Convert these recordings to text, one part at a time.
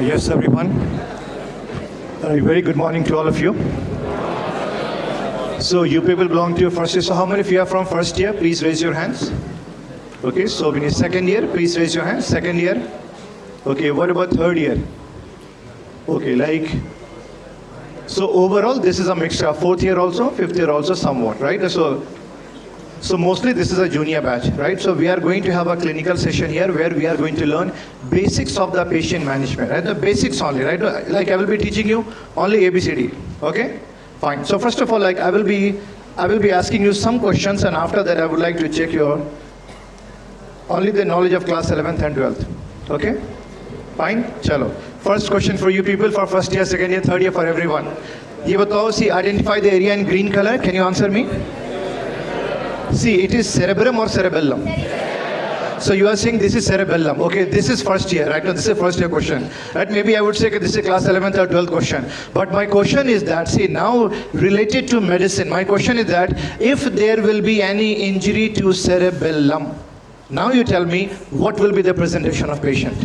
Yes, everyone. A very good morning to all of you. So you people belong to your first year. So how many of you are from first year? Please raise your hands. Okay, so we need second year. Please raise your hands. Second year. Okay, what about third year? Okay, so overall this is a mixture. Fourth year also, fifth year also somewhat, right? So mostly this is a junior batch, right? So we are going to have a clinical session here where we are going to learn basics of the patient management, right? The basics only, right? Like I will be teaching you only ABCD, okay? Fine. So first of all, I will be asking you some questions, and after that I would like to check your only the knowledge of class 11th and 12th, okay? Fine? Chalo. First question for you people for first year, second year, third year, for everyone. Ye batao, see, identify the area in green color. Can you answer me? See, it is cerebrum or cerebellum? So you are saying this is cerebellum. Okay, this is first year, right? No, this is first year question. Right? Maybe I would say this is class 11th or 12th question. But my question is that, see, now related to medicine, my question is that if there will be any injury to cerebellum, now you tell me what will be the presentation of patient.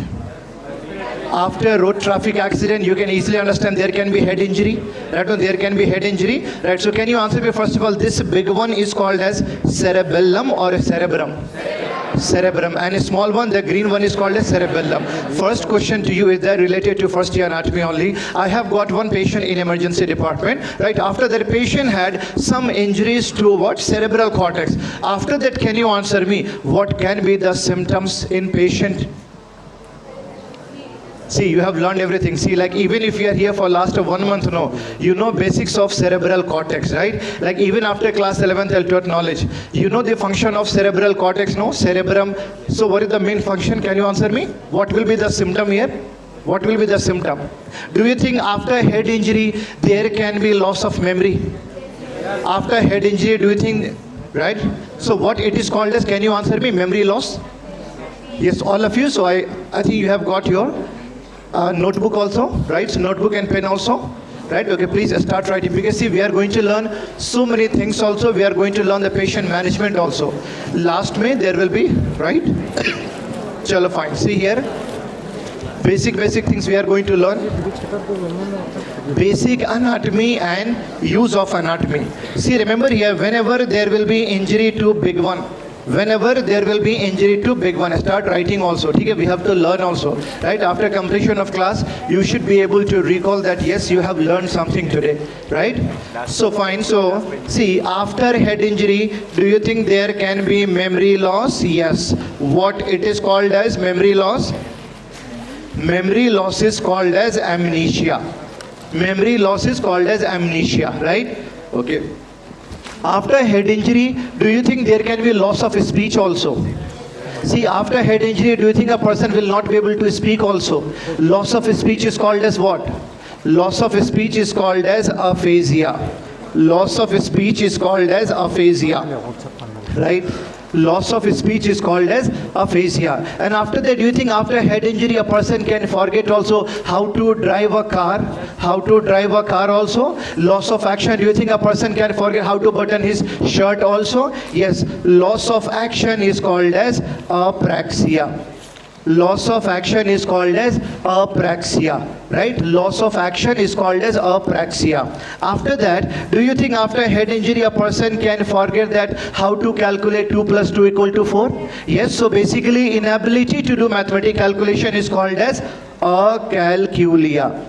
After road traffic accident, you can easily understand there can be head injury, right? There can be head injury, right? So can you answer me first of all, this big one is called as cerebellum or cerebrum? Cerebrum. And a small one, the green one, is called as cerebellum. First question to you is that related to first year anatomy only. I have got one patient in emergency department, right? After that patient had some injuries to what? Cerebral cortex. After that, can you answer me what can be the symptoms in patient? See, you have learned everything. See, like even if you are here for last 1 month, no, you know basics of cerebral cortex, right? Like even after class 11th and 12th knowledge, you know the function of cerebral cortex, no? Cerebrum. So what is the main function? Can you answer me? What will be the symptom here? What will be the symptom? Do you think after head injury, there can be loss of memory? After head injury, do you think, right? So what it is called as, can you answer me? Memory loss? Yes, all of you. So I think you have got your notebook also, right? So notebook and pen also, right? Okay, please start writing, because see, we are going to learn so many things also. We are going to learn the patient management also. Last May there will be, right? Chalo, fine. See here, basic things we are going to learn. Basic anatomy and use of anatomy. See, remember here, whenever there will be injury to big one, whenever there will be injury to big one, start writing also. Okay, we have to learn also, right? After completion of class, you should be able to recall that yes, you have learned something today, right? So fine. So see, after head injury, do you think there can be memory loss? Yes. What it is called as memory loss? Memory loss is called as amnesia. Memory loss is called as amnesia, right? Okay. After head injury, do you think there can be loss of speech also? See, after head injury, do you think a person will not be able to speak also? Loss of speech is called as what? Loss of speech is called as aphasia. Loss of speech is called as aphasia, right? Loss of speech is called as aphasia. And after that, do you think after head injury a person can forget also how to drive a car? How to drive a car also? Loss of action, do you think a person can forget how to button his shirt also? Yes, loss of action is called as apraxia. Loss of action is called as apraxia, right? Loss of action is called as apraxia. After that, do you think after head injury a person can forget that how to calculate 2 plus 2 equal to 4? Yes, so basically inability to do mathematical calculation is called as acalculia.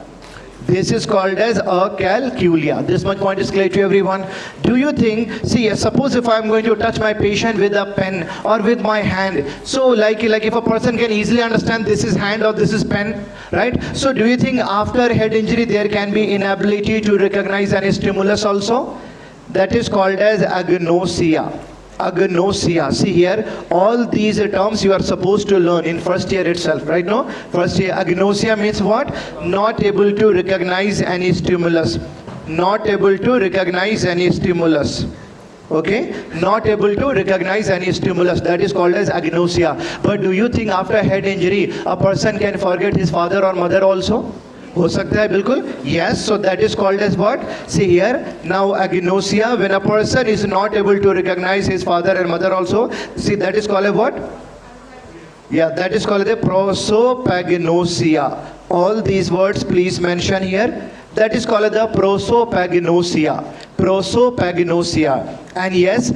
This is called as acalculia. This much point is clear to everyone. Do you think, see, suppose if I'm going to touch my patient with a pen or with my hand, so like if a person can easily understand this is hand or this is pen, right? So do you think after head injury there can be inability to recognize any stimulus also? That is called as agnosia. Agnosia. See here, all these terms you are supposed to learn in first year itself, right? No? First year. Agnosia means what? Not able to recognize any stimulus. Not able to recognize any stimulus. Okay? Not able to recognize any stimulus. That is called as agnosia. But do you think after head injury, a person can forget his father or mother also? हो सकता है बिल्कुल. Yes, so that is called as what? See here, now agnosia, when a person is not able to recognize his father and mother also, see, that is called a what? Yeah, that is called a prosopagnosia. All these words please mention here. That is called the prosopagnosia. Prosopagnosia. And yes,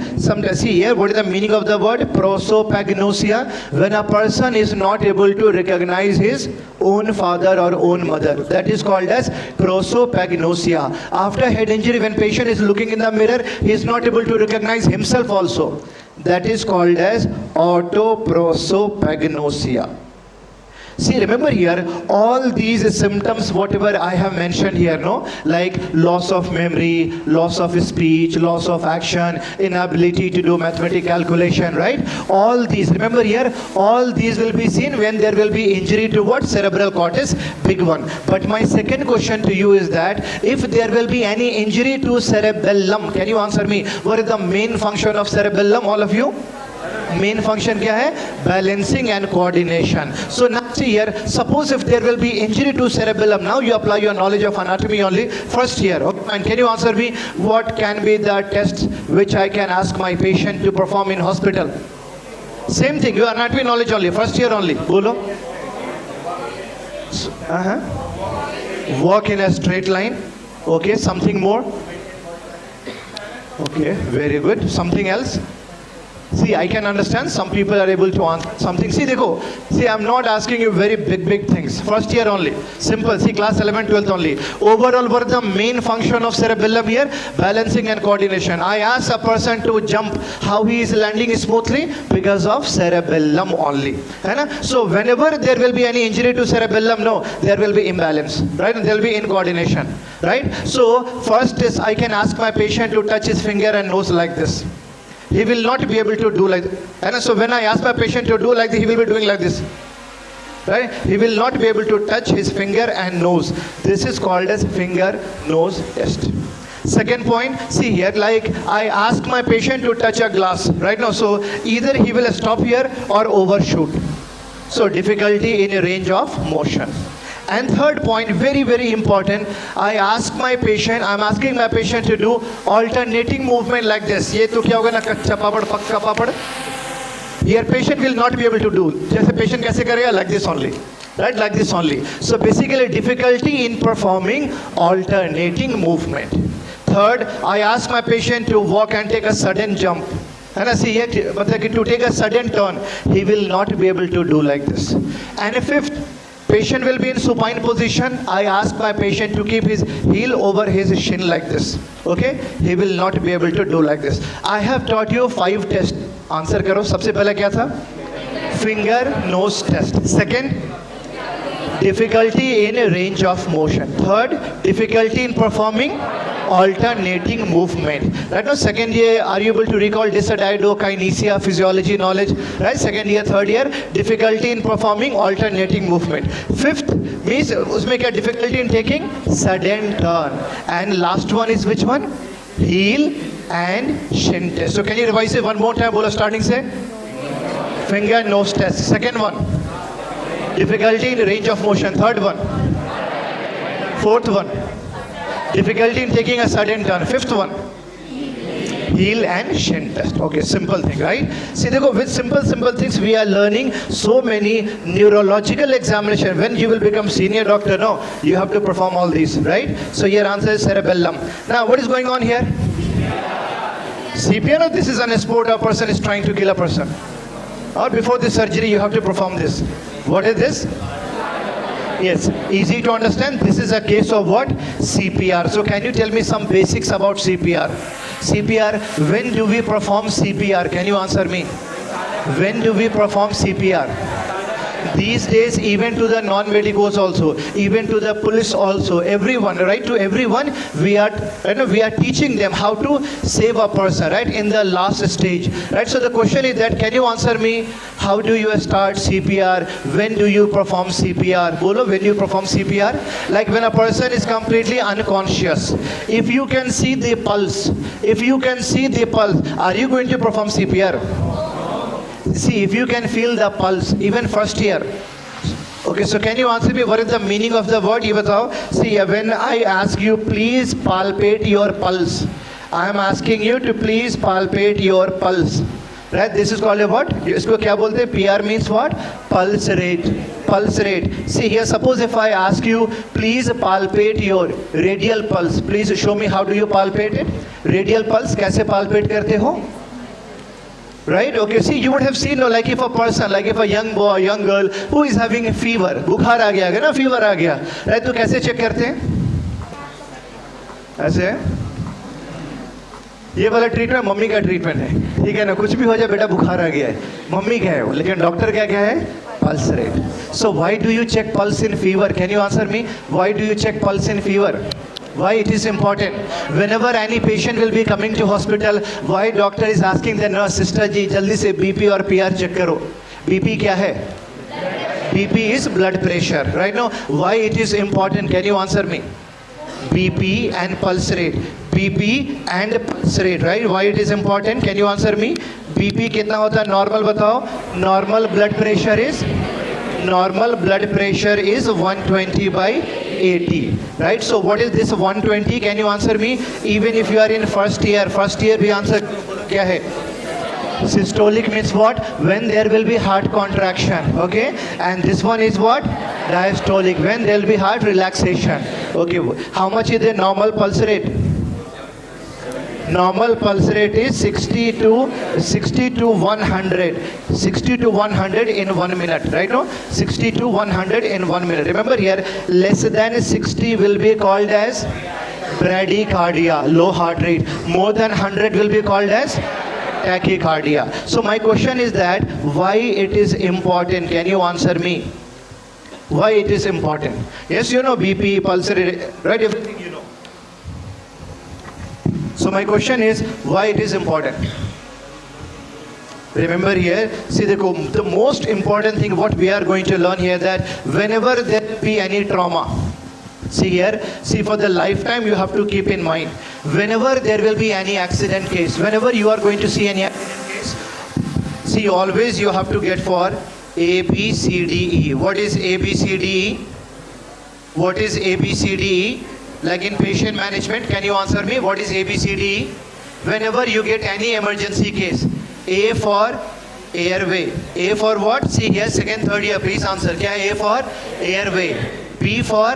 see here, what is the meaning of the word prosopagnosia? When a person is not able to recognize his own father or own mother. That is called as prosopagnosia. After head injury, when patient is looking in the mirror, he is not able to recognize himself also. That is called as autoprosopagnosia. See, remember here, all these symptoms, whatever I have mentioned here, no, like loss of memory, loss of speech, loss of action, inability to do mathematical calculation, right? All these, remember here, all these will be seen when there will be injury to what? Cerebral cortex, big one. But my second question to you is that if there will be any injury to cerebellum, can you answer me? What is the main function of cerebellum, all of you? Main function क्या है? Balancing and coordination. So now see here, suppose if there will be injury to cerebellum, now you apply your knowledge of anatomy only first year. Okay? And can you answer me what can be the tests which I can ask my patient to perform in hospital? Same thing, your anatomy knowledge only, first year only. Bolo. Walk in a straight line. Okay, something more. Okay, very good. Something else? See, I can understand some people are able to answer something. See, see, I'm not asking you very big things. First year only. Simple. See, class 11, 12th only. Overall, what is the main function of cerebellum here? Balancing and coordination. I ask a person to jump. How he is landing smoothly? Because of cerebellum only. So, whenever there will be any injury to cerebellum, no, there will be imbalance. Right? And there will be incoordination. Right? So, first is I can ask my patient to touch his finger and nose like this. He will not be able to do like this. And so when I ask my patient to do like this, he will be doing like this. Right? He will not be able to touch his finger and nose. This is called as finger-nose test. Second point, see here, like I ask my patient to touch a glass. Right now, so either he will stop here or overshoot. So difficulty in a range of motion. And third point, very important, I'm asking my patient to do alternating movement like this. ये तो क्या होगा ना कच्चा पापड़ पक्का पापड़. Here patient will not be able to do. जैसे patient कैसे करेगा? Like this only. Right? Like this only. So basically difficulty in performing alternating movement. Third, I ask my patient to walk and take a sudden jump. And I see here, to take a sudden turn, he will not be able to do like this. And fifth, patient will be in supine position. I ask my patient to keep his heel over his shin like this. Okay? He will not be able to do like this. I have taught you 5 tests. Answer करो. सबसे पहला क्या था? Finger nose test. Second, difficulty in range of motion. Third, difficulty in performing alternating movement. Right now, second year, are you able to recall dysadiadokinesia physiology knowledge? Right? Second year, third year, difficulty in performing alternating movement. Fifth means उसमें क्या difficulty in taking sudden turn. And last one is which one? Heel and shin test. So can you revise it one more time? बोलो starting से. Finger nose test. Second one, difficulty in range of motion. Third one. Fourth one, difficulty in taking a sudden turn. Fifth one, heel and shin test. Okay, simple thing, right? See, with simple things we are learning so many neurological examination. When you will become senior doctor, no, you have to perform all these, right? So your answer is cerebellum. Now, what is going on here? CPR. This is an sport. A person is trying to kill a person. Or before this surgery, you have to perform this. What is this? Yes, easy to understand. This is a case of what? CPR. So can you tell me some basics about CPR? CPR, when do we perform CPR? Can you answer me? When do we perform CPR? These days, even to the non-medicos also, even to the police also, everyone, right? To everyone, we are teaching them how to save a person, right? In the last stage, right? So the question is that, can you answer me? How do you start CPR? When do you perform CPR? Bolo, when you perform CPR? Like when a person is completely unconscious. If you can see the pulse, are you going to perform CPR? See, if you can feel the pulse, even first year. Okay, so can you answer me what is the meaning of the word? You batao. See, when I ask you, please palpate your pulse. I am asking you to please palpate your pulse. right? This is called a what? इसको क्या बोलते हैं? PR means what? Pulse rate. Pulse rate. See here, suppose if I ask you, please palpate your radial pulse. Please show me how do you palpate it? Radial pulse कैसे palpate करते हो? Right? Okay, see, you would have seen, no, like if a person, like if a young boy, young girl who is having a fever, बुखार आ गया ना, fever आ गया, right? तो कैसे check करते हैं? ऐसे ये वाला ट्रीटमेंट मम्मी का ट्रीटमेंट है, ठीक है ना? कुछ भी हो जाए, बेटा बुखार आ गया है, मम्मी क्या है, लेकिन डॉक्टर क्या क्या है? Pulse rate. So why do you check pulse in fever? Can you answer me? Why do you check pulse in fever? Why it is important? Whenever any patient will be coming to hospital, why doctor is asking the nurse, sister जी जल्दी से BP और PR check करो. BP क्या है? BP is blood pressure, right? Now why it is important? Can you answer me? BP and pulse rate. BP and pulse rate, right? Why it is important? Can you answer me? BP कितना होता है? Normal बताओ. Normal blood pressure is 120 by 80, right? So what is this 120? Can you answer me? Even if you are in first year भी answer क्या है? Systolic means what? When there will be heart contraction, okay? And this one is what? Diastolic, when there will be heart relaxation, okay? How much is the normal pulse rate? Normal pulse rate is 60 to 100. 60 to 100 in 1 minute, right? No? 60 to 100 in 1 minute. Remember here, less than 60 will be called as bradycardia, low heart rate. More than 100 will be called as tachycardia. So my question is that why it is important? Can you answer me? Why it is important? Yes, you know BP, pulse rate, right? Everything you know. So my question is why it is important? Remember here, see the most important thing what we are going to learn here, that whenever there be any trauma, see here, see for the lifetime you have to keep in mind, whenever there will be any accident case, whenever you are going to see any accident case, see always you have to get for A, B, C, D, E. What is A, B, C, D, E? What is A, B, C, D, E? Like in patient management, can you answer me? What is A, B, C, D, E? Whenever you get any emergency case, A for airway. A for what? See here, second, third year, please answer. क्या है? A for airway. B for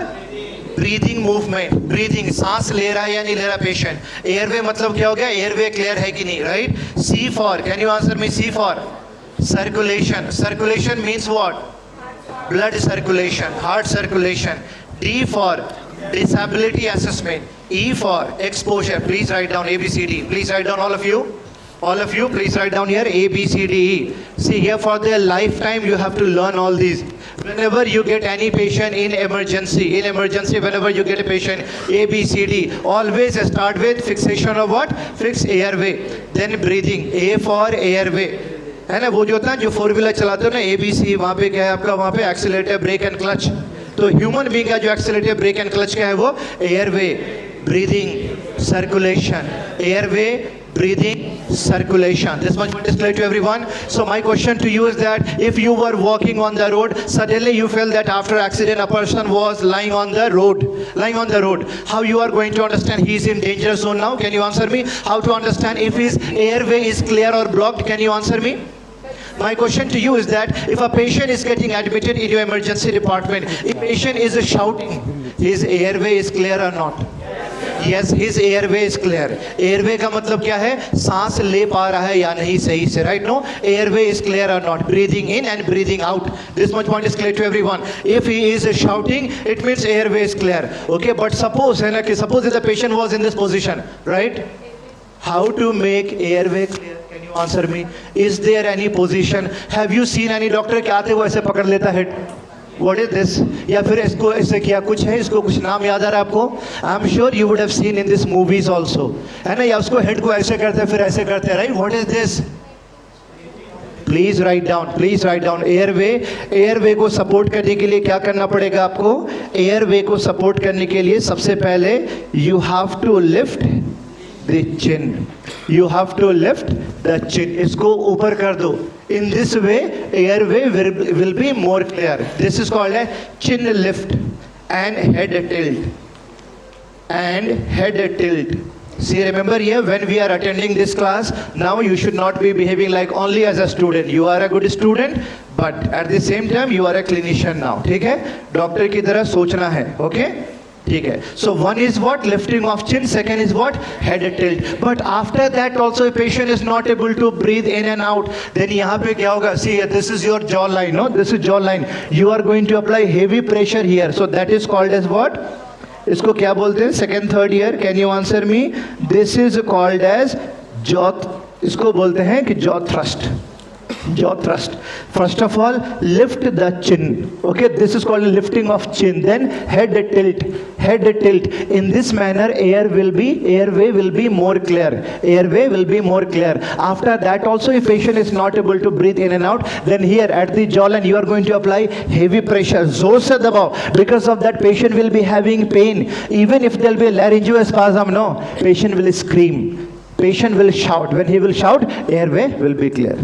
breathing movement. Breathing, सांस ले रहा है या नहीं ले रहा patient. Airway मतलब क्या हो गया? Airway clear है कि नहीं, right? C for, can you answer me? C for circulation. Circulation means what? Blood circulation, heart circulation. D for disability assessment. E for exposure. Please write down A, B, C, D. Please write down all of you. All of you, please write down here A, B, C, D, E. See here, for their lifetime you have to learn all these. Whenever you get any patient in emergency, whenever you get a patient A, B, C, D, always start with fixation of what? Fix airway. Then breathing. A for airway. है ना? वो जो होता है जो four wheeler चलाते हो ना, ABC, वहाँ पे क्या है आपका? वहाँ पे एक्सीलेटर, ब्रेक एंड क्लच. तो ह्यूमन बीइंग का जो एक्सीलेटर, ब्रेक एंड क्लच क्या है? वो airway, breathing, circulation. Airway, breathing, circulation. This much is clear to everyone. So my question to you is that if you were walking on the road, suddenly you felt that after accident a person was lying on the road, how you are going to understand he is in danger zone now? Can you answer me? How to understand if his airway is clear or blocked? Can you answer me? My question to you is that if a patient is getting admitted in your emergency department, if patient is shouting, his airway is clear or not? Yes, his airway is clear. Airway का मतलब क्या है? सांस ले पा रहा है या नहीं सही से, right? No, airway is clear or not? Breathing in and breathing out. This much point is clear to everyone. If he is shouting, it means airway is clear. Okay, but suppose है ना कि suppose if the patient was in this position, right? How to make airway clear? Can you answer me? Is there any position? Have you seen any doctor के आते वो ऐसे पकड़ लेता है? What is this? या फिर इसको ऐसे किया कुछ है, इसको कुछ नाम याद आ रहा है आपको? I'm sure you would have seen in this movies also, है ना? या उसको हेड को ऐसे करते हैं फिर ऐसे करते हैं, right? What is this? Please write down. Please write down. Airway. Airway को support करने के लिए क्या करना पड़ेगा आपको? Airway को support करने के लिए सबसे पहले you have to lift the chin. You have to lift the chin. इसको ऊपर कर दो. In this way, airway will be more clear. This is called a chin lift and head tilt. And head tilt. See, remember here, when we are attending this class, now you should not be behaving like only as a student. You are a good student, but at the same time, you are a clinician now. ठीक है? Doctor की तरह सोचना है. Okay? ठीक है. So one is what? Lifting of chin. Second is what? Head tilt. But after that also, a patient is not able to breathe in and out. Then यहाँ पे क्या होगा? See, this is your jawline. No, this is jawline. You are going to apply heavy pressure here. So that is called as what? इसको क्या बोलते हैं? Second third year, can you answer me? This is called as jaw, इसको बोलते हैं कि jaw thrust. Jaw thrust. First of all, lift the chin. Okay, this is called lifting of chin. Then head tilt. Head tilt. In this manner, airway will be more clear. Airway will be more clear. After that, also, if patient is not able to breathe in and out, then here at the jawline, you are going to apply heavy pressure. जोर से दबाओ. Because of that, patient will be having pain. Even if there will be laryngospasm, no, patient will scream. Patient will shout. When he will shout, airway will be clear.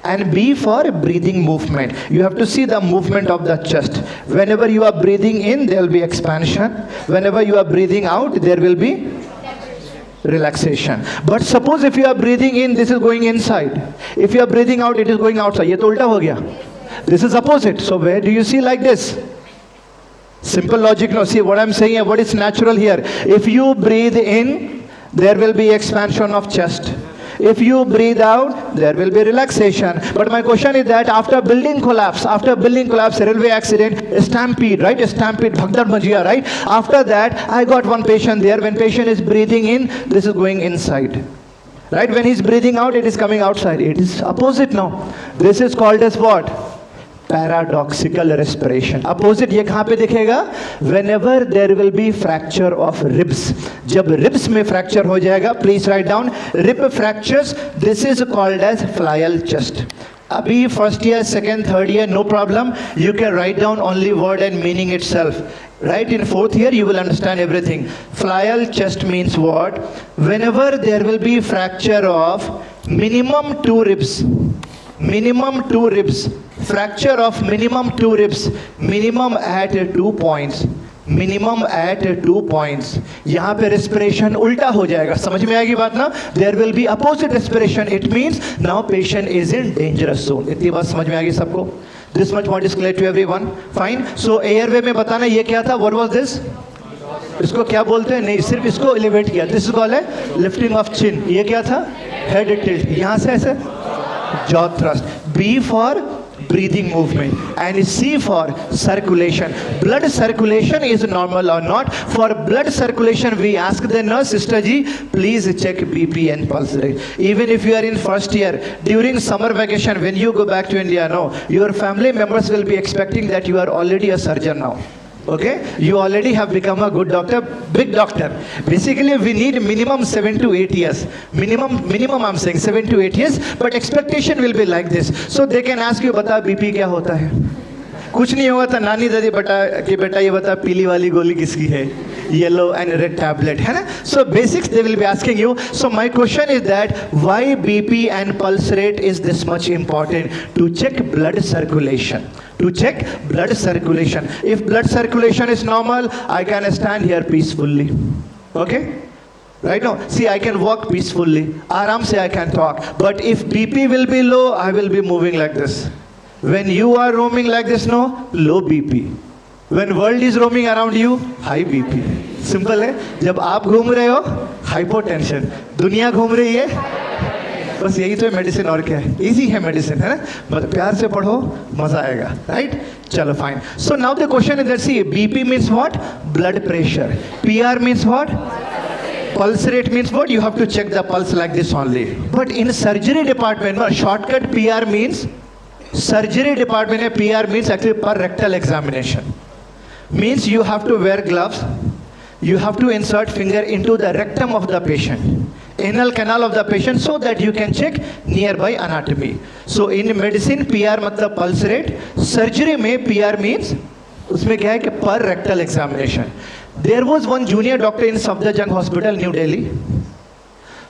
And B for breathing movement. You have to see the movement of the chest. Whenever you are breathing in, there will be expansion. Whenever you are breathing out, there will be relaxation. But suppose if you are breathing in, this is going inside. If you are breathing out, it is going outside. ये तो उल्टा हो गया. This is opposite. So where do you see like this? Simple logic. No, see what I'm saying here. What is natural here? If you breathe in, there will be expansion of chest. If you breathe out, there will be relaxation. But my question is that after building collapse, railway accident, stampede, right? Stampede, Bhagdad Majia, right? After that, I got one patient there. When patient is breathing in, this is going inside. Right? When he's breathing out, it is coming outside. It is opposite now. This is called as what? Paradoxical respiration. Opposite ये कहाँ पे दिखेगा? Whenever there will be fracture of ribs. जब ribs में fracture हो जाएगा, please write down rib fractures. This is called as flail chest. अभी first year, second, third year, no problem. You can write down only word and meaning itself. Right, in fourth year you will understand everything. Flail chest means what? Whenever there will be fracture of minimum 2 ribs. Minimum 2 ribs. Fracture of minimum 2 ribs. Minimum at 2 points. Minimum at 2 points. यहाँ पे respiration उल्टा हो जाएगा. समझ में आएगी बात ना? There will be opposite respiration. It means now patient is in dangerous zone. इतनी बात समझ में आएगी सबको? This much point is clear to everyone. Fine. So airway में बताना ये क्या था? What was this? इसको क्या बोलते हैं? नहीं, सिर्फ इसको एलिवेट किया. This is called है lifting of chin. ये क्या था? Head tilt. यहाँ से ऐसे jaw thrust. B for breathing movement and C for circulation. Blood circulation is normal or not? For blood circulation, we ask the nurse, sister ji, please check BP and pulse rate. Even if you are in first year, during summer vacation, when you go back to India, no, your family members will be expecting that you are already a surgeon now. Okay, you already have become a good doctor, big doctor. Basically, we need minimum 7 to 8 years. Minimum I'm saying 7 to 8 years. But expectation will be like this. So they can ask you, बता BP क्या होता है? कुछ नहीं होगा तो नानी दादी बेटा ये बता पीली वाली गोली किसकी है? Yellow and red tablet, है ना? So basics they will be asking you. So my question is that why BP and pulse rate is this much important? To check blood circulation. To check blood circulation. If blood circulation is normal, I can stand here peacefully. Okay? Right now, see, I can walk peacefully. Aram se I can talk. But if BP will be low, I will be moving like this. When you are roaming like this, no, low BP. When world is roaming around you, high BP. Simple है. जब आप घूम रहे हो, hypotension. दुनिया घूम रही है, बस यही तो है मेडिसिन. और क्या है? इजी है मेडिसिन, है ना? मतलब प्यार से पढ़ो, मजा आएगा. राइट? चलो fine. So now the question is that see BP means what? Blood pressure. PR means what? Pulse rate means what? You have to check the pulse like this only. But in surgery department, shortcut PR means surgery department में PR means actually per rectal examination. Means you have to wear gloves. You have to insert finger into the rectum of the patient, anal canal of the patient, so that you can check nearby anatomy. So in medicine PR मतलब pulse rate. Surgery में PR means उसमें क्या है कि per rectal examination. There was one junior doctor in Safdarjung Hospital, New Delhi.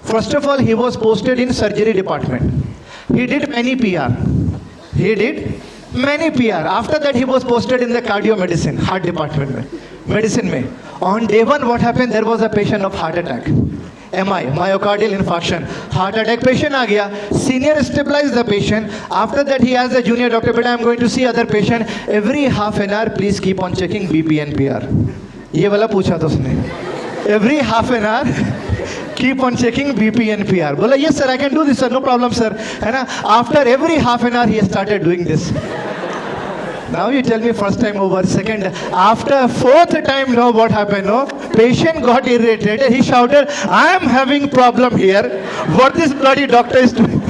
First of all, he was posted in surgery department. He did many PR. He did many PR. After that, he was posted in the cardio medicine, heart department, medicine. On day one, what happened? There was a patient of heart attack. MI, myocardial infarction. Heart attack patient आ गया. Senior stabilize the patient. After that he has the junior doctor, but I am going to see other patient. Every half an hour, please keep on checking BP and PR. ये वाला पूछा था उसने. Every half an hour, keep on checking BP and PR. बोला yes sir, I can do this sir, no problem sir. है ना? After every half an hour, he started doing this. Now you tell me first time over, second, after fourth time, know what happened, no? Patient got irritated, he shouted, I am having problem here, what this bloody doctor is doing?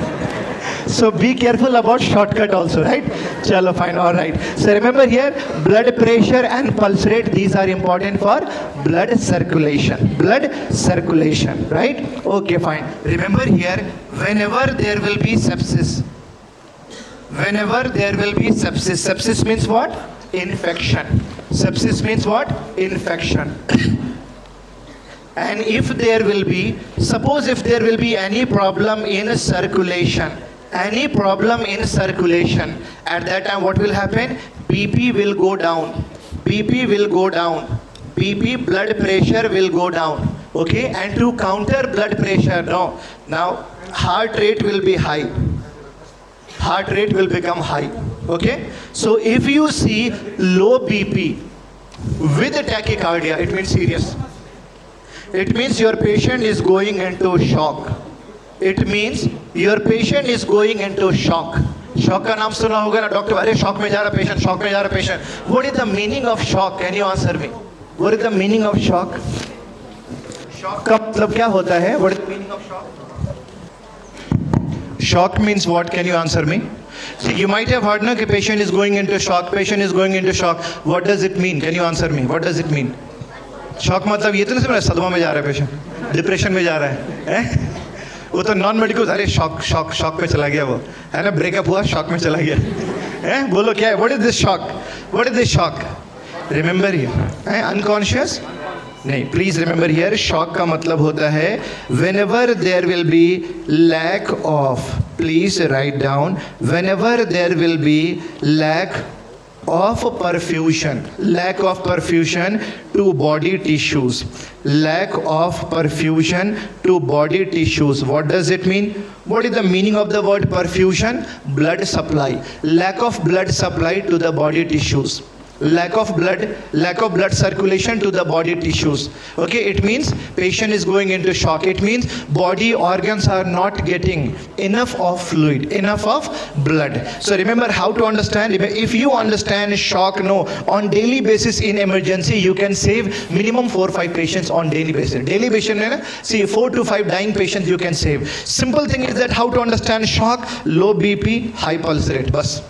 So be careful about shortcut also, right? Chalo, fine, all right. So remember here, blood pressure and pulse rate, these are important for blood circulation. Blood circulation, right? Okay, fine. Remember here, whenever there will be sepsis, sepsis means what? Infection. Sepsis means what? Infection. And if there will be, suppose if there will be any problem in circulation, at that time what will happen? BP will go down. BP, blood pressure will go down. Okay, and to counter blood pressure, no. Now, heart rate will be high. Heart rate will become high. Okay, so if you see low BP with tachycardia, it means serious. It means your patient is going into shock. Shock का नाम सुना होगा ना doctor, अरे shock में जा रहा patient. What is the meaning of shock? Can you answer me? What is the meaning of shock? Shock का मतलब क्या होता है? What is the meaning of shock? Shock means what? Can you answer me? See, you might have heard na कि patient is going into shock. What does it mean? Can you answer me? What does it mean? Shock मतलब ये तो नहीं समझ सदमा में जा रहा है patient, डिप्रेशन में जा रहा है? वो तो नॉन मेडिकल, अरे शॉक पे चला गया वो, है ना, ब्रेकअप हुआ शॉक में चला गया है. बोलो क्या है? What is this shock? Remember here, unconscious नहीं, प्लीज रिमेंबर हियर, शॉक का मतलब होता है whenever there will be lack of, please write down, whenever there will be lack of perfusion to body tissues. What does it mean? What is the meaning of the word perfusion? Blood supply. Lack of blood supply to the body tissues. Lack of blood circulation to the body tissues. Okay, it means patient is going into shock. It means body organs are not getting enough of fluid, enough of blood. So remember how to understand. If you understand shock, no, on daily basis in emergency you can save minimum 4 or 5 patients on daily basis. See 4 to 5 dying patients you can save. Simple thing is that how to understand shock: low BP, high pulse rate. Bas.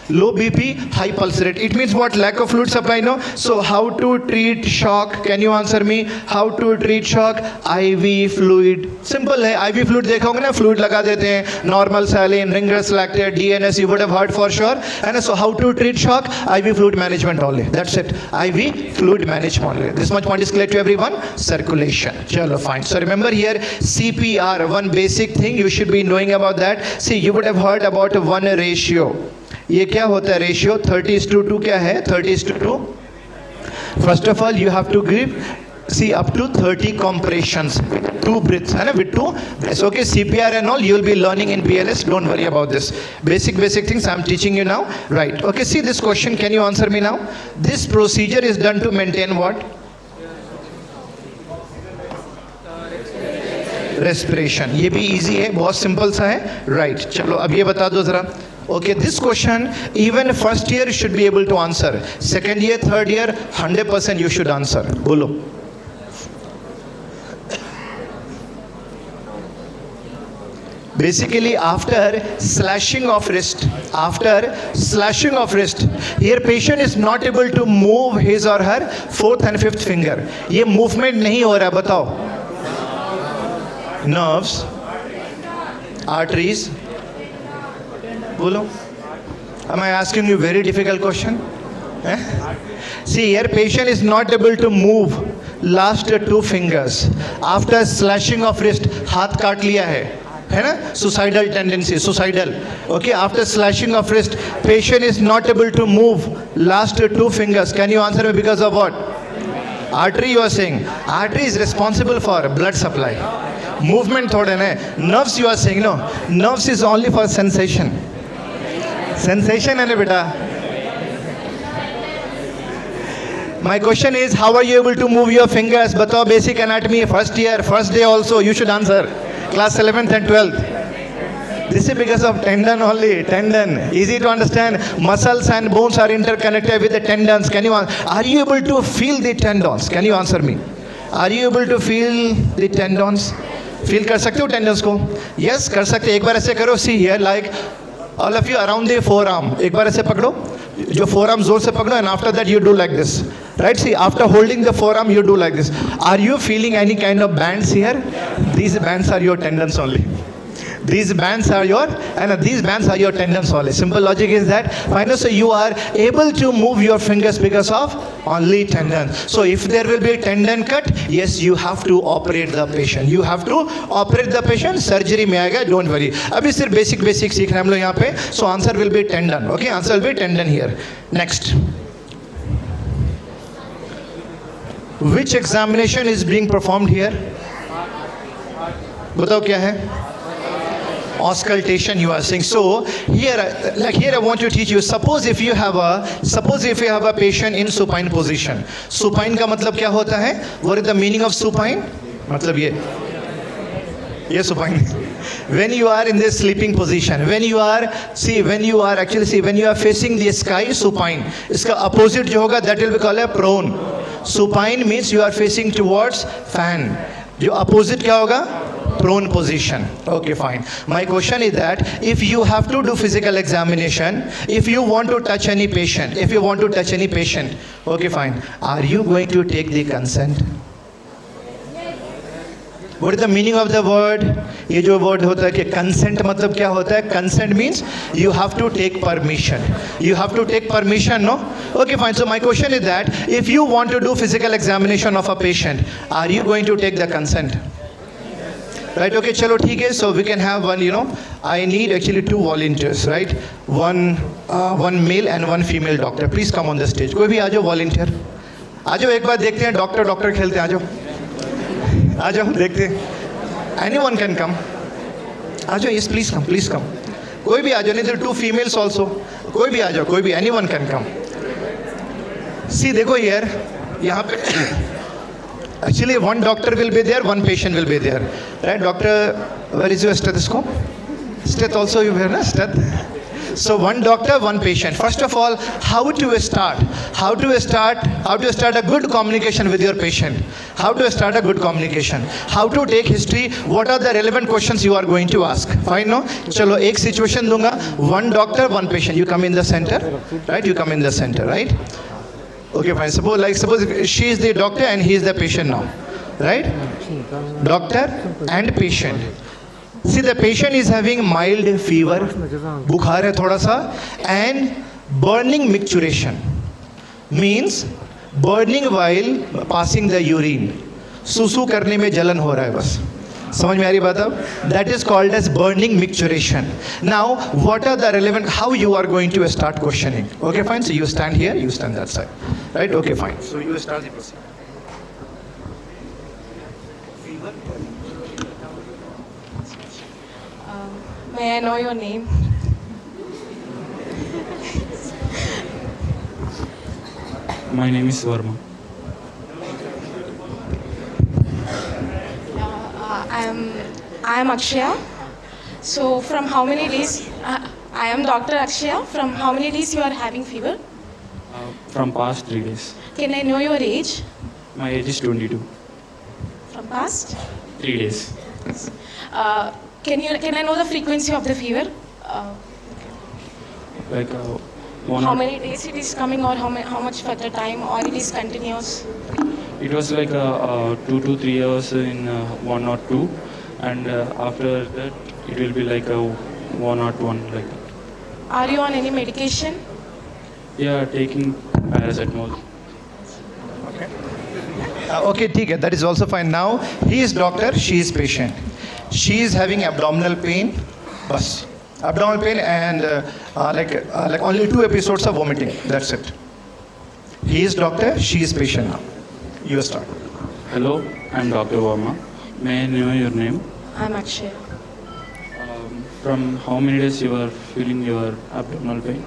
Low BP, high pulse rate. It means what? Lack of fluid supply, no? So how to treat shock? Can you answer me? How to treat shock? IV fluid. Simple है. IV fluid देखा होगा ना, fluid लगा देते हैं. Normal saline, Ringer's lactate, DNS, you would have heard for sure. And so how to treat shock? IV fluid management only. That's it. IV fluid management only. This much point is clear to everyone? Circulation. Chalo, fine. So remember here, CPR, one basic thing you should be knowing about that. See, you would have heard about one ratio. ये क्या होता है ratio? 30:2 क्या है? 30:2. First of all you have to give, see, up to 30 compressions with 2 breaths, है ना, with 2 breaths. Okay, CPR and all you will be learning in BLS. Don't worry about this. Basic things I am teaching you now. Right. Okay, see this question. Can you answer me now? This procedure is done to maintain what? Respiration. ये भी easy है, बहुत simple सा है. Right. चलो अब ये बता दो जरा. Okay, this question even first year should be able to answer. Second year, third year, 100% you should answer. बोलो. Basically, after slashing of wrist, here patient is not able to move his or her 4th and 5th finger. ये movement नहीं हो रहा, बताओ. Nerves, arteries. बोलो. Am I asking you very difficult question? See, here patient is not able to move last 2 fingers. After slashing of wrist, हाथ काट लिया है ना? Suicidal tendency, suicidal. Okay, after slashing of wrist, patient is not able to move last 2 fingers. Can you answer me because of what? Artery, you are saying. Artery is responsible for blood supply. movement थोड़े ने. Nerves you are saying, no? Nerves is only for sensation. Sensation है ना बेटा. My question is, how are you able to move your fingers? बताओ basic anatomy, first year, first day also, you should answer. Class 11th and 12th. This is because of tendon only, tendon. Easy to understand. Muscles and bones are interconnected with the tendons. Are you able to feel the tendons? Can you answer me? Are you able to feel the tendons? Feel कर सकते हो tendons को? Yes, कर सकते. एक बार ऐसे करो. See here, like all of you around the forearm. एक बार ऐसे पकड़ो. जो forearm जोर से पकड़ो, and after that you do like this. Right? See, after holding the forearm, you do like this. Are you feeling any kind of bands here? These bands are your tendons only. These bands are your tendons only. Simple logic is that. Finally, so you are able to move your fingers because of only tendon. So if there will be a tendon cut, yes, you have to operate the patient. You have to operate the patient. Surgery में आएगा, don't worry. अभी सिर्फ basic सीख रहे हैं हम लोग यहाँ पे. So answer will be tendon. Okay, answer will be tendon here. Next. Which examination is being performed here? बताओ क्या है? Auscultation you are saying. So here I want to teach you. Suppose if you have a patient in supine position. Supine का मतलब क्या होता है? What is the meaning of supine? मतलब ये supine. When you are in this sleeping position, when you are facing the sky, supine. इसका opposite जो होगा, that will be called a prone. Supine means you are facing towards fan. जो opposite क्या होगा? Prone position. Okay, fine. My question is that if you have to do physical examination, if you want to touch any patient, okay, fine. Are you going to take the consent? What is the meaning of the word? ये जो word होता है कि consent मतलब क्या होता है? Consent means you have to take permission. You have to take permission, no? Okay, fine. So my question is that if you want to do physical examination of a patient, are you going to take the consent? Right, okay, chalo, ठीक है. So we can have one, I need actually 2 volunteers, right? One male and 1 female doctor. Please come on the stage. कोई भी आ जाओ volunteer. आ जाओ एक बार देखते हैं doctor खेलते हैं. आ जाओ देखते हैं. Anyone can come. आ जाओ, yes, please come. कोई भी आ जाओ, नहीं तो 2 females also. कोई भी आ जाओ, anyone can come. See, देखो यार, यहाँ पे actually 1 doctor will be there, 1 patient will be there, right? Doctor, where is your stethoscope? Stet also you wear, na? Stet. So 1 doctor, 1 patient. First of all, how to start a good communication with your patient? How to start a good communication? How to take history? What are the relevant questions you are going to ask? Fine, no? Chalo, ek situation दूंगा. 1 doctor, 1 patient. You come in the center, right? You come in the center, right? Okay, fine. Suppose if she is the doctor and he is the patient now, right? Doctor and patient. See, the patient is having mild fever, बुखार है थोड़ा सा, and burning micturition. Means burning while passing the urine. सुसु करने में जलन हो रहा है बस. समझ में आ रही बात अब? That is called as burning micturition. Now, what are the relevant, how you are going to start questioning? Okay, fine. So you stand here, you stand that side. Right? Okay, fine. So you start the procedure. May I know your name? My name is Verma. I am Akshaya. So from how many days? I am Dr. Akshaya. From how many days you are having fever? From past 3 days. Can I know your age? My age is 22. From past? 3 days. Can I know the frequency of the fever? Like one How or many days it is coming, or how much at a time, or it is continuous? it was like 2 to 3 hours in 1 or 2, and after that it will be like 1 or 2 like that. Are you on any medication? Yeah, taking paracetamol. Okay, ठीक है. That is also fine. Now he is doctor, she is patient. She is having abdominal pain, bus. Abdominal pain and like only 2 episodes of vomiting. That's it. He is doctor, she is patient now. You start. Hello, I'm Dr. Verma. May I know your name? I'm Akshaya. From how many days you are feeling your abdominal pain?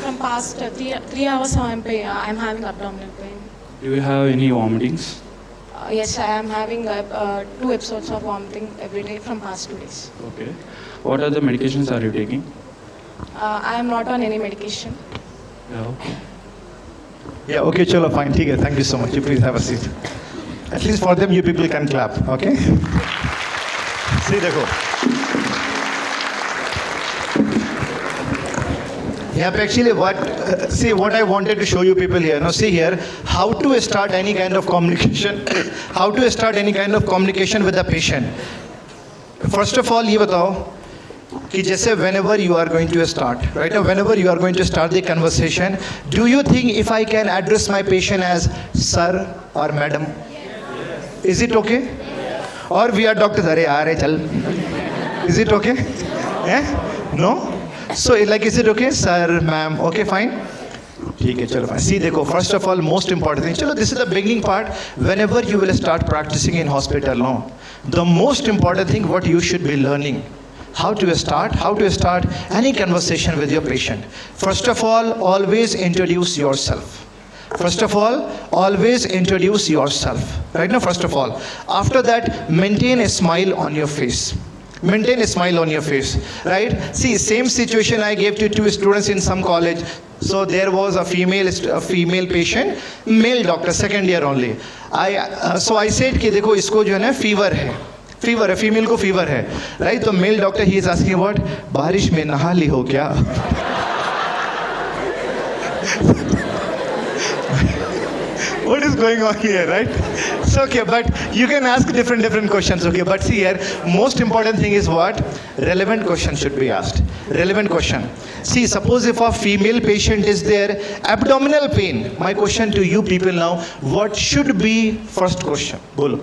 From past 3 hours I'm having abdominal pain. Do you have any vomitings? Yes, I am having 2 episodes of vomiting every day from past 2 days. Okay. What are the medications are you taking? I am not on any medication. Yeah. Okay. Yeah, okay, chalo, fine. ठीक है, thank you so much. You please have a seat. At least for them, you people can clap, okay? See, देखो. Yeah, actually, what I wanted to show you people here. Now, see here, how to start any kind of communication, how to start any kind of communication with the patient. First of all, ये बताओ कि जैसे whenever you are going to start, right now, whenever you are going to start the conversation, do you think if I can address my patient as sir or madam? Is it okay? Or we are doctors, अरे यार चल. Is it okay? No? So like, is it okay? Sir, ma'am, okay, fine? ठीक है, चलो fine. See, देखो, first of all, most important thing. चलो, this is the beginning part. Whenever you will start practicing in hospital, no? The most important thing what you should be learning. How to start any conversation with your patient. First of all, always introduce yourself. First of all, always introduce yourself. Right now, first of all. After that, maintain a smile on your face. Maintain a smile on your face, right? See, same situation I gave to 2 students in some college. So there was a female patient, male doctor, second year only. So I said कि देखो इसको जो है ना fever है, female को fever है, right? तो mail doctor he is asking about बारिश में नहा ली हो क्या? What is going on here, right? So okay, but you can ask different questions, okay? But see here, most important thing is what? Relevant question should be asked. Relevant question. See, suppose if a female patient is there, abdominal pain. My question to you people now, what should be first question? Bolo.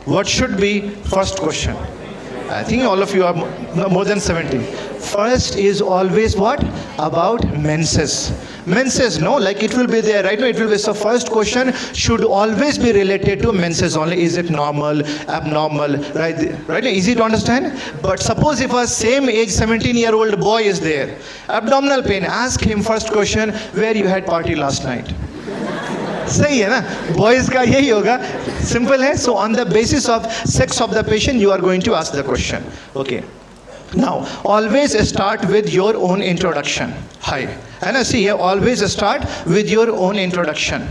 What should be first question? I think all of you are more than 70. First is always what? About menses. Menses, no? Like it will be there, right? No, it will be. So first question should always be related to menses only. Is it normal, abnormal, right? Right? Easy to understand? But suppose if a same age 17-year-old boy is there, abdominal pain, ask him first question, where you had party last night? सही है ना? Boys का यही होगा, simple है. So on the basis of sex of the patient you are going to ask the question. Okay, now always start with your own introduction. Hi, है ना? See, always start with your own introduction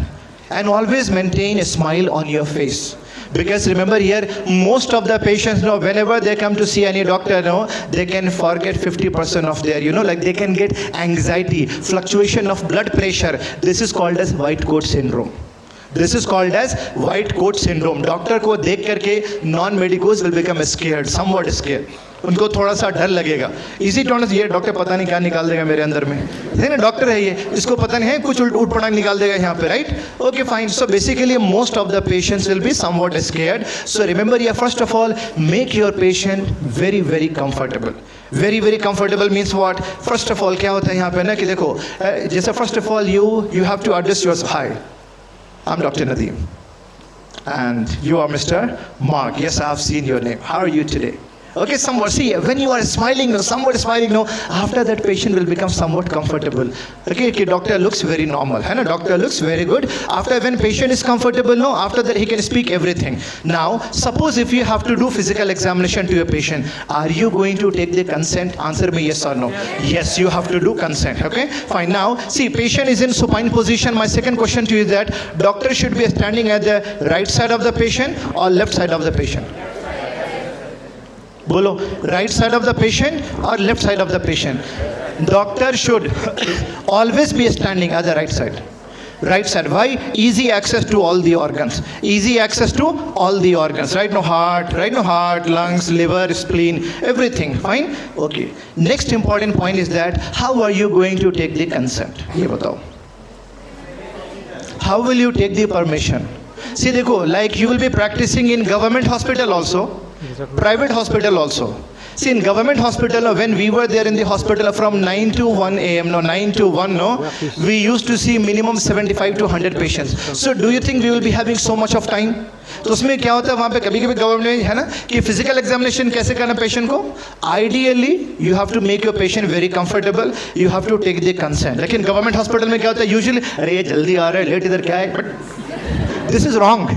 and always maintain a smile on your face. Because remember here, most of the patients know whenever they come to see any doctor, they can forget 50% of their, like they can get anxiety, fluctuation of blood pressure. This is called as white coat syndrome. This is called as white coat syndrome. Doctor को देख करके non-medicals will become scared, somewhat scared. उनको थोड़ा सा डर लगेगा. Easy to understand, ये doctor पता नहीं क्या निकाल देगा मेरे अंदर में, है ना? डॉक्टर है ये, इसको पता नहीं है, कुछ उल्ट पटांग निकाल देगा यहाँ पे, right? Okay, fine. So basically most of the patients will be somewhat scared. So remember, yeah first of all make your patient very very comfortable. Very very comfortable means what? First of all क्या होता है यहाँ पे ना कि देखो, जैसे first of all you have to address your, hi, I am doctor Nadeem and you are Mr. Mark. Yes, I have seen your name. How are you today? Okay, somewhat. See, when you are smiling, somewhat smiling, after that patient will become somewhat comfortable. Okay, doctor looks very normal, है ना? Doctor looks very good. After when patient is comfortable, after that he can speak everything. Now, suppose if you have to do physical examination to your patient, are you going to take the consent? Answer me yes or no. Yes, you have to do consent. Okay, fine. Now, see, patient is in supine position. My second question to you is that doctor should be standing at the right side of the patient or left side of the patient? बोलो, right side of the patient or left side of the patient? Doctor should always be standing at the right side. Right side. Why? Easy access to all the organs. Easy access to all the organs. Right? No heart. Right? No heart, lungs, liver, spleen, everything. Fine? Okay. Next important point is that how are you going to take the consent? ये बताओ. How will you take the permission? See, देखो, like you will be practicing in government hospital also, private hospital also. See, in government hospital, when we were there in the hospital from 9 to 1 a.m., 9 to 1, we used to see minimum 75 to 100 patients. So do you think we will be having so much of time? तो उसमें क्या होता है वहाँ पे कभी कभी government में है ना कि फिजिकल एग्जामिनेशन कैसे करना पेशेंट को ideally you have to make your patient very comfortable you have to take the consent लेकिन गवर्नमेंट हॉस्पिटल में क्या होता है यूजुअली अरे ये जल्दी आ रहा है लेट इधर क्या है but this is wrong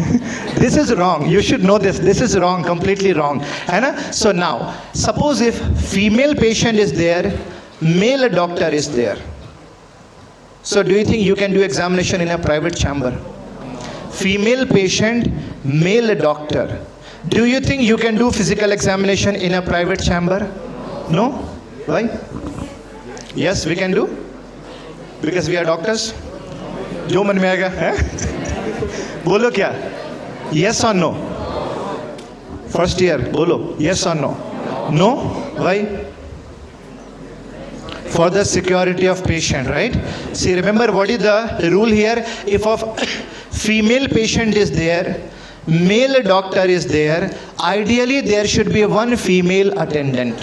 this is wrong you should know this is wrong completely wrong है ना so now suppose if female patient is there male doctor is there so do you think you can do examination in a private chamber female patient male doctor do you think you can do physical examination in a private chamber no why yes we can do because we are doctors जो मन में आएगा है बोलो क्या yes or no first year बोलो yes or no no why for the security of patient, right? See, remember what is the rule here? If a female patient is there, male doctor is there, ideally there should be one female attendant.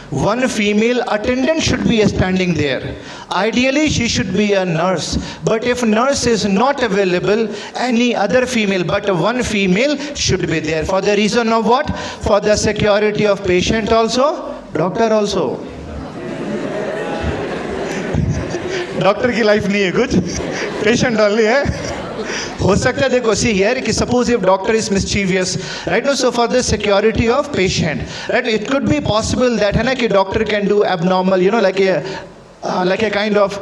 One female attendant should be standing there. Ideally she should be a nurse. But if nurse is not available, any other female but one female should be there. For the reason of what? For the security of patient also, doctor also. Doctor की life नहीं है कुछ patient only है हो सकता है देखो see here कि suppose if doctor is mischievous right no so for the security of patient right it could be possible that है ना कि doctor can do abnormal you know like a kind of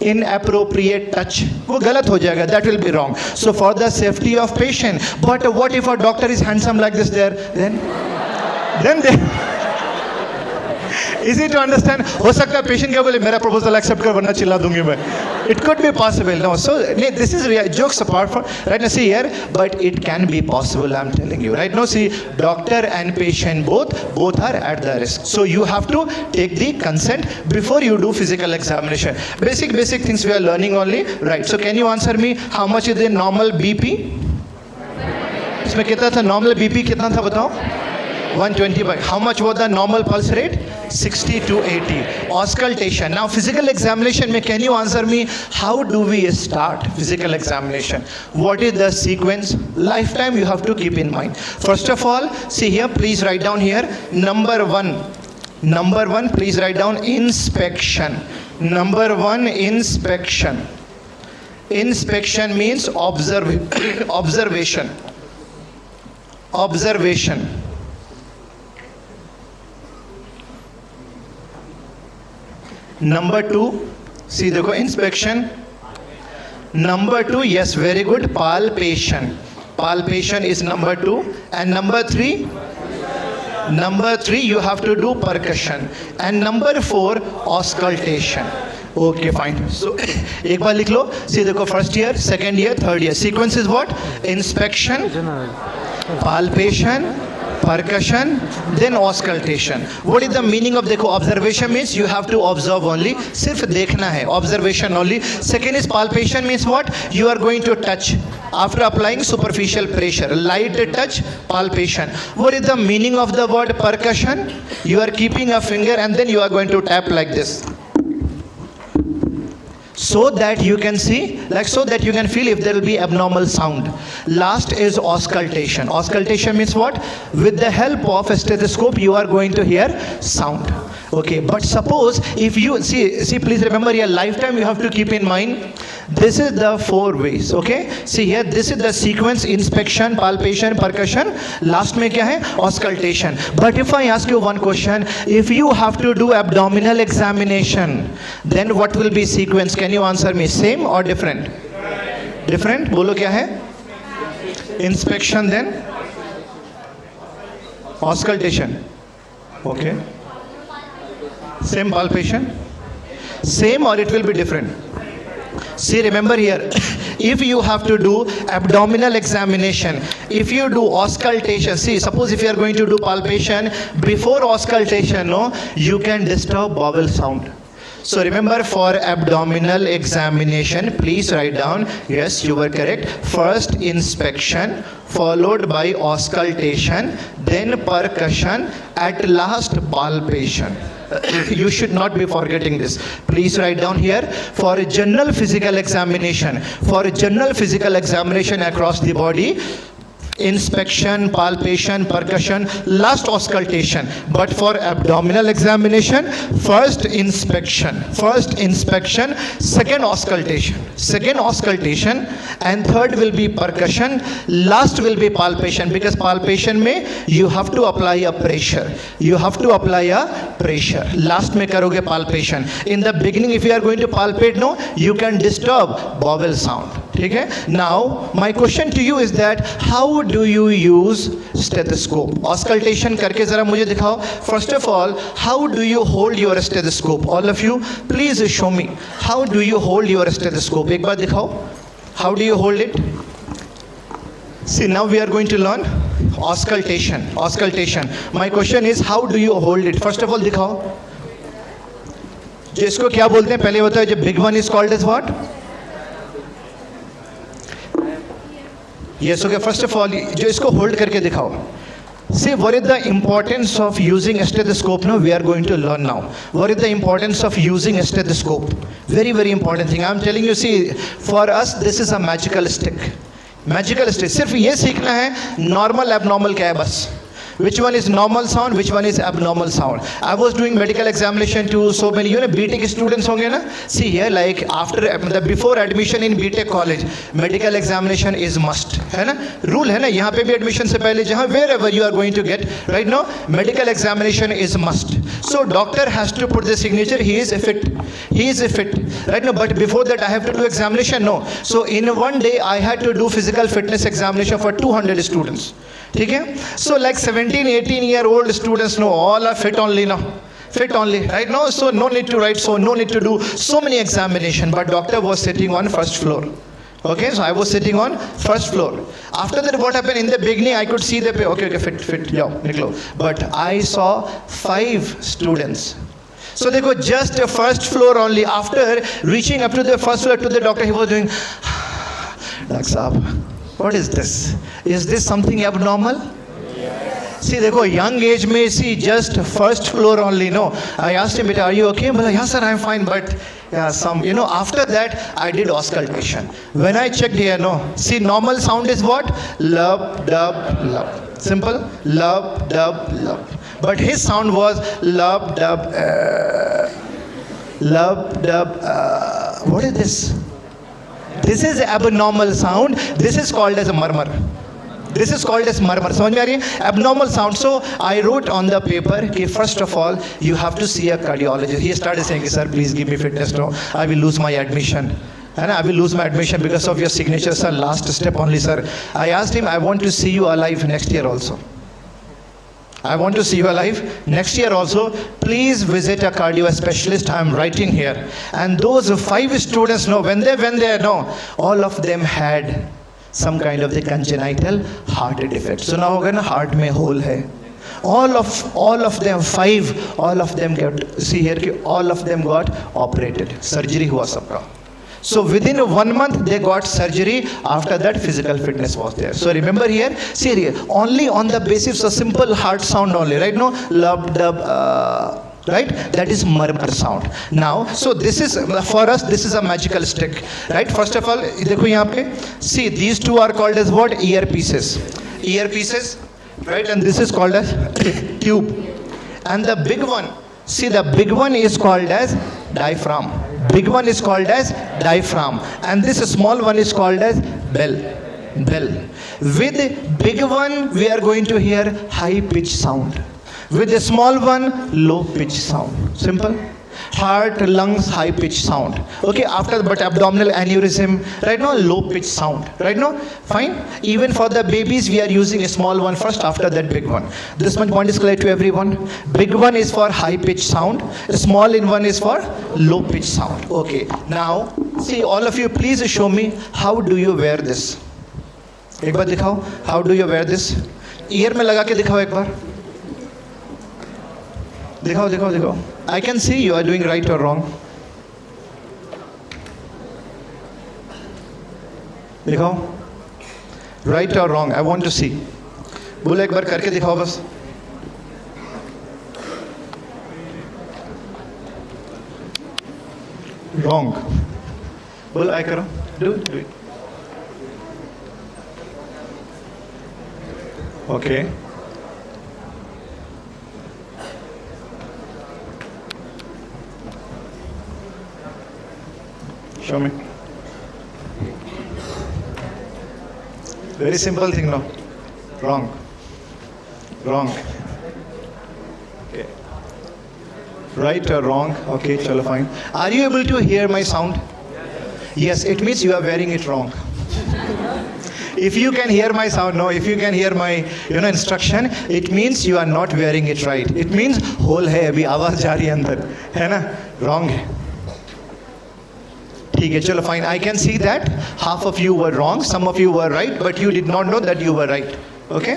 inappropriate touch वो गलत हो जाएगा that will be wrong so for the safety of patient but what if a doctor is handsome like this there then they easy to understand हो सकता है patient क्या बोले मेरा प्रपोजल एक्सेप्ट कर वरना चिल्ला दूंगी मैं it could be possible no so this is jokes apart from right now see here but it can be possible I'm telling you right now see doctor and patient both are at the risk so you have to take the consent before you do physical examination basic things we are learning only right so can you answer me how much is the normal BP इसमें कितना था normal BP कितना था बताओ 120 how much was the normal pulse rate 60 to 80 auscultation now physical examination mein can you answer me how do we start physical examination what is the sequence lifetime you have to keep in mind first of all see here please write down here number one please write down inspection number 1 inspection means observation number 2 see देखो inspection number 2 yes very good palpation is number 2 and number 3 you have to do percussion and number 4 auscultation okay fine so एक बार लिख लो see देखो first year second year third year sequence is what inspection palpation percussion then auscultation what is the meaning of देखो observation means you have to observe only सिर्फ देखना है observation only second is palpation means what you are going to touch after applying superficial pressure light touch palpation what is the meaning of the word percussion you are keeping a finger and then you are going to tap like this so that you can see like so that you can feel if there will be abnormal sound last is auscultation means what with the help of a stethoscope you are going to hear sound okay but suppose if you see please remember your lifetime you have to keep in mind this is the 4 ways okay see here this is the sequence inspection palpation percussion last mein kya hai auscultation but if I ask you one question if you have to do abdominal examination then what will be sequence can you answer me same or different bolo kya hai inspection then auscultation okay same palpation same or it will be different see remember here if you have to do abdominal examination if you do auscultation see suppose if you are going to do palpation before auscultation no you can disturb bowel sound So remember, for abdominal examination, please write down, yes, you were correct. First inspection, followed by auscultation, then percussion, at last palpation. You should not be forgetting this. Please write down here, for a general physical examination, across the body, inspection, palpation, percussion, last auscultation. But for abdominal examination, first inspection, second auscultation, and third will be percussion, last will be palpation, because palpation mein you have to apply a pressure. Last mein karoge palpation. In the beginning, if you are going to palpate, no, you can disturb bowel sound. Okay? Now, my question to you is that how do you use stethoscope? Auscultation करके जरा मुझे दिखाओ. First of all, how do you hold your stethoscope? All of you, please show me. How do you hold your stethoscope? एक बार दिखाओ. How do you hold it? See, now we are going to learn auscultation. My question is, how do you hold it? First of all, दिखाओ. जो इसको क्या बोलते हैं पहले बताओ. जो big one is called as what? Yes, okay. First of all, जो इसको hold करके दिखाओ. See, what is the importance of using a stethoscope? No, we are going to learn now. What is the importance of using a stethoscope? Very, very important thing. I am telling you, see, for us, this is a magical stick. सिर्फ ये सीखना है normal, abnormal क्या है बस. Which one is normal sound, which one is abnormal sound. I was doing medical examination to so many, BTech students होंगे ना. See here, like before admission in BTech college, medical examination is must, है ना. Rule है ना, यहाँ पे भी admission से पहले जहाँ wherever you are going to get, right now, medical examination is must. So doctor has to put the signature, he is fit, right now. But before that I have to do examination, no. So in one day I had to do physical fitness examination for 200 students. ठीक है. So like 17-18-year-old students, no, all are fit only now. Right now. So no need to write, so no need to do so many examination. But doctor was sitting on first floor. Okay, so I was sitting on first floor. After that, what happened in the beginning, I could see the okay, fit, yeah, niklo. But I saw 5 students. So they go just first floor only. After reaching up to the first floor to the doctor, he was doing, Doctor Saab, what is this? Is this something abnormal? See, देखो, young age में, see, just first floor only, no. I asked him, are you okay? But yeah, sir, I'm fine, but yeah, after that, I did auscultation. When I checked here, no. See, normal sound is what? Lub, dub, lub. Simple. Lub, dub, lub. But his sound was lub, dub, lub, dub, what is this? This is abnormal sound. This is called as a murmur. समझ में आ रही है? Abnormal sound. So I wrote on the paper कि first of all you have to see a cardiologist. He started saying, sir, please give me fitness. No, I will lose my admission. And I will lose my admission because of your signature, sir. Last step only, sir. I asked him, I want to see you alive next year also. Next year also. Please visit a cardio specialist. I am writing here. And those 5 students, no, when they no, all of them had some kind of the congenital heart defect. So now again, heart mein hole hai. All of them, 5, all of them got, see here, all of them got operated. Surgery hua sabka. So within 1 month they got surgery. After that, physical fitness was there. So remember here, see here, only on the basis of simple heart sound only, right? No, lub, dub, right? That is murmur sound. Now, so this is, for us, this is a magical stick, right? First of all, देखो यहाँ पे, see, these 2 are called as what? Earpieces, right? And this is called as tube. And the big one, see, the big one is called as diaphragm. And this small one is called as bell. With big one, we are going to hear high pitch sound. With the small one, low pitch sound. Simple. Heart, lungs, high pitch sound. Okay, after but abdominal aneurysm, right now, low pitch sound. Right now, fine. Even for the babies, we are using a small one first, after that big one. This one point is clear to everyone. Big one is for high pitch sound. Small in one is for low pitch sound. Okay, now, see, all of you, please show me, how do you wear this? एक बार दिखाओ, how do you wear this? Ear में लगा के दिखाओ एक बार. दिखाओ. I can see you are doing right or wrong. दिखाओ, राइट और रॉन्ग, आई वांट टू सी। बोलो एक बार करके दिखाओ बस। रॉन्ग। बोलो आई करो, do it. Okay, show me. Very simple thing, no? Wrong. Wrong. Okay. Right or wrong? Okay, chalo fine. Are you able to hear my sound? Yes, it means you are wearing it wrong. If you can hear my sound, no, if you can hear my instruction, it means you are not wearing it right. It means hole है अभी आवाज जा रही है अंदर, है ना? Wrong है। ठीक है, चलो fine. I can see that half of you were wrong, some of you were right, but you did not know that you were right. Okay,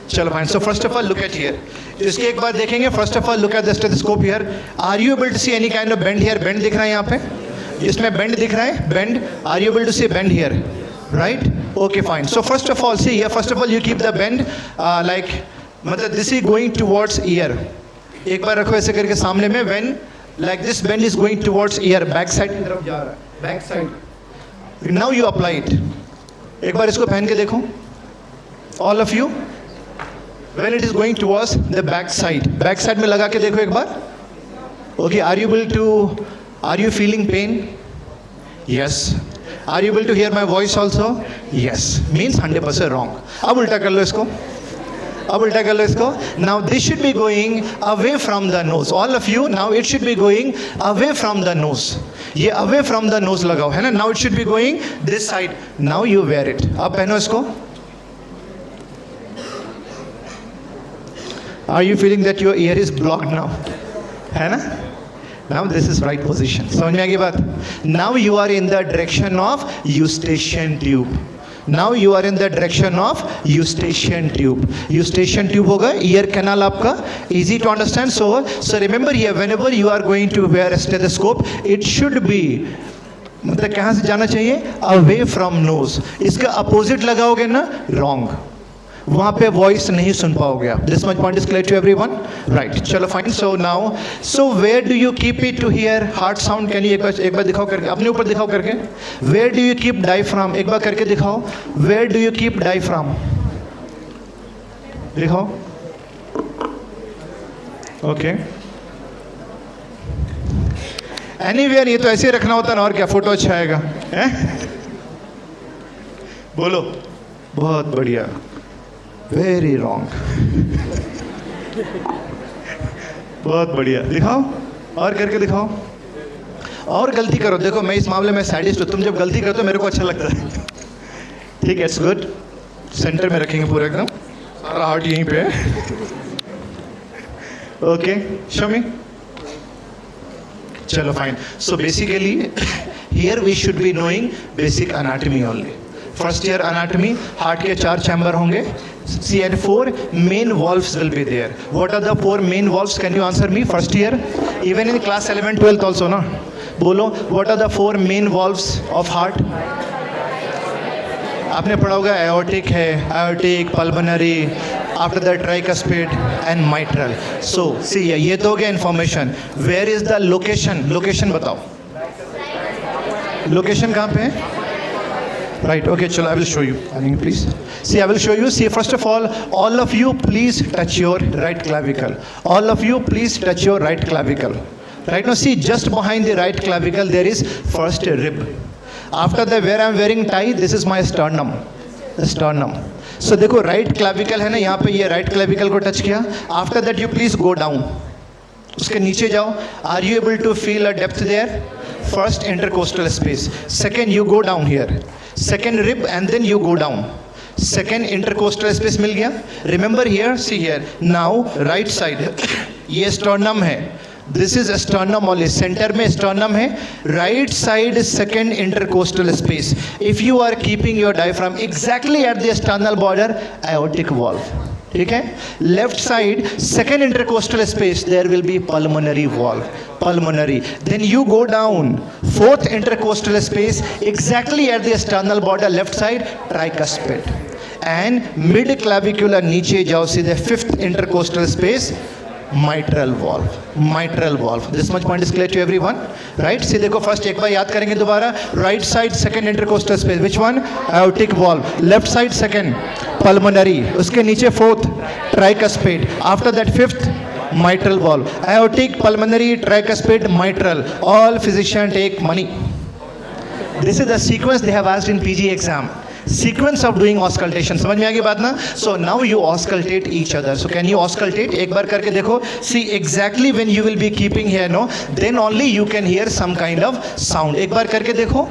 चलो fine. So first of all look at here, इसके एक बार देखेंगे। First of all look at the stethoscope here. Are you able to see any kind of bend here? Bend दिख रहा है यहाँ पे, इसमें बेंड दिख रहा है, bend. Are you able to see bend here? Right, okay fine. So first of all see here, first of all you keep the bend like, मतलब this is going towards ear. एक बार रखो ऐसे करके सामने में, when like this bend is going towards ear, back side की तरफ जा रहा है, back side. Now you apply it. एक बार इसको पहन के देखो, all of you, when it is going towards the back side में लगा के देखो एक बार। Okay, are you feeling pain? Yes. Are you able to hear my voice also? Yes. Means 100% wrong. अब उल्टा कर लो इसको, अब उल्टा कर लो इसको। Now this should be going away from the nose, all of you. Now it should be going away from the nose, ये अवे फ्रॉम द नोज लगाओ, है ना? Now it should be going this side. Now you wear it. अब पहनो इसको। Are you feeling that your ear is blocked now, है ना? Now this is right position. समझ में आ गई बात? Now you are in the direction of Eustachian tube. Now you are in the direction of eustachian tube. Eustachian tube होगा ear canal आपका, easy to understand. So remember here, whenever you are going to wear a stethoscope, it should be, मतलब कहाँ से जाना चाहिए? Away from nose. इसका opposite लगाओगे ना, wrong. वहाँ पे वॉइस नहीं सुन पाओगे आप। This much point is clear to everyone? Right, चलो fine. So now, so where do you keep it to hear heart sound? Can you एक बार दिखाओ करके, अपने ऊपर दिखाओ करके। Where do you keep diaphragm? एक बार करके दिखाओ, where do you keep diaphragm? दिखाओ। ओके, एनीवेयर, ये तो ऐसे रखना होता ना, और क्या, फोटो अच्छा आएगा, है? बोलो, बहुत बढ़िया। Very wrong. बहुत बढ़िया, दिखाओ और करके दिखाओ, और गलती करो। देखो मैं इस मामले में सैडिस्ट हूँ, तुम जब गलती करते हो मेरे को अच्छा लगता है। ठीक है, इट्स गुड। सेंटर में रखेंगे पूरा एकदम, सारा हार्ट यहीं पे है। Okay, show me. चलो fine. So basically here we should be knowing basic anatomy only. First year anatomy, heart के 4 चैम्बर होंगे। See, and 4 main valves will be there. What are the 4 main valves? Can you answer me? First year, even in class 11, 12th also, na? बोलो, what are the 4 main valves of heart? आपने पढ़ा होगा, aortic है, aortic, pulmonary, after that tricuspid and mitral. So, see, ये तो हो गया information. Where is the location? Location बताओ। Location कहाँ पे है? Right, okay, chalo, I will show you. Please. See, I will show you. See, first of all of you, please touch your right clavicle. All of you, please touch your right clavicle. Right now, see, just behind the right clavicle, there is first rib. After that, where I am wearing tie, this is my sternum. The sternum. So, देखो, right clavicle है ना, यहाँ पे ये right clavicle को touch किया. After that, you please go down. उसके नीचे जाओ. Are you able to feel a depth there? First intercostal space. Second, you go down here. Second rib and then you go down. Second intercostal space मिल गया. Remember here, see here. Now right side, ये sternum है. This is sternum only. Center में sternum है. Right side second intercostal space. If you are keeping your diaphragm exactly at the sternal border, aortic valve. ठीक है. Left side, second intercostal space, there will be pulmonary valve. Pulmonary. Then you go down, fourth intercostal space, exactly at the sternal border, left side, tricuspid. And mid clavicular नीचे जाओ सीधे, fifth intercostal space, mitral valve. Mitral valve. This much point is clear to everyone, right? See देखो first एक बार याद करेंगे दोबारा. Right side second intercostal space. Which one? Aortic valve. Left side second pulmonary. उसके नीचे fourth tricuspid. After that fifth mitral valve. Aortic, pulmonary, tricuspid, mitral. All physicians take money. This is the sequence they have asked in PG exam. Sequence of doing auscultation. समझ में आ गई बात ना? So now you auscultate each other. So can you auscultate? एक बार करके देखो. See exactly when you will be keeping here, no? Then only you can hear some kind of sound. एक बार करके देखो.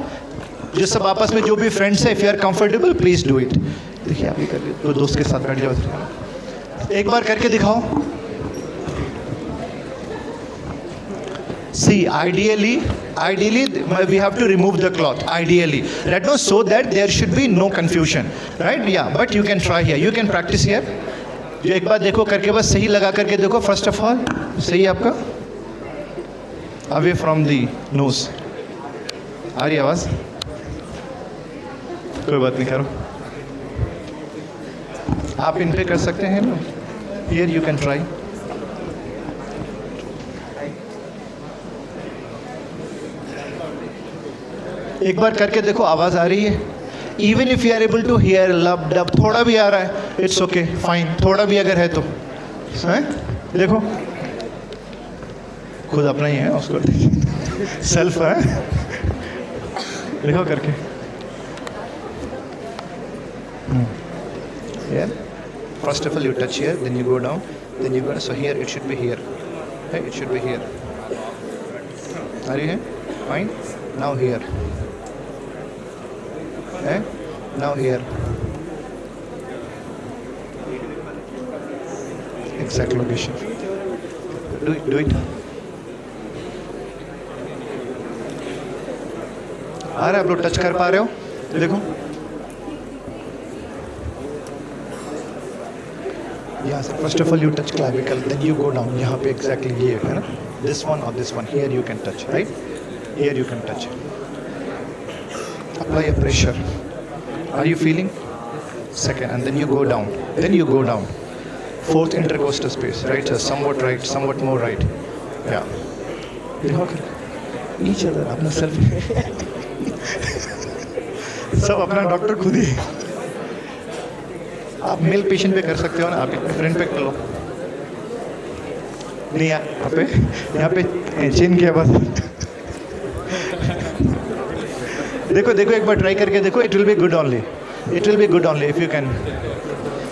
जो सब आपस में जो भी friends है, if you are comfortable, please do it. देखिए आप भी कर लीजिए. तो दोस्त के साथ बैठ जाओ. एक बार करके दिखाओ. See, ideally we have to remove the cloth. Ideally, right now, so that there should be no confusion, right? Yeah, but you can try here. You can practice here. जो एक बार देखो करके बस सही लगा करके देखो. First of all, सही है आपका. Away from the nose. आ रही आवाज? कोई बात नहीं करो. आप इन पे कर सकते हैं ना. Here you can try. एक बार करके देखो आवाज आ रही है. Even if you are able to hear lub dub, थोड़ा भी आ रहा है, इट्स ओके, फाइन. थोड़ा भी अगर है तो है. देखो खुद अपना ही है, उसको सेल्फ है. देखो करके. Here, first of all you touch here, then you go down, then you go. So here it should be here. Okay, it should be here. आ रही है, fine. Now here. Okay, now here. Exact location. Do it. Do it. आ रहा है, आप लोग touch कर पा रहे हो? देखो. यहाँ से first of all you touch clavicle, then you go down. यहाँ पे exactly ये है ना? This one or this one. Here you can touch, right? Here you can touch. Apply a pressure. Are you feeling? Second, and then you go down. Then you go down. Fourth intercostal space, right? So somewhat more right. Yeah. देखो कर. Each other, अपना self. सब अपना doctor खुद ही. आप male patient पे कर सकते हो ना, आप फ्रेंड पे कर लो. नहीं यहाँ पे चेन किया बस. देखो एक बार ट्राई करके देखो. It will be good only. It will be good only if you can.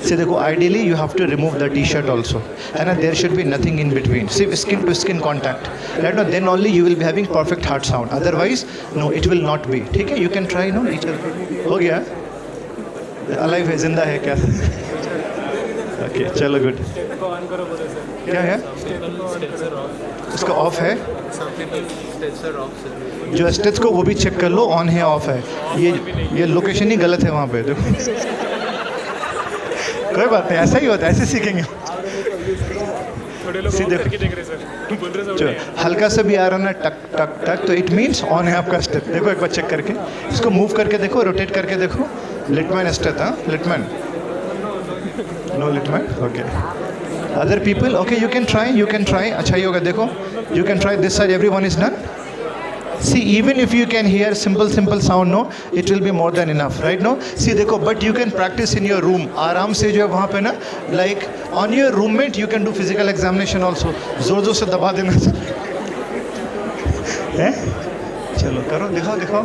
See, देखो ideally you have to remove the t-shirt also, and there should be nothing in between. See, skin to skin contact, right? Now then only you will be having perfect heart sound. Otherwise no, it will not be. ठीक है, you can try. No, हो गया. Alive है, जिंदा है क्या? Okay, चलो good. क्या है? इसका ऑफ है. जो स्टेज को वो भी चेक कर लो, ऑन है ऑफ है. ये लोकेशन ही गलत है वहाँ पे. देखो कोई बात नहीं, ऐसा ही होता है, ऐसे सीखेंगे. हल्का सा भी आ रहा ना, टक टक टक, तो इट मीन्स ऑन है आपका स्टेप. देखो एक बार चेक करके, इसको मूव करके देखो, रोटेट करके देखो. Littmann steth. हाँ, Littmann. No Littmann. Okay. Other people, okay, you can try. अच्छा ही होगा. देखो, you can try this side. Everyone is done. See, even if you can hear simple sound, no, it will be more than enough, right? No, see, देखो, but you can practice in your room. आराम से जो है वहाँ पे ना, like on your roommate, you can do physical examination also. जोर से दबा देना. हैं? चलो करो, दिखाओ.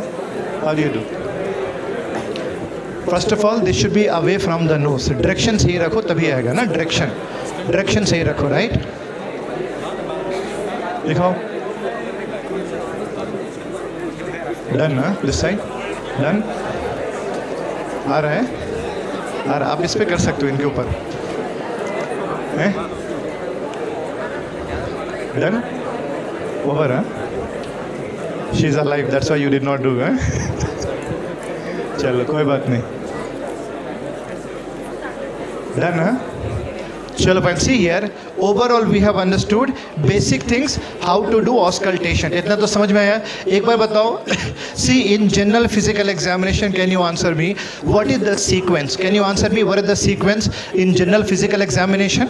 How do you do? First of all, this should be away from the nose. Direction सही रखो तभी आएगा ना. Direction सही रखो, right? दिखाओ. डन ना, दिस साइड डन. आ रहा है. आप इस पे कर सकते हो, इनके ऊपर हैं. Done. Over. She is alive, that's why you did not do. चलो कोई बात नहीं. डन. चलो fine. See here, overall we have understood basic things how to do auscultation. इतना तो समझ में आया. एक बार बताओ. See, in general physical examination, can you answer me what is the sequence? Can you answer me what is the sequence in general physical examination?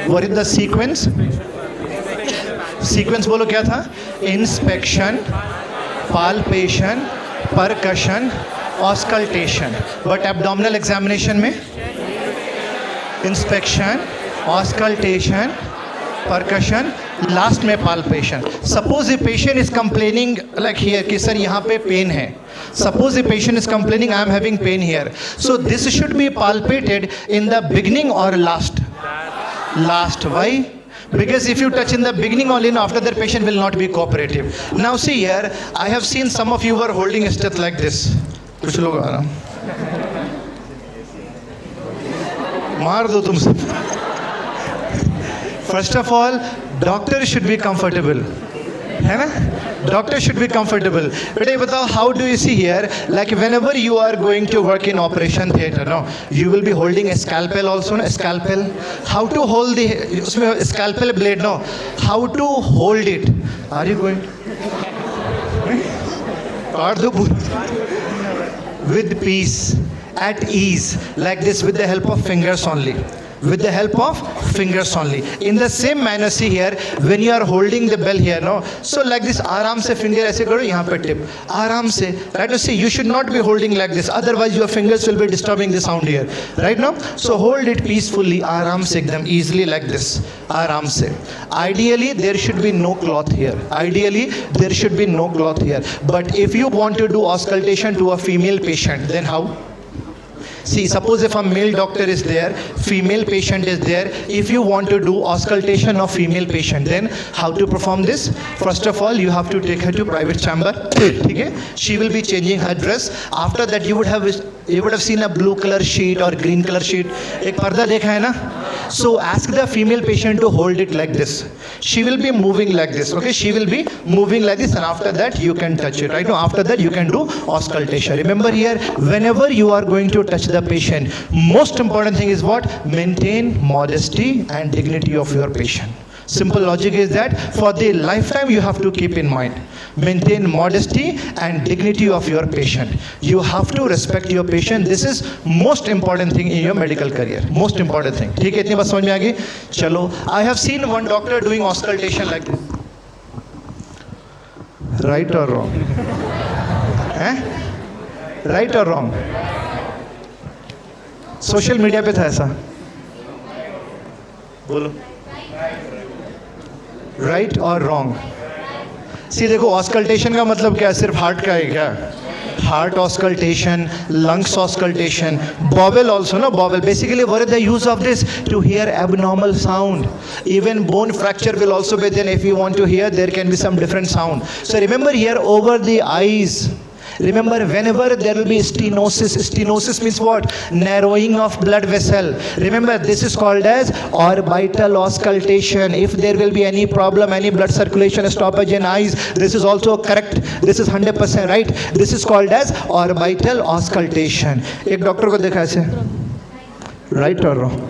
What is the sequence? Sequence बोलो क्या था? Inspection, palpation, percussion, auscultation. But abdominal examination में inspection, auscultation, percussion, last में palpation. Suppose the patient is complaining like here कि sir यहाँ पे pain है. Suppose the patient is complaining I am having pain here. So this should be palpated in the beginning or last? Last. Why? Because if you touch in the beginning only, after that patient will not be cooperative. Now see here, I have seen some of you were holding a steth like this. कुछ लोग आराम मार दो तुम सब. First of all, doctor should be comfortable, है ना? Doctor should be comfortable. बेटे बताओ, how do you see here? Like whenever you are going to work in operation theatre, no, you will be holding a scalpel also, no? Scalpel. How to hold the उसमें scalpel blade, no? How to hold it? Are you going? काट दो with peace, at ease, like this, with the help of fingers only. With the help of fingers only. In the same manner, see here, when you are holding the bell here, no, so like this, आराम से finger ऐसे करो, यहाँ पे tip, आराम से, right? Now see, you should not be holding like this, otherwise your fingers will be disturbing the sound here, right? Now, so hold it peacefully, आराम से एकदम easily like this, आराम से. Ideally, there should be no cloth here. Ideally, there should be no cloth here. But if you want to do auscultation to a female patient, then how? See, suppose if a male doctor is there, female patient is there, if you want to do auscultation of female patient, then how to perform this? First of all, you have to take her to private chamber. Okay? She will be changing her dress. After that, you would have seen a blue color sheet or green color sheet. एक पर्दा देखा है ना? So ask the female patient to hold it like this. She will be moving like this. Okay? She will be moving like this, and after that you can touch it. Right? Now after that you can do auscultation. Remember here, whenever you are going to touch the patient, most important thing is what? Maintain modesty and dignity of your patient. Simple logic is that for the lifetime you have to keep in mind. Maintain modesty and dignity of your patient. You have to respect your patient. This is most important thing in your medical career. Most important thing. ठीक है, इतनी बात समझ में आ गई? चलो, I have seen one doctor doing auscultation like this. Right or wrong? Right or wrong? Social media पे था ऐसा. बोलो. राइट और रॉन्ग? सी देखो, ऑस्कल्टेशन का मतलब क्या है? सिर्फ हार्ट का है क्या? Heart auscultation, lungs auscultation, bowel also, no? Bowel. Basically, what is the use of this? To hear abnormal sound. Even bone fracture will also be there. If you want to hear, there can be some different sound. So remember here, over the eyes. Remember, whenever there will be stenosis means what? Narrowing of blood vessel. Remember, this is called as orbital auscultation. If there will be any problem, any blood circulation stoppage in eyes, this is also correct. This is 100% right. This is called as orbital auscultation. एक doctor को देखा ऐसे, right or wrong?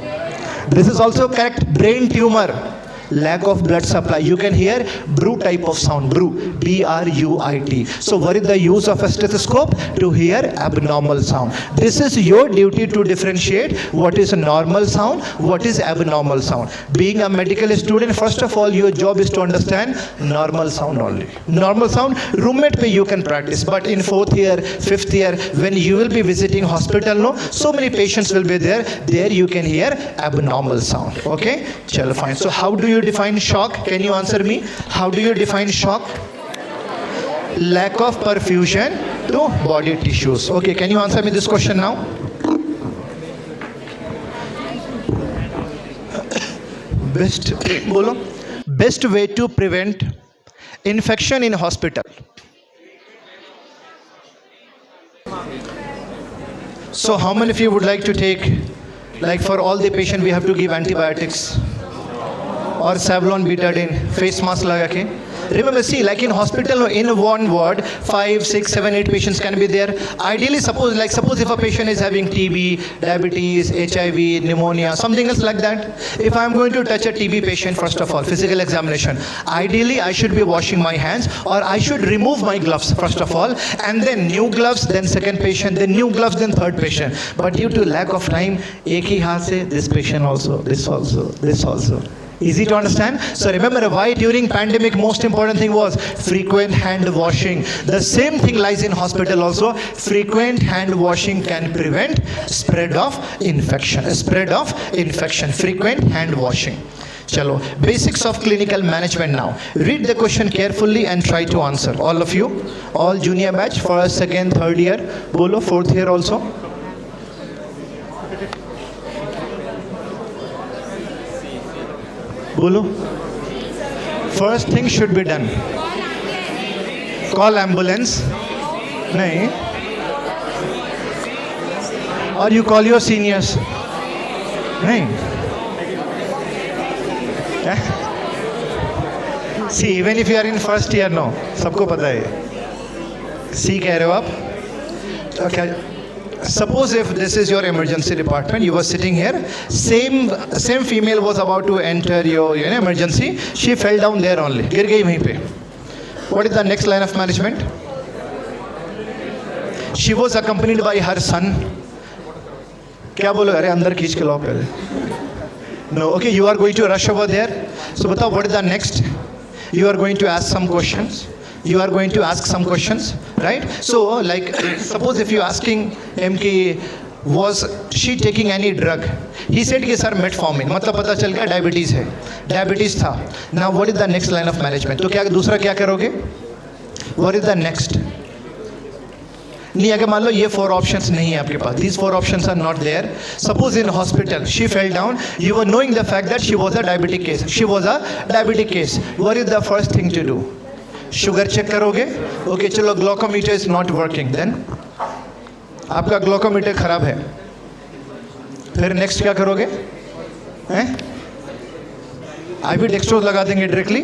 This is also correct. Brain tumor. Lack of blood supply. You can hear bruit type of sound. Bruit. B-R-U-I-T. So what is the use of a stethoscope? To hear abnormal sound. This is your duty to differentiate what is a normal sound, what is abnormal sound. Being a medical student, first of all, your job is to understand normal sound only. Normal sound, roommate pe you can practice. But in 4th year, 5th year, when you will be visiting hospital, no, so many patients will be there. There you can hear abnormal sound. Okay? Chalo, fine. So how do you define shock? Can you answer me? How do you define shock? Lack of perfusion to body tissues. Okay, can you answer me this question now? Best way to prevent infection in hospital. So how many of you would like to take, like for all the patient we have to give antibiotics or Savlon betadine, face mask लगा के. Remember, see, like in hospital, in one ward, 5, 6, 7, 8 patients can be there. Ideally, suppose if a patient is having TB, diabetes, HIV, pneumonia, something else like that. If I'm going to touch a TB patient, first of all, physical examination, ideally I should be washing my hands, or I should remove my gloves first of all, and then new gloves, then second patient, then new gloves, then third patient. But due to lack of time, ek hi haath se, this patient also, this also, this also. Easy to understand? So remember why during pandemic most important thing was frequent hand washing. The same thing lies in hospital also. Frequent hand washing can prevent spread of infection. Frequent hand washing. Chalo, basics of clinical management now. Read the question carefully and try to answer. All of you, all junior batch, first, second, third year, bolo, fourth year also. Bolo. First thing should be done. Call ambulance. Nahin. Or you call your seniors. Nahin. See, even if you are in first year, no. सबको पता है. See कह रहे हो आप? Okay. Suppose if this is your emergency department, you were sitting here, same female was about to enter your emergency, she fell down there only, गिर गई वहीं पे. What is the next line of management? She was accompanied by her son. क्या बोलो? अरे अंदर खींच के लाओ पहले. No, okay, you are going to rush over there. So बताओ, what is the next? You are going to ask some questions. Right? So, like, suppose if you asking him कि was she taking any drug? He said कि sir metformin. मतलब पता चल गया diabetes है. Diabetes था. Now what is the next line of management? तो क्या दूसरा क्या करोगे? What is the next? नहीं, अगर मान लो ये 4 options नहीं है आपके पास. These 4 options are not there. Suppose in hospital she fell down. You were knowing the fact that she was a diabetic case. What is the first thing to do? Sugar check करोगे. Okay चलो, glucometer is not working. Then आपका glucometer खराब है. फिर next क्या करोगे? Ivy dextrose लगा देंगे डायरेक्टली.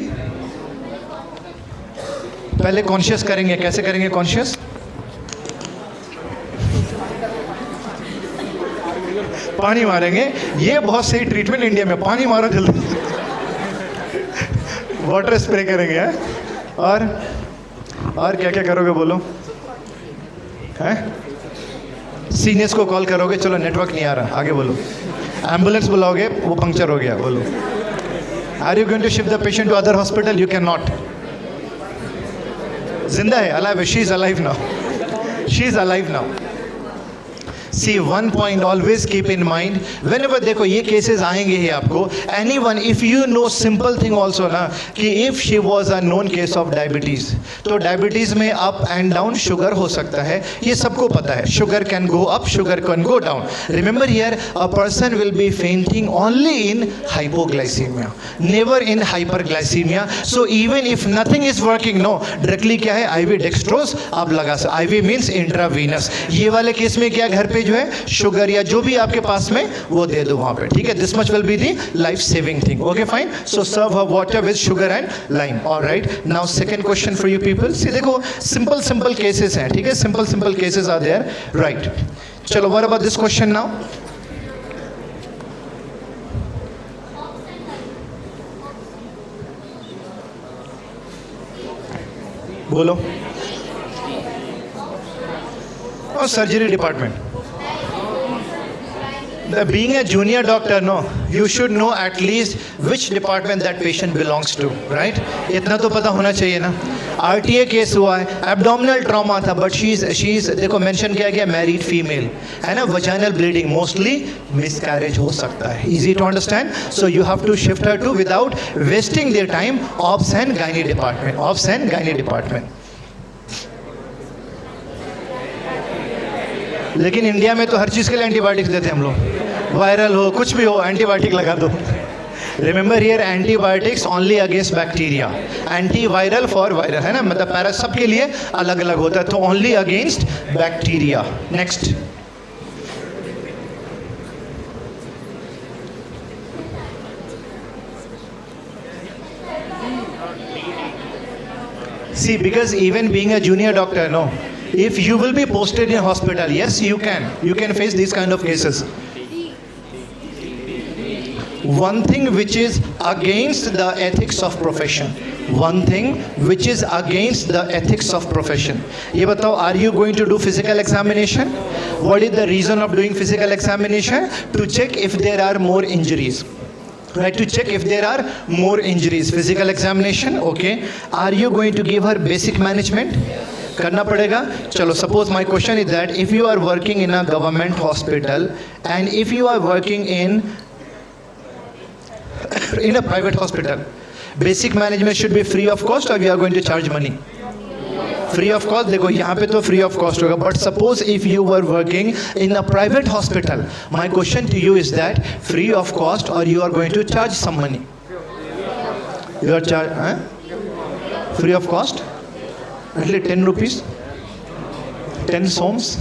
पहले कॉन्शियस करेंगे. कैसे करेंगे कॉन्शियस? पानी मारेंगे. ये बहुत सही ट्रीटमेंट इंडिया में. पानी मारो जल्दी. वाटर स्प्रे करेंगे. और क्या क्या करोगे बोलो? हैं? सीनियर्स को कॉल करोगे. चलो नेटवर्क नहीं आ रहा, आगे बोलो. एम्बुलेंस बुलाओगे, वो पंक्चर हो गया, बोलो. Are you going to shift the patient to other hospital? You can not. जिंदा है, अलाइव है. She is alive now. See, one point always keep in mind, whenever देखो ये cases आएंगे ही आपको, anyone, if you know simple thing also ना, कि if she was a known case of diabetes, तो diabetes में up and down sugar हो सकता है, ये सबको पता है. Sugar can go up, sugar can go down. Remember here, a person will be fainting only in hypoglycemia, never in hyperglycemia. So even if nothing is working, no, directly क्या है? IV dextrose आप लगा सकते. IV means intravenous. ये वाले case में क्या, घर पे जो है शुगर या जो भी आपके पास में वो दे दो वहां पे. ठीक है? This much will be the life saving thing. Okay fine. So serve her water with sugar and lime. Alright. Now second question for you people. See देखो, सिंपल केसेस हैं. ठीक है? Simple cases are there. Right. चलो, what about this question now? बोलो. और surgery department. Being a junior doctor, no, you should know at least which department that patient belongs to, right? इतना तो पता होना चाहिए ना. RTA केस हुआ है, abdominal trauma था, but she's देखो mention किया गया married female, है ना? Vaginal bleeding, mostly miscarriage हो सकता है. Easy to understand? So you have to shift her to, without wasting their time, obs and gynae department. लेकिन इंडिया में तो हर चीज़ के लिए एंटीबायोटिक्स देते हैं हम लोग. वायरल हो, कुछ भी हो, एंटीबायोटिक लगा दो. Remember here, antibiotics only against bacteria. Antiviral for viral, है ना? मतलब पैरा सबके लिए अलग अलग होता है, तो only against bacteria. Next. See, because even being a junior doctor, no, if you will be posted in hospital, yes, you can face these kind of cases. One thing which is against the ethics of profession. One thing which is against the ethics of profession. ये बताओ, are you going to do physical examination? What is the reason of doing physical examination? To check if there are more injuries. Right, to check if there are more injuries. Physical examination, okay. Are you going to give her basic management? करना पड़ेगा. चलो, suppose my question is that if you are working in a government hospital and if you are working in a private hospital, basic management should be free of cost or we are going to charge money? Free of cost. देखो यहाँ पे तो free of cost होगा. But suppose if you were working in a private hospital, my question to you is that free of cost or you are going to charge some money? You are free of cost? At least 10 rupees, 10 soms.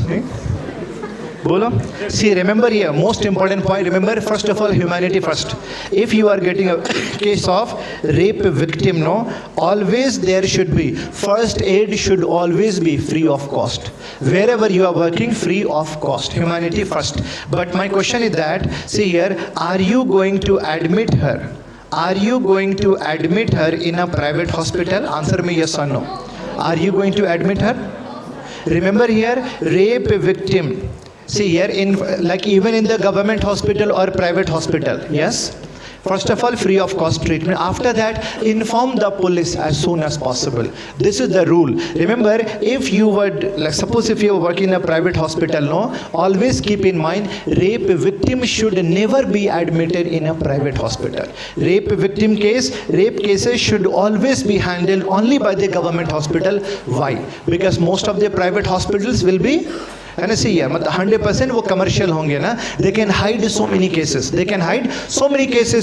Bolo. See, remember here, most important point. Remember, first of all, humanity first. If you are getting a case of rape victim, no, always there should be first aid should always be free of cost. Wherever you are working, free of cost. Humanity first. But my question is that, see here, are you going to admit her? Are you going to admit her in a private hospital? Answer me yes or no. Are you going to admit her? Remember here, rape victim. See here, in like even in the government hospital or private hospital, yes. First of all, free of cost treatment. After that, inform the police as soon as possible. This is the rule. Remember, if you were, like suppose if you are working in a private hospital, no, always keep in mind, rape victim should never be admitted in a private hospital. Rape cases should always be handled only by the government hospital. Why? Because most of the private hospitals will be, and see here, 100% वो commercial होंगे ना. They can hide so many cases.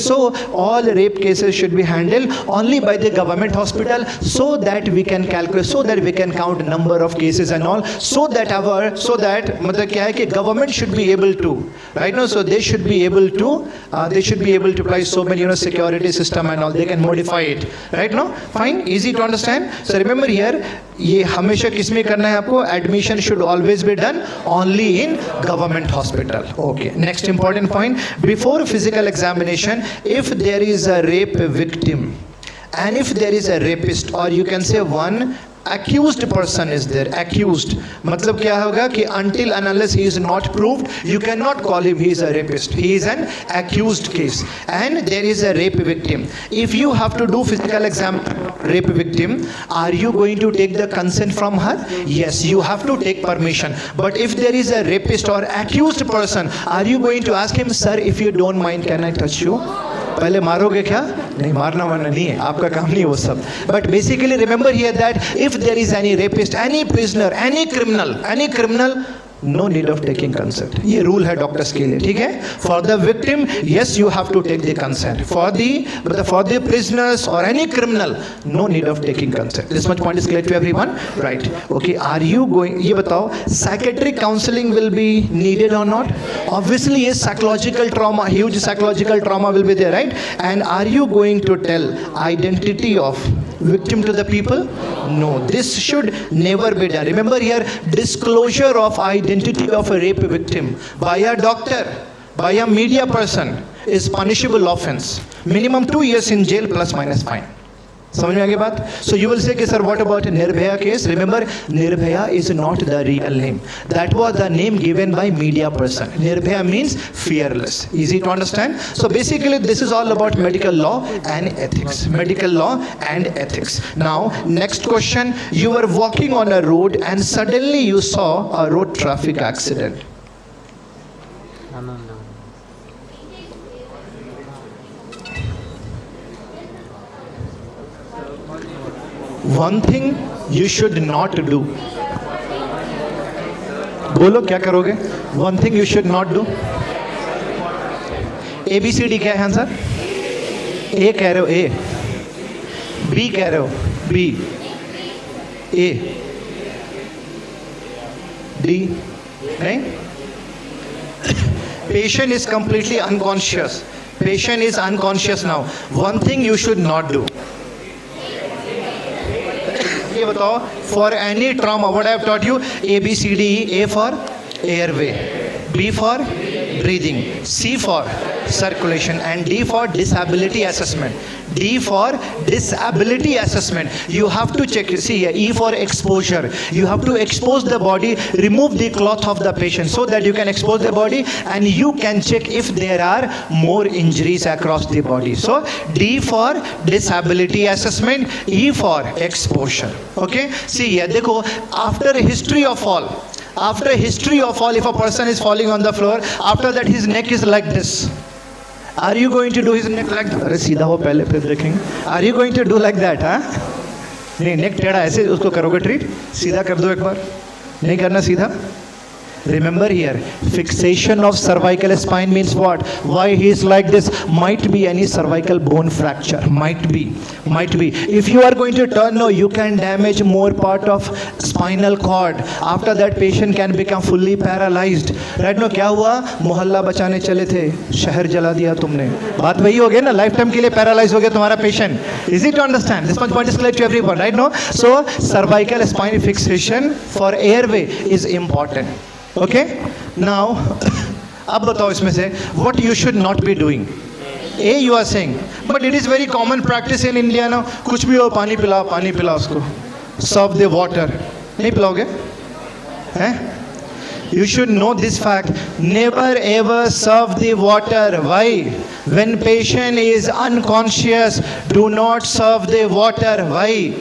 So all rape cases should be handled only by the government hospital, so that we can calculate, so that we can count number of cases and all, so that मतलब क्या है कि government should be able to, right now, so they should be able to apply so many security system and all. They can modify it, right now. Fine, easy to understand. So remember here, ये हमेशा किसमें करना है आपको? Admission should always be done only in government hospital. Okay, next important point, before physical examination, if there is a rape victim and if there is a rapist, or you can say one accused person is there. Accused मतलब क्या होगा कि until and unless he is not proved, you cannot call him he is a rapist. He is an accused case, and there is a rape victim. If you have to do physical exam rape victim, are you going to take the consent from her? Yes, you have to take permission. But if there is a rapist or accused person, are you going to ask him, sir, if you don't mind, can I touch you? पहले मारोगे क्या? नहीं, मारना Varna नहीं है, आपका काम नहीं है वो सब. But basically remember here that if there is any rapist, any prisoner, any criminal, no need of taking consent. ये rule है doctors के लिए, ठीक है? For the victim, yes, you have to take the consent. For the prisoners or any criminal, no need of taking consent. This much point is clear to everyone, right? Okay, are you going? ये बताओ, psychiatric counseling will be needed or not? Obviously, yes, psychological trauma, huge psychological trauma will be there, right? And are you going to tell identity of victim to the people? No, this should never be done. Remember here, disclosure of identity of a rape victim by a doctor, by a media person is punishable offense. Minimum 2 years in jail plus minus fine. समझ में आ गई बात? So you will say कि sir, what about Nirbhaya case? Remember, Nirbhaya is not the real name. That was the name given by media person. Nirbhaya means fearless. Easy to understand? So basically, this is all about medical law and ethics. Medical law and ethics. Now, next question. You were walking on a road and suddenly you saw a road traffic accident. One thing you should not do. बोलो क्या करोगे? One thing you should not do. A B C D क्या है answer? A कह रहे हो A, B कह रहे हो B, A, D नहीं? Patient is completely unconscious. Patient is unconscious now. One thing you should not do. आगे बताओ, for any trauma, what I have taught you, A, B, C, D, E, A for airway, B for breathing, C for circulation, and D for disability assessment. D for disability assessment. You have to check, see here, E for exposure. You have to expose the body, remove the cloth of the patient so that you can expose the body and you can check if there are more injuries across the body. So D for disability assessment, E for exposure. Okay, see here, देखो, after a history of fall, after a history of fall, if a person is falling on the floor, after that his neck is like this. Are you going to do his neck like that? अरे सीधा हो पहले फिर देखेंगे. Are you going to do like that? हाँ? नहीं, नेक टेढ़ा ऐसे उसको करोगे ट्रीट, सीधा कर दो एक बार. नहीं करना सीधा. Remember here, fixation of cervical spine means what? Why he is like this? Might be any cervical bone fracture. Might be. If you are going to turn, no, you can damage more part of spinal cord. After that, patient can become fully paralyzed. Right now, क्या हुआ? मोहल्ला बचाने चले थे, शहर जला दिया तुमने. बात वही हो गया ना? Lifetime के लिए paralyzed हो गया तुम्हारा patient. Easy to understand. This much point is clear to everyone, right? No. So cervical spine fixation for airway is important. Okay, now अब बताओ इसमें से what you should not be doing. A, you are saying, but it is very common practice in India now. कुछ भी हो, पानी पिलाओ उसको. Serve the water. नहीं पिलाओगे? हैं? You should know this fact. Never ever serve the water. Why? When patient is unconscious, do not serve the water. Why?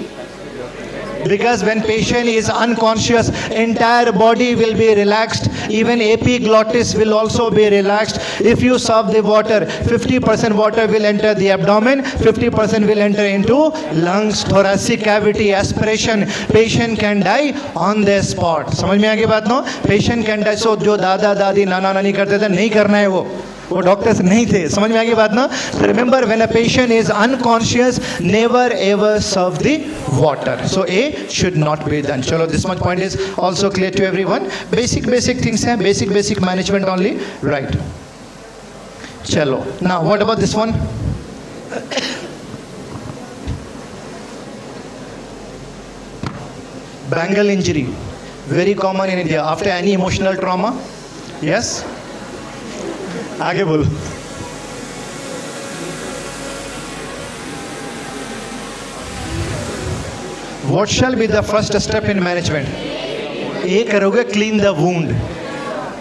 Because when patient is unconscious, entire body will be relaxed. Even epiglottis will also be relaxed. If you serve the water, 50% water will enter the abdomen, 50% will enter into lungs, thoracic cavity, aspiration. Patient can die on the spot. समझ में आ गई बात ना? Patient can die. So जो दादा दादी नाना नानी करते थे, नहीं करना है वो डॉक्टर्स नहीं थे. समझ में आ गई बात ना? So remember, when a patient is unconscious, never ever serve the water. So A should not be done. चलो, this much point is also clear to everyone. Basic things हैं, basic management only, right? चलो, now what about this one? Bangle injury, very common in India after any emotional trauma. Yes. आगे बोलो. What shall be the first step in management? A करोगे, clean the wound.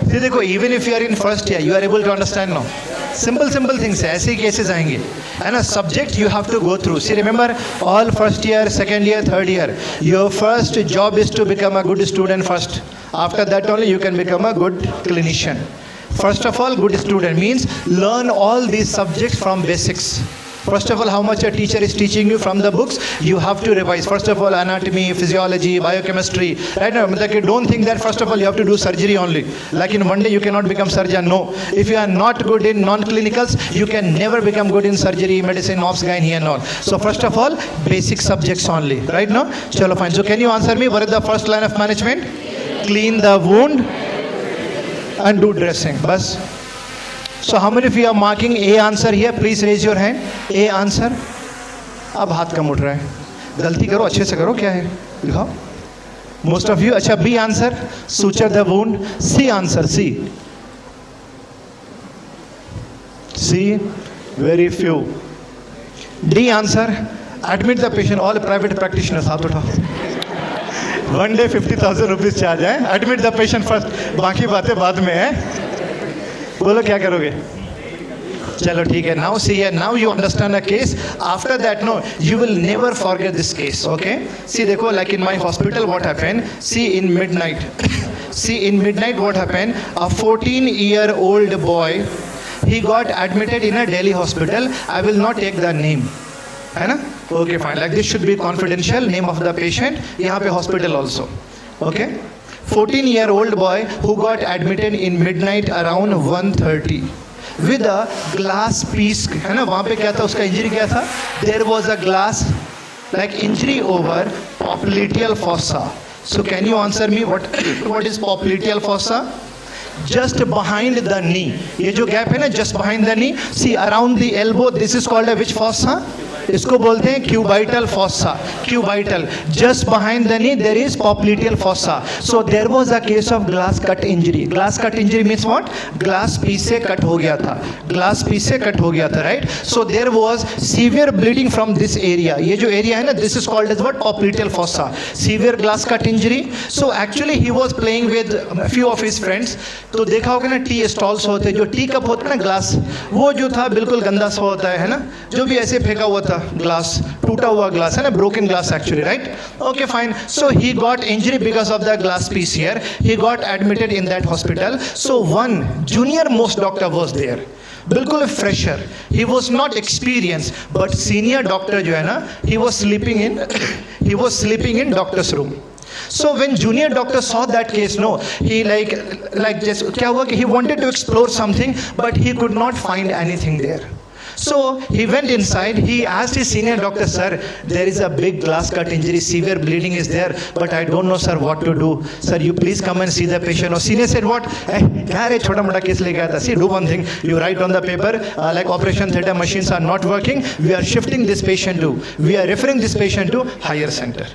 फिर देखो, even if you are in first year, you are able to understand now. Simple things है, ऐसे ही cases आएंगे. And a subject you have to go through. See, remember, all first year, second year, third year, your first job is to become a good student first. After that only you can become a good clinician. First of all, good student means learn all these subjects from basics. First of all, how much a teacher is teaching you from the books, you have to revise. First of all, anatomy, physiology, biochemistry. Right now, like, don't think that first of all you have to do surgery only. Like in one day you cannot become surgeon. No. If you are not good in non-clinicals, you can never become good in surgery, medicine, ops, gynae and all. So first of all, basic subjects only. Right now? Chalo, fine. So can you answer me? What is the first line of management? Clean the wound and do dressing. Bas. So how many of you are marking A answer here? Please raise your hand. A answer. अब हाथ कम उठ रहा है. गलती करो, अच्छे से करो. क्या है दिखाओ. Most of you. अच्छा, B answer. Suture the wound. C answer. C. Very few. D answer. Admit the patient. All private practitioners. हाथ उठाओ. One day 50,000 rupees charge है. Admit the patient first. बाकी बातें बाद में है. बोलो क्या करोगे? चलो ठीक है. Now see here. Now you understand a case. After that, no, you will never forget this case. Okay? See, देखो, like in my hospital, what happened? See, in midnight. What happened? A 14-year-old boy, he got admitted in a Delhi hospital. I will not take the name. है ना? Okay, fine. Like this should be confidential. Name of the patient. यहाँ पे hospital also. Okay? 14-year-old boy who got admitted in midnight around 1:30 with a glass piece. है ना? वहाँ पे क्या था? उसका इंजरी क्या था? There was a glass like injury over popliteal fossa. So can you answer me what is popliteal fossa? Just behind the knee. ये जो gap है ना, just behind the knee. See, around the elbow. This is called a which fossa? इसको बोलते हैं cubital fossa. Cubital. Just behind the knee there is popliteal fossa. So there was a case of glass cut injury. Glass cut injury means what? Glass piece से cut हो गया था. Glass piece से cut हो गया था, right? So there was severe bleeding from this area. ये जो area है ना, this is called as what? Popliteal fossa. Severe glass cut injury. So actually he was playing with a few of his friends. तो देखा होगा ना, tea stalls होते, जो टी कप होता है ना, ग्लास, वो जो था बिल्कुल गंदा सा होता है ना, जो भी ऐसे फेंका हुआ था ग्लास, टूटा हुआ ग्लास है ना, broken glass actually, right? Okay fine. So he got injury because of the glass piece here. He got admitted in that hospital. So one junior most doctor was there, बिल्कुल fresher. He was not experience, but senior doctor जो है ना, he was sleeping in doctors room. So when junior doctor saw that case, no, he like just क्या हुआ कि he wanted to explore something, but he could not find anything there. So he went inside. He asked his senior doctor, sir, there is a big glass cut injury, severe bleeding is there, but I don't know, sir, what to do. Sir, you please come and see the patient. Or senior said, what? क्या रे छोटा मोटा case लेके आया था? See, do one thing. You write on the paper, like operation theatre machines are not working. We are shifting this patient to. We are referring this patient to higher center.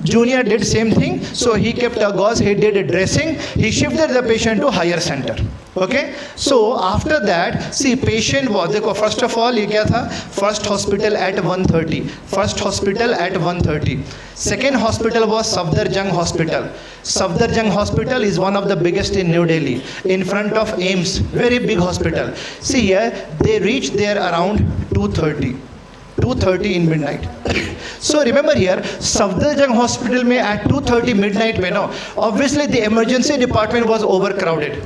Junior did same thing, so he kept a gauze, he did a dressing, he shifted the patient to higher center. Okay, so after that, see, patient was, देखो, first of all ये क्या था? First hospital at 1:30. First hospital at 1:30. Second hospital was Safdarjung Hospital. Safdarjung Hospital is one of the biggest in New Delhi, in front of AIMS, very big hospital. See here, they reached there around 2:30 in midnight. So remember here, Safdarjung Hospital में at 2:30 midnight में, no, obviously the emergency department was overcrowded.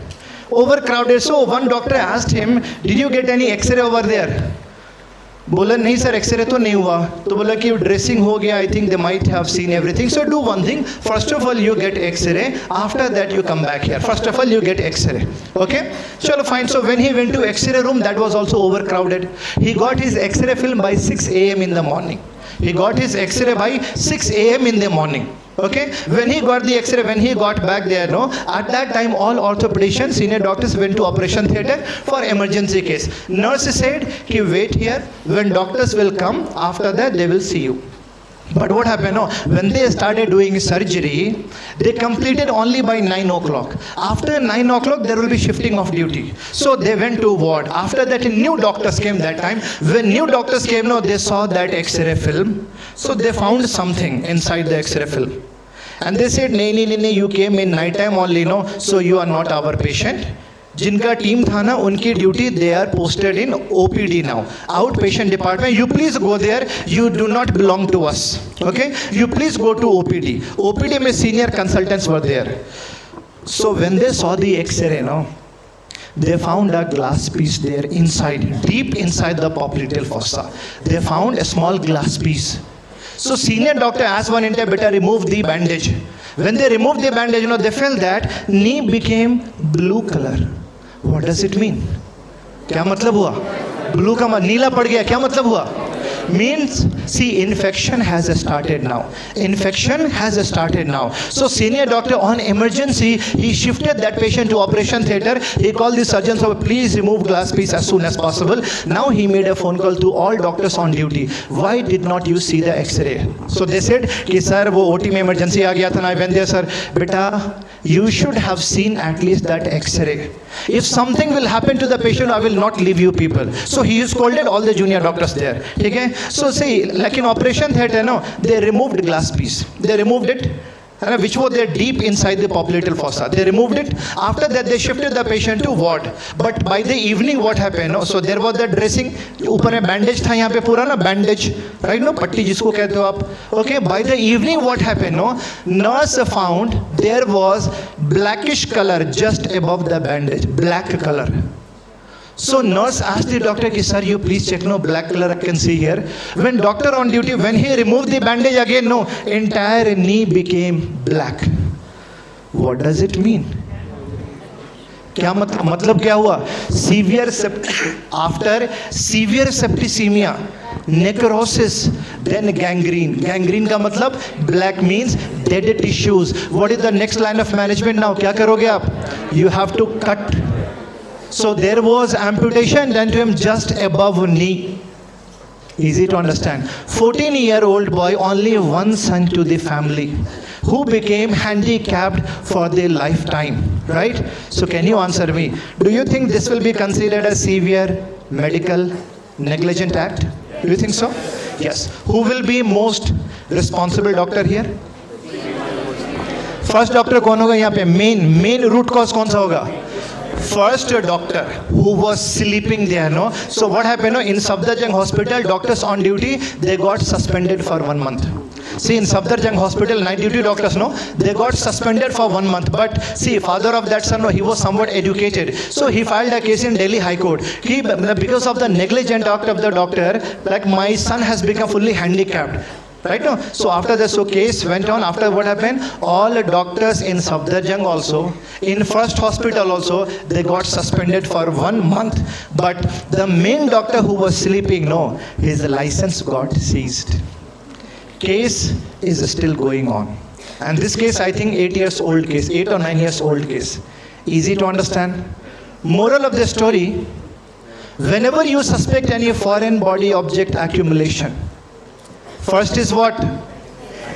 So one doctor asked him, did you get any X-ray over there? बोला नहीं sir, x ray तो नहीं हुआ. तो बोला कि ड्रेसिंग हो गया, I think they might have seen everything. So do one thing, first of all you get X ray, after that you come back here. First of all you get X ray. Okay, चलो fine. So when he went to X ray room, that was also overcrowded. He got his X ray film by 6 AM in the morning. He got his X-ray by 6 AM in the morning. Okay, when he got the X-ray, when he got back there, no, at that time all orthopedicians, senior doctors went to operation theatre for emergency case. Nurse said, "Ki wait here. When doctors will come, after that they will see you." But what happened? No, when they started doing surgery, they completed only by 9 o'clock. After 9 o'clock, there will be shifting of duty. So they went to ward. After that, new doctors came that time. When new doctors came, no, they saw that X-ray film. So they found something inside the X-ray film. And they said, "Nee, you came in night time only, no, so you are not our patient." जिनका team था ना, उनकी duty, they are posted in OPD now, out patient department. You please go there, you do not belong to us. Okay, you please go to OPD में senior consultants were there. So when they saw the X-ray, no, they found a glass piece there inside, deep inside the popliteal fossa. They found a small glass piece. So senior doctor asked one interpreter, remove the bandage. When they removed the bandage, you know, they felt that knee became blue color. What does it mean? क्या मतलब हुआ? Blue का नीला पड़ गया, क्या मतलब हुआ? Means, see, infection has started now. Infection has started now. So senior doctor on emergency, he shifted that patient to operation theatre. He called the surgeons, so please remove glass piece as soon as possible. Now he made a phone call to all doctors on duty. Why did not you see the X-ray? So they said कि sir वो OT में emergency आ गया था ना. I went there, sir. बेटा, you should have seen at least that X-ray. If something will happen to the patient, I will not leave you people. So he scolded all the junior doctors there. ठीक है? So see, like in operation theatre, no, they removed glass piece. They removed it, which was there deep inside the popliteal fossa. They removed it. After that, they shifted the patient to ward. But by the evening, what happened? No? So there was the dressing. ऊपर में bandage था यहाँ पे पूरा ना, bandage, right? No, पट्टी जिसको कहते हो आप. Okay. By the evening, what happened? No, nurse found there was blackish color just above the bandage, black color. So nurse asked the doctor, "Sir, you please check, no, black color I can see here." When doctor on duty, when he removed the bandage again, no, entire knee became black. What does it mean? क्या मतलब क्या हुआ? After severe septicemia, necrosis, then gangrene. Gangrene का मतलब black means dead tissues. What is the next line of management now? क्या करोगे आप? You have to cut. So there was amputation done to him just above knee. Easy to understand. 14-year-old boy, only one son to the family, who became handicapped for their lifetime, right? So can you answer me? Do you think this will be considered a severe medical negligent act? Do you think so? Yes. Who will be most responsible doctor here? First doctor कौन होगा यहाँ पे? Main root cause कौन सा होगा? First doctor who was sleeping there, no? So what happened, no? In Safdarjung hospital, doctors on duty, they got suspended for 1 month. See, in Safdarjung hospital, night duty doctors, no? They got suspended for 1 month. But see, father of that son, no, he was somewhat educated. So he filed a case in Delhi High Court. Because of the negligent act of the doctor, like my son has become fully handicapped. Right now, so after the case went on, after what happened, all the doctors in Safdarjung also, in first hospital also, they got suspended for 1 month. But the main doctor who was sleeping, no, his license got seized. Case is still going on. And this case, I think 8 years old case, 8 or 9 years old case. Easy to understand. Moral of the story, whenever you suspect any foreign body object accumulation, first is what?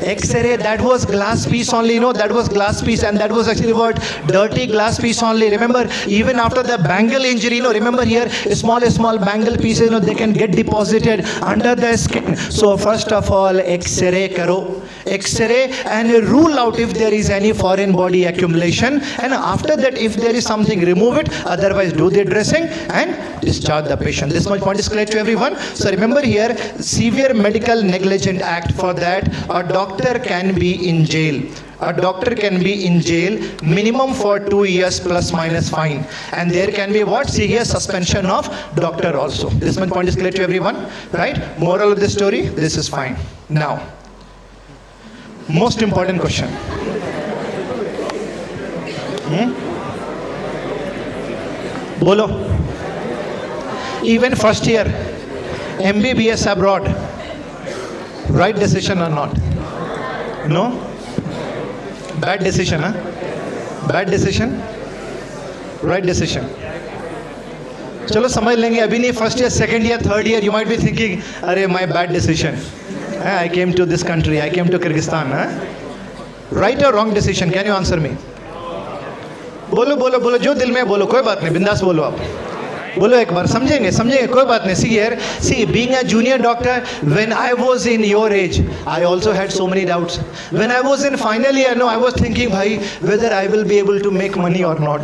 X-ray. That was glass piece only, that was glass piece, and that was actually what? Dirty glass piece only. Remember, even after the bangle injury, remember here, small bangle pieces, they can get deposited under the skin. So first of all, X-ray karo. X-ray and rule out if there is any foreign body accumulation, and after that, if there is something, remove it, otherwise do the dressing and discharge the patient. This much point is clear to everyone. So remember here, severe medical negligent act, for that a doctor can be in jail. A doctor can be in jail minimum for 2 years plus minus fine, and there can be what? Serious suspension of doctor also. This much point is clear to everyone, right? Moral of the story, this is fine. Now, most important question. Bolo. Even first year, MBBS abroad, right decision or not? No? Bad decision, huh? Bad decision? Right decision. चलो समझ लेंगे. अभी नहीं, first year, second year, third year, you might be thinking, अरे my bad decision. I came to this country, I came to Kyrgyzstan. Right or wrong decision? Can you answer me? बोलो जो दिल में बोलो, कोई बात नहीं, बिंदास बोलो आप. बोलो एक बार, समझेंगे, कोई बात नहीं. See, being a junior doctor, when I was in your age, I also had so many doubts. When I was in final year, I was thinking, bhai, whether I will be able to make money or not,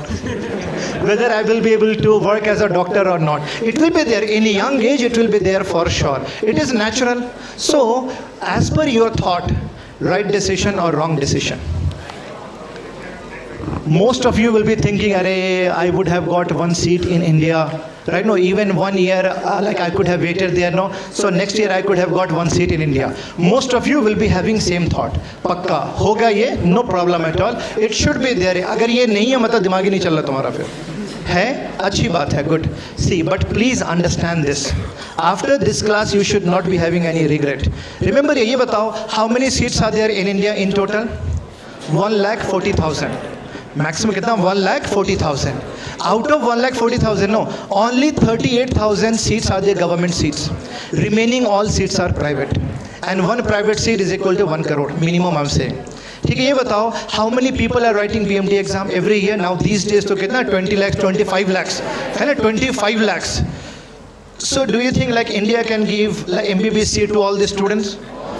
whether I will be able to work as a doctor or not. It will be there in a young age, it will be there for sure. It is natural. So, as per your thought, right decision or wrong decision? Most of you will be thinking, I would have got one seat in India, right? No, even 1 year, like I could have waited there, no? So next year I could have got one seat in India. Most of you will be having same thought. Pakka, hoga ye, no problem at all. It should be there. Agar ye nahi hai, matlab dimag hi nahi chal raha tumhara fir. Hai, achhi baat hai, good. See, but please understand this. After this class, you should not be having any regret. Remember, ye batao, how many seats are there in India in total? 1,40,000. Maximum kitna? 1,40,000. Out of 1,40,000, no, only 38,000 seats are the government seats. Remaining all seats are private. And one private seat is equal to 1 crore, minimum I'm saying. ठीक है, ये बताओ, how many people are writing PMT exam every year? Now these days तो कितना? 20 lakhs, 25 lakhs. है ना? 25 lakhs. So do you think like India can give like MBBS seat to all the students?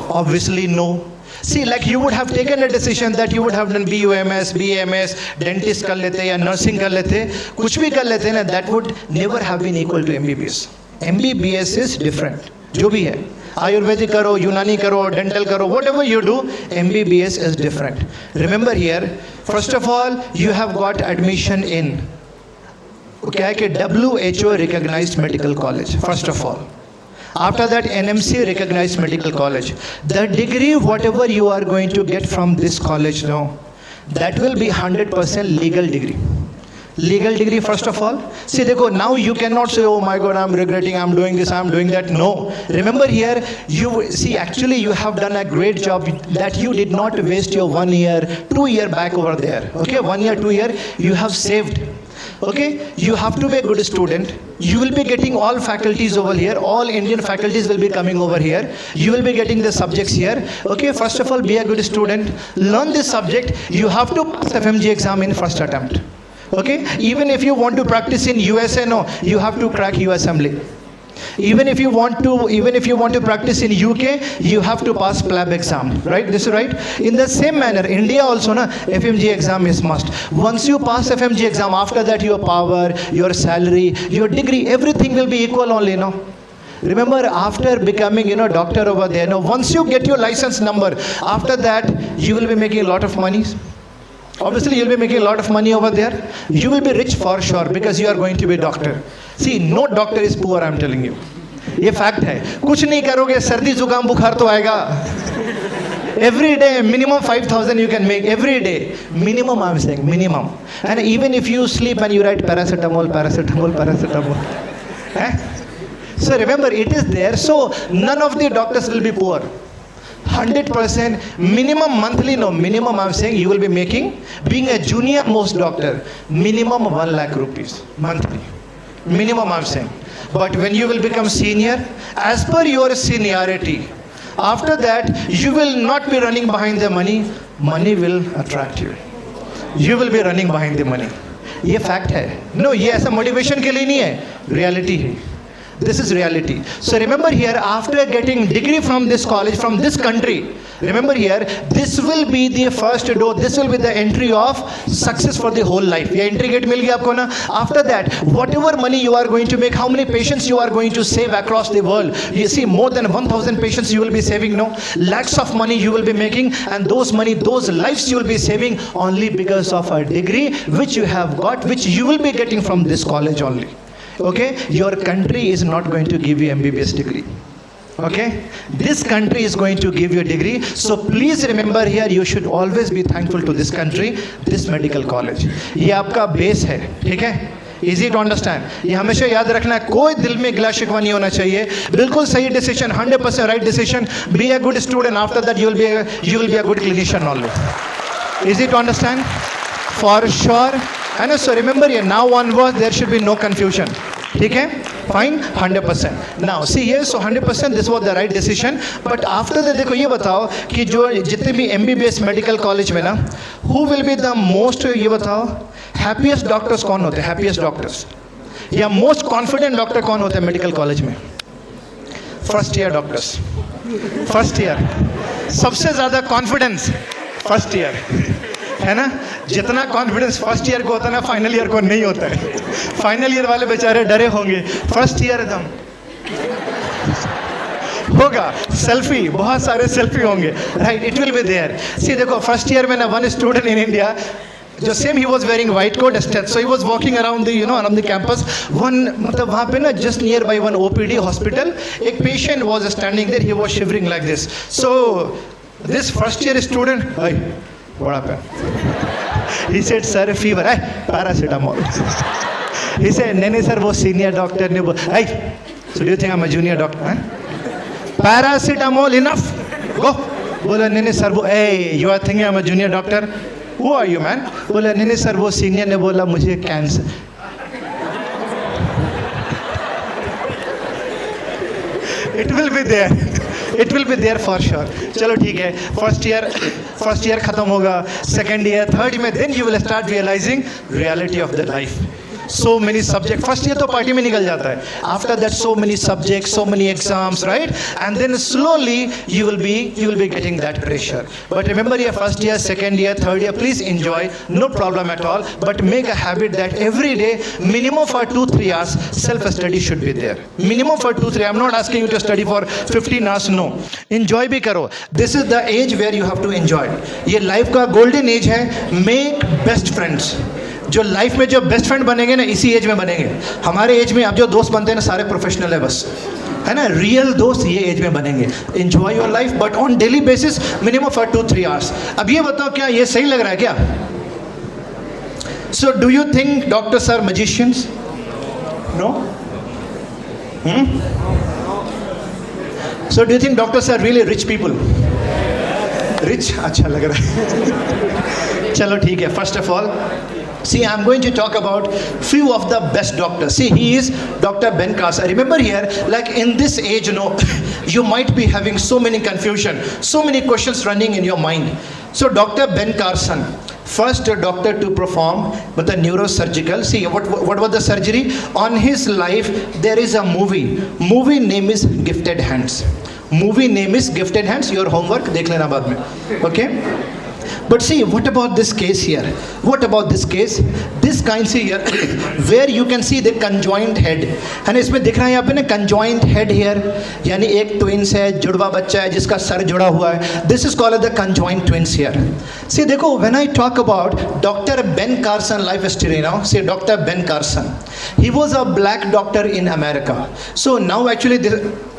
Obviously no. See, like you would have taken a decision that you would have done BUMS, BMS, dentist कर लेते या nursing कर लेते, कुछ भी कर लेते ना, that would never have been equal to MBBS. MBBS is different. जो भी है, Ayurvedic करो, Unani करो, dental करो, whatever you do, MBBS is different. Remember here, first of all, you have got admission in क्या है कि WHO recognized medical college. First of all. After that, NMC recognized medical college. The degree, whatever you are going to get from this college now, that will be 100% legal degree. Legal degree, first of all. See, dekho, now you cannot say, oh my God, I'm regretting, I'm doing this, I'm doing that. No. Remember here, you see, actually you have done a great job that you did not waste your 1 year, 2 year back over there. Okay, 1 year, 2 year, you have saved. Okay, you have to be a good student. You will be getting all faculties over here. All Indian faculties will be coming over here. You will be getting the subjects here. Okay, first of all, be a good student. Learn this subject. You have to pass FMG exam in first attempt. Okay, even if you want to practice in USA, no, you have to crack US Assembly. Even if you want to practice in UK, you have to pass PLAB exam, right? This is right. In the same manner, India also, na, FMG exam is must. Once you pass FMG exam, after that your power, your salary, your degree, everything will be equal only, no? Remember, after becoming, doctor over there, no, once you get your license number, after that you will be making a lot of money. Obviously, you'll be making a lot of money over there. You will be rich for sure because you are going to be a doctor. See, no doctor is poor, I'm telling you. ये fact है. कुछ नहीं करोगे, सर्दी जुकाम बुखार तो आएगा. Every day, minimum 5,000 you can make. Every day, minimum, I'm saying, minimum. And even if you sleep and you write paracetamol, paracetamol, paracetamol. So remember, it is there. So none of the doctors will be poor. 100% minimum monthly, no, minimum I'm saying you will be making, being a junior most doctor, minimum 1 lakh rupees monthly. Minimum I'm saying. But when you will become senior, as per your seniority, after that you will not be running behind the money, money will attract you. You will be running behind the money. ये fact है. No, ये ऐसा motivation के लिए नहीं है, reality है. This is reality. So remember here, after getting degree from this college, from this country, remember here, this will be the first door, this will be the entry of success for the whole life. ये entry gate मिल गया आपको ना. After that, whatever money you are going to make, how many patients you are going to save across the world. You see, more than 1,000 patients you will be saving, no? Lakhs of money you will be making, and those money, those lives you will be saving only because of a degree which you have got, which you will be getting from this college only. Okay, your country is not going to give you MBBS degree. Okay, this country is going to give you a degree. So please remember here, you should always be thankful to this country, this medical college. ये आपका base है, ठीक है? Easy to understand. ये हमेशा याद रखना है, कोई दिल में गिला शिकवा नहीं होना चाहिए. बिल्कुल सही decision, 100% right decision. Be a good student. After that, you will be a good clinician only. Easy to understand? For sure. And so remember here, now onwards there should be no confusion. Okay? Fine? 100%. Now see here, so 100% this was the right decision. But after that, देखो ये बताओ कि जो जितने भी MBBS medical college में ना, who will be the most, ये बताओ, happiest doctors कौन होते हैं? Happiest doctors या most confident doctor कौन होते हैं medical college में? First year doctors. First year. सबसे ज़्यादा confidence first year. है ना? जितना कॉन्फिडेंस फर्स्ट ईयर को होता है ना, फाइनल ईयर को नहीं होता है. फाइनल ईयर वाले बेचारे डरे होंगे. फर्स्ट ईयर एकदम होगा, सेल्फी, बहुत सारे सेल्फी होंगे, right? It will be there. See देखो, फर्स्ट ईयर में ना, वन स्टूडेंट इन इंडिया, जो same he was wearing white coat, so he was walking around the around the campus. One मतलब वहाँ पे ना, just near by one OPD hospital, एक patient was standing there, he was shivering like this. So this first year student, what happened? He said, sir, fever. Paracetamol. He said, नहीं sir, वो senior doctor ने बोला, so do you think I'm a junior doctor? Paracetamol enough? Go. बोला नहीं sir, वो, you are thinking I'm a junior doctor? Who are you, man? बोला नहीं sir, वो senior ने बोला मुझे cancer. It will be there. It will be there for sure. चलो ठीक है. First year खत्म होगा. Second year, third year में, then you will start realizing reality of the life. So many subjects. First year तो party में निकल जाता है. After that, so many subjects, so many exams, right? And then slowly you will be getting that pressure. But remember here, first year, second year, third year, please enjoy. No problem at all. But make a habit that every day, minimum for 2-3 hours, self-study should be there. Minimum for 2-3. I'm not asking you to study for 15 hours. No. Enjoy भी करो. This is the age where you have to enjoy. ये life का golden age है. Make best friends. जो life में जो best friend बनेंगे ना, इसी एज में बनेंगे. हमारे एज में अब जो दोस्त बनते हैं ना, सारे प्रोफेशनल है बस, है ना? रियल दोस्त ये एज में बनेंगे. Enjoy your life, but on daily basis, minimum for 2-3 hours. अब ये बताओ, क्या ये सही लग रहा है क्या? So do you think doctors are magicians? No. So do you think doctors are really rich people? Rich अच्छा लग रहा है. चलो ठीक है. First of all, See, I'm going to talk about few of the best doctors. See, he is Dr. Ben Carson. Remember here, like in this age, you might be having so many confusion, so many questions running in your mind. So Dr. Ben Carson, first doctor to perform with the neurosurgical. See, what was the surgery? On his life, there is a movie. Movie name is Gifted Hands. Movie name is Gifted Hands. Your homework, dekh lena baad mein. Okay? But see, what about this case here? What about this case? This kind see here, where you can see the conjoined head. And इसमें दिख रहा है यहाँ पे ना conjoined head here. यानी एक twins है, जुड़वा बच्चा है जिसका सर जुड़ा हुआ है. This is called the conjoined twins here. See, देखो, when I talk about Dr. Ben Carson life history now, see Dr. Ben Carson. He was a black doctor in America. So now actually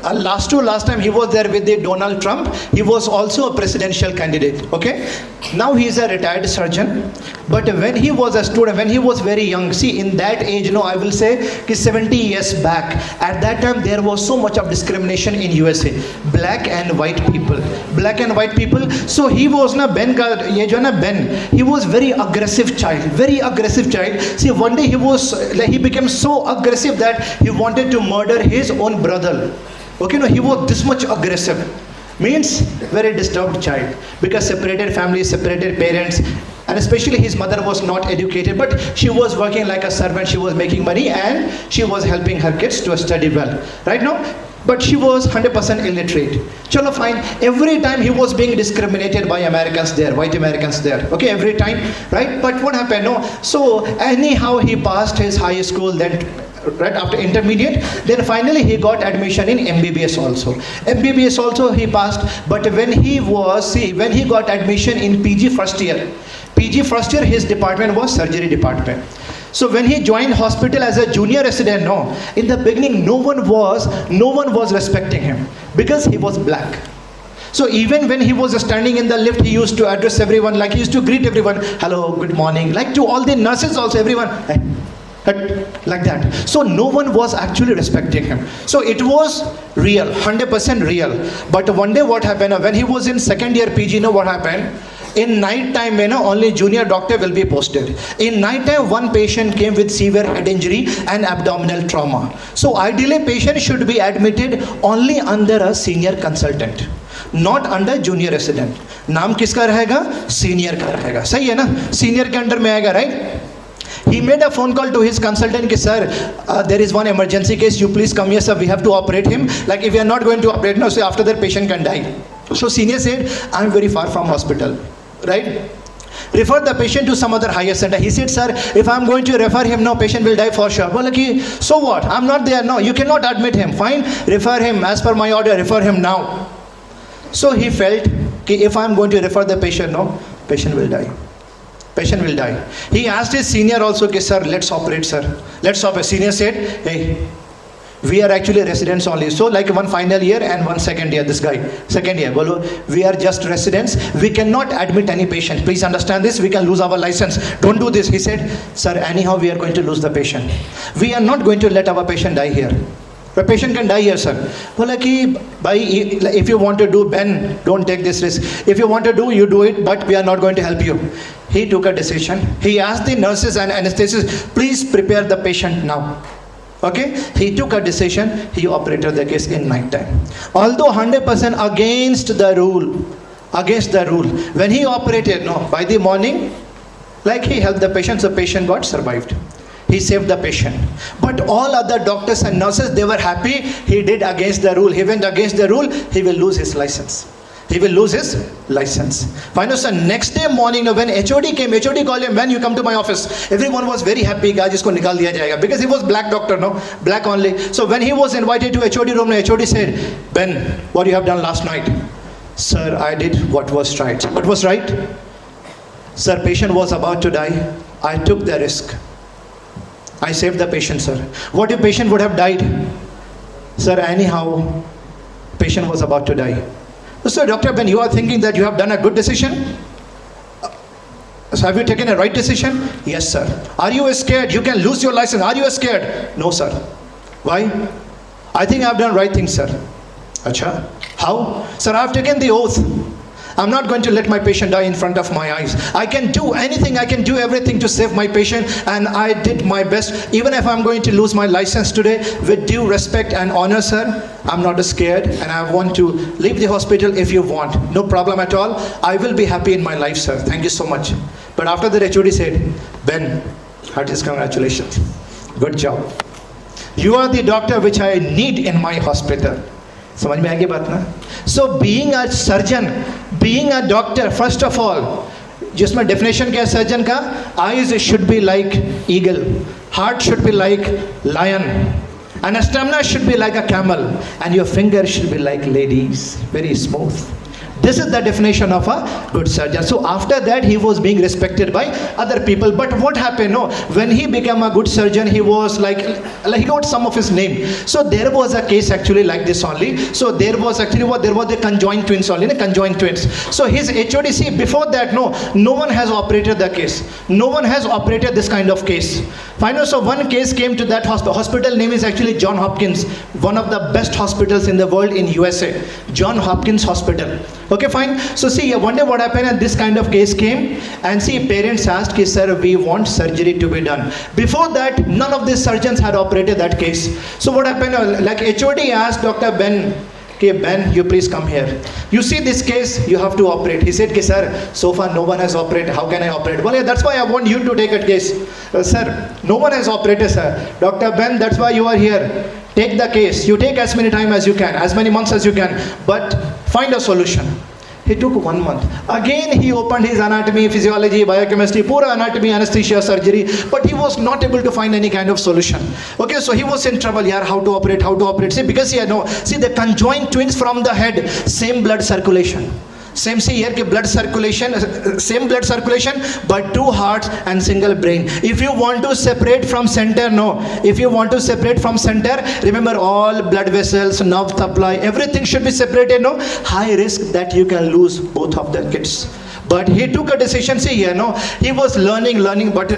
last time he was there with the Donald Trump. He was also a presidential candidate. Okay. Now he is a retired surgeon. But when he was a student, when he was very young, see in that age, I will say 70 years back, at that time there was so much of discrimination in USA. Black and white people. Black and white people. So he was Ben, he was very aggressive child. Very aggressive child. See, one day he became so aggressive that he wanted to murder his own brother. Okay, he was this much aggressive. Means very disturbed child, because separated family, separated parents, and especially his mother was not educated, but she was working like a servant. She was making money and she was helping her kids to study well. Right now, but she was 100% illiterate. Chalo, fine. Every time he was being discriminated by Americans there, white Americans there. Okay, every time, right? But what happened? So anyhow he passed his high school, then right after intermediate, then finally he got admission in MBBS also. MBBS also he passed, but when he got admission in PG first year, his department was surgery department. So when he joined hospital as a junior resident, in the beginning no one was respecting him because he was black. So even when he was standing in the lift, he used to address everyone, like he used to greet everyone, hello, good morning, like to all the nurses also, everyone, like that. So no one was actually respecting him. So it was real, 100% real. But one day what happened, when he was in second year PG, what happened? In night time, only junior doctor will be posted. In night time, one patient came with severe head injury and abdominal trauma. So ideally, patient should be admitted only under a senior consultant, not under junior resident. नाम किसका रहेगा? Senior का रहेगा. सही है ना? Senior के under में आएगा, right? He made a phone call to his consultant, sir, there is one emergency case, you please come here, sir, we have to operate him. Like if we are not going to operate now, so after that patient can die. So senior said, I am very far from hospital, right? Refer the patient to some other higher center. He said, sir, if I am going to refer him now, patient will die for sure. Well, so what? I am not there. No, you cannot admit him. Fine, refer him as per my order, refer him now. So he felt, if I am going to refer the patient now, patient will die. Patient will die. He asked his senior also, sir, let's operate, sir. Let's operate. Senior said, hey, we are actually residents only. So like one final year and one second year, this guy. Second year, bolo, we are just residents. We cannot admit any patient. Please understand this. We can lose our license. Don't do this. He said, sir, anyhow, we are going to lose the patient. We are not going to let our patient die here. The patient can die here, sir. Bola ki, if you want to do, Ben, don't take this risk. If you want to do, you do it, but we are not going to help you. He took a decision. He asked the nurses and anesthetists, please prepare the patient now. Okay? He took a decision. He operated the case in night time. Although 100% against the rule. Against the rule. When he operated, by the morning, like he helped the patient, the patient got survived. He saved the patient. But all other doctors and nurses, they were happy. He did against the rule. He went against the rule. He will lose his license. He will lose his license. Finally, sir, next day morning, when HOD came, HOD called him, when you come to my office. Everyone was very happy, guys, isko nikal diya jayega. Because he was black doctor, black only. So when he was invited to HOD room, HOD said, Ben, what you have done last night? Sir, I did what was right. What was right? Sir, patient was about to die. I took the risk. I saved the patient, sir. What if patient would have died? Sir, anyhow, patient was about to die. So, Dr. Ben, you are thinking that you have done a good decision? So have you taken a right decision? Yes, sir. Are you scared? You can lose your license. Are you scared? No, sir. Why? I think I have done right thing, sir. Acha. How? Sir, I have taken the oath. I'm not going to let my patient die in front of my eyes. I can do anything, I can do everything to save my patient, and I did my best. Even if I'm going to lose my license today, with due respect and honor, sir, I'm not scared, and I want to leave the hospital if you want. No problem at all. I will be happy in my life, sir. Thank you so much. But after that, HOD said, Ben, heartiest congratulations. Good job. You are the doctor which I need in my hospital. समझ में आ गई बात ना? So being a surgeon, being a doctor, first of all, जिसमें definition क्या है surgeon का? Eyes should be like eagle, heart should be like lion, and stamina should be like a camel, and your finger should be like ladies, very smooth. This is the definition of a good surgeon. So after that, he was being respected by other people. But what happened? No, when he became a good surgeon, he was like he got some of his name. So there was a case actually like this only. So there was actually there was the conjoined twins only, conjoined twins. So his HOD, see, before that, no one has operated the case. No one has operated this kind of case. Finally, so one case came to that hospital. Hospital name is actually John Hopkins, one of the best hospitals in the world in USA. John Hopkins Hospital. Okay, fine. So see, one day what happened, and this kind of case came, and see, parents asked, sir, we want surgery to be done. Before that, none of these surgeons had operated that case. So what happened, like HOD asked Dr. Ben, okay, Ben, you please come here. You see this case, you have to operate. He said, sir, so far no one has operated. How can I operate? Well, yeah, that's why I want you to take a case. Sir, no one has operated, sir. Dr. Ben, that's why you are here. Take the case. You take as many time as you can, as many months as you can, but find a solution. He took 1 month. Again, he opened his anatomy, physiology, biochemistry, pura anatomy, anesthesia, surgery, but he was not able to find any kind of solution. Okay, so he was in trouble. Yeah, how to operate. See, because the conjoined twins from the head, same blood circulation. Same, see here, blood circulation, same blood circulation, but two hearts and single brain. If you want to separate from center, if you want to separate from center, remember all blood vessels, nerve supply, everything should be separated, high risk that you can lose both of the kids. But he took a decision, see here, he was learning, but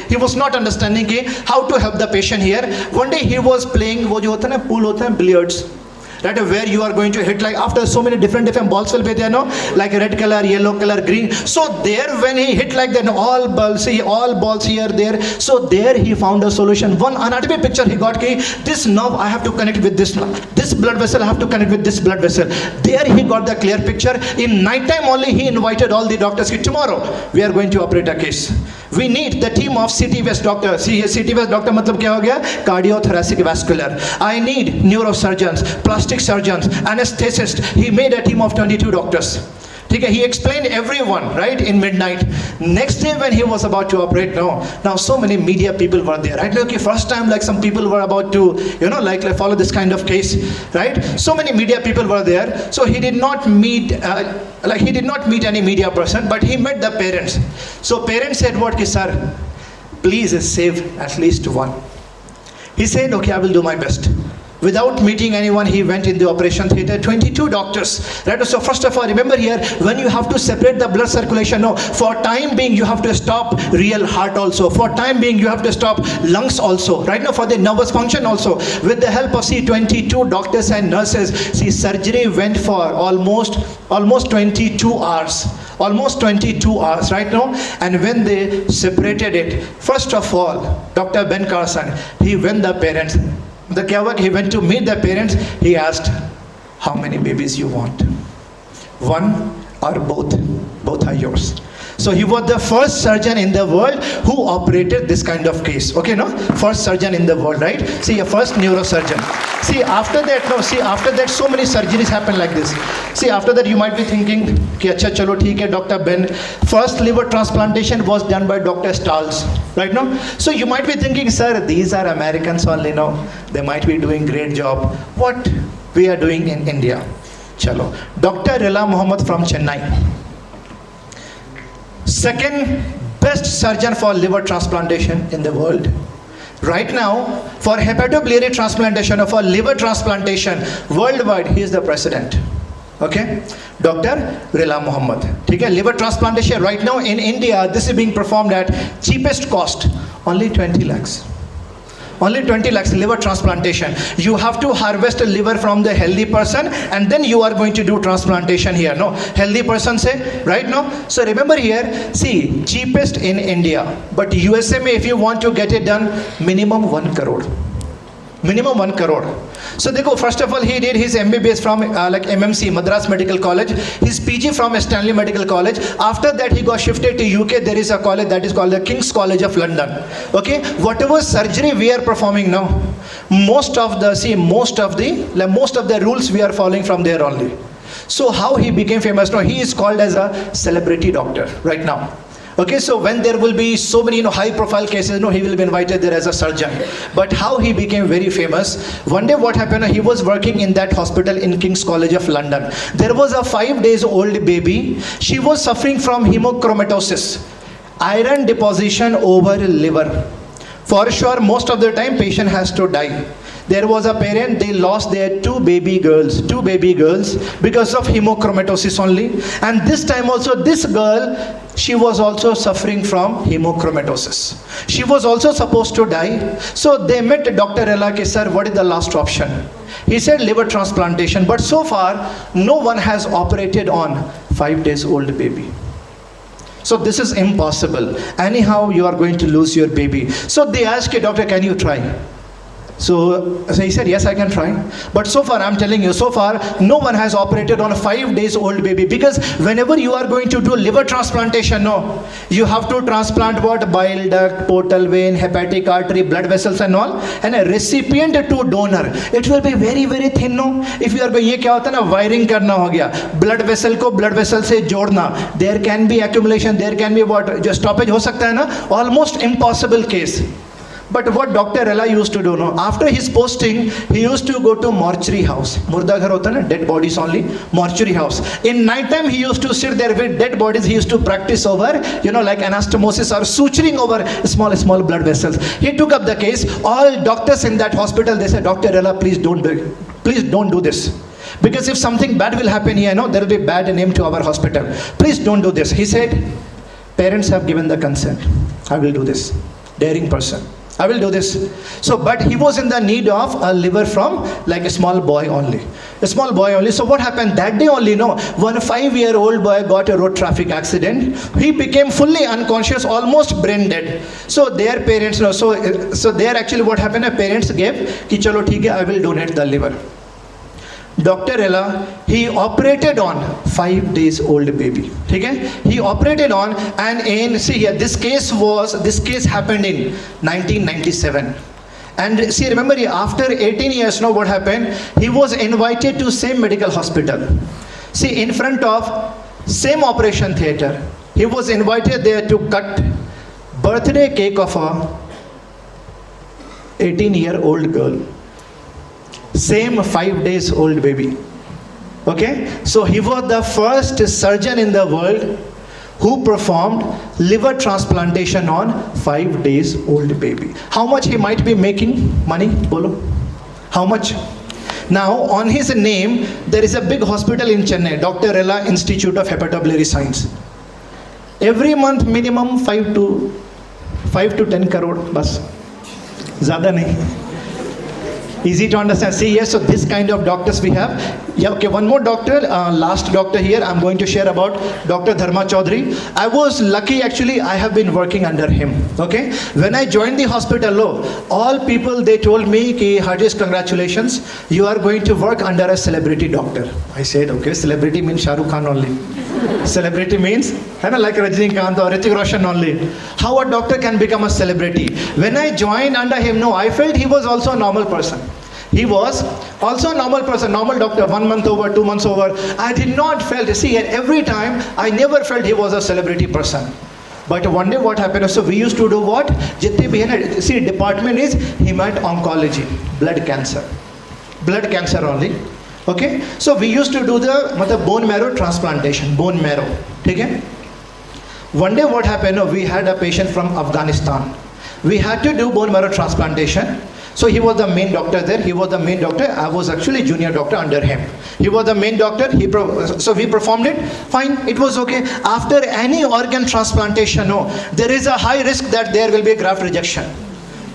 he was not understanding how to help the patient here. One day he was playing, wo jo hota na, pool hota hai, billiards. Right, where you are going to hit, like after so many different balls will be there, like red color, yellow color, green. So there, when he hit like that, all balls here, there. So there he found a solution. One anatomy picture he got, this nerve I have to connect with this nerve. This blood vessel I have to connect with this blood vessel. There he got the clear picture. In night time only, he invited all the doctors. Tomorrow we are going to operate a case. We need the team of CT West doctor. See, CT West doctor matlab kya ho gaya? Cardiothoracic vascular. I need neurosurgeons, plastic surgeons, anesthetists. He made a team of 22 doctors. Okay, he explained everyone, right, in midnight. Next day when he was about to operate, now so many media people were there, right? Okay, first time like some people were about to, like follow this kind of case, right? So many media people were there. So he did not meet, any media person, but he met the parents. So parents said, what, sir, please save at least one. He said, okay, I will do my best. Without meeting anyone, he went in the operation theater, 22 doctors. Right? So first of all, remember here, when you have to separate the blood circulation, for time being, you have to stop real heart also. For time being, you have to stop lungs also. Right now, for the nervous function also. With the help of 22 doctors and nurses, surgery went for almost 22 hours. Almost 22 hours right now. And when they separated it, first of all, Dr. Ben Carson, he went the parents. He went to meet the parents. He asked, how many babies you want? One or both? Both are yours. So he was the first surgeon in the world who operated this kind of case. Okay, first surgeon in the world, right? See, a first neurosurgeon. See, after that, so many surgeries happen like this. See, after that, you might be thinking, okay, acha, chalo, theek hai, Dr. Ben. First liver transplantation was done by Dr. Stahls, right now. So you might be thinking, sir, these are Americans only, they might be doing great job. What we are doing in India? Chalo. Dr. Rela Muhammad from Chennai. Second best surgeon for liver transplantation in the world. Right now, for hepatobiliary transplantation or for liver transplantation worldwide, he is the president. Okay, Dr. Rela Muhammad. Okay, liver transplantation right now in India, this is being performed at cheapest cost, only 20 lakhs. Only 20 lakhs liver transplantation. You have to harvest a liver from the healthy person and then you are going to do transplantation here. No, healthy person say, right? No. So remember here, see, cheapest in India, but USA if you want to get it done, minimum 1 crore. Minimum 1 crore. So देखो, first of all he did his MBBS from like MMC, Madras Medical College, his PG from Stanley Medical College. After that he got shifted to UK. There is a college that is called the King's College of London. Okay, whatever surgery we are performing now, most of the rules we are following from there only. So how he became famous? No, he is called as a celebrity doctor right now. Okay, so when there will be so many high profile cases, he will be invited there as a surgeon. But how he became very famous, one day what happened, he was working in that hospital in King's College of London. There was a 5 days old baby. She was suffering from hemochromatosis, iron deposition over liver. For sure, most of the time patient has to die. There was a parent, they lost their two baby girls because of hemochromatosis only. And this time also this girl, she was also suffering from hemochromatosis. She was also supposed to die. So they met Dr. Ella, sir, what is the last option? He said liver transplantation, but so far no one has operated on 5 days old baby. So this is impossible. Anyhow, you are going to lose your baby. So they asked, doctor, can you try? So he said, yes, I can try. But so far, I'm telling you, so far, no one has operated on a 5 days old baby. Because whenever you are going to do liver transplantation, you have to transplant what? Bile duct, portal vein, hepatic artery, blood vessels and all. And a recipient to donor. It will be very, very thin, no? If you are going, ये क्या होता है ना, wiring करना हो गया. Blood vessel को blood vessel से जोड़ना. There can be accumulation, there can be what? जो stoppage हो सकता है ना? Almost impossible case. But what Dr. Ella used to do, after his posting, he used to go to mortuary house. Murda ghar hota na, dead bodies only, mortuary house. In night time, he used to sit there with dead bodies. He used to practice over, like anastomosis or suturing over small blood vessels. He took up the case. All doctors in that hospital, they said, Dr. Ella, please don't do this. Because if something bad will happen here, there will be bad name to our hospital. Please don't do this. He said, parents have given the consent. I will do this. Daring person. I will do this. So, but he was in the need of a liver from like a small boy only. A small boy only. So what happened that day only, one 5-year-old boy got a road traffic accident. He became fully unconscious, almost brain dead. So their parents, so there actually what happened, parents gave, ki chalo theek hai, I will donate the liver. Dr. Ella, he operated on 5 days old baby. Okay? He operated on, and see here, this case happened in 1997. And see, remember, after 18 years, what happened? He was invited to same medical hospital. See, in front of same operation theater, he was invited there to cut birthday cake of a 18-year-old girl. Same 5 days old baby. Okay, so he was the first surgeon in the world who performed liver transplantation on 5 days old baby. How much he might be making money? Bolo. How much? Now on his name there is a big hospital in Chennai, Dr. Ella Institute of Hepatobiliary Science. Every month minimum 5 to 10 crore bas. Zyada nahi. Easy to understand. See, yes, so this kind of doctors we have. Yeah, okay, one more doctor, last doctor here, I'm going to share about Dr. Dharma Chaudhary. I was lucky, actually, I have been working under him, okay? When I joined the hospital, all people, they told me, ki, Hardest congratulations, you are going to work under a celebrity doctor. I said, okay, celebrity means Shah Rukh Khan only. Celebrity means, like Rajinikanth or Hrithik Roshan only. How a doctor can become a celebrity? When I joined under him, I felt he was also a normal person. He was also a normal person, normal doctor, 1 month over, 2 months over. I did not felt, see, every time, I never felt he was a celebrity person. But one day what happened, so we used to do what? See, department is hemat-oncology, blood cancer only. Okay, so we used to do the bone marrow transplantation, bone marrow. Okay? One day what happened, we had a patient from Afghanistan. We had to do bone marrow transplantation. So he was the main doctor there. He was the main doctor. I was actually junior doctor under him. He was the main doctor. So we performed it. Fine, it was okay. After any organ transplantation, there is a high risk that there will be graft rejection.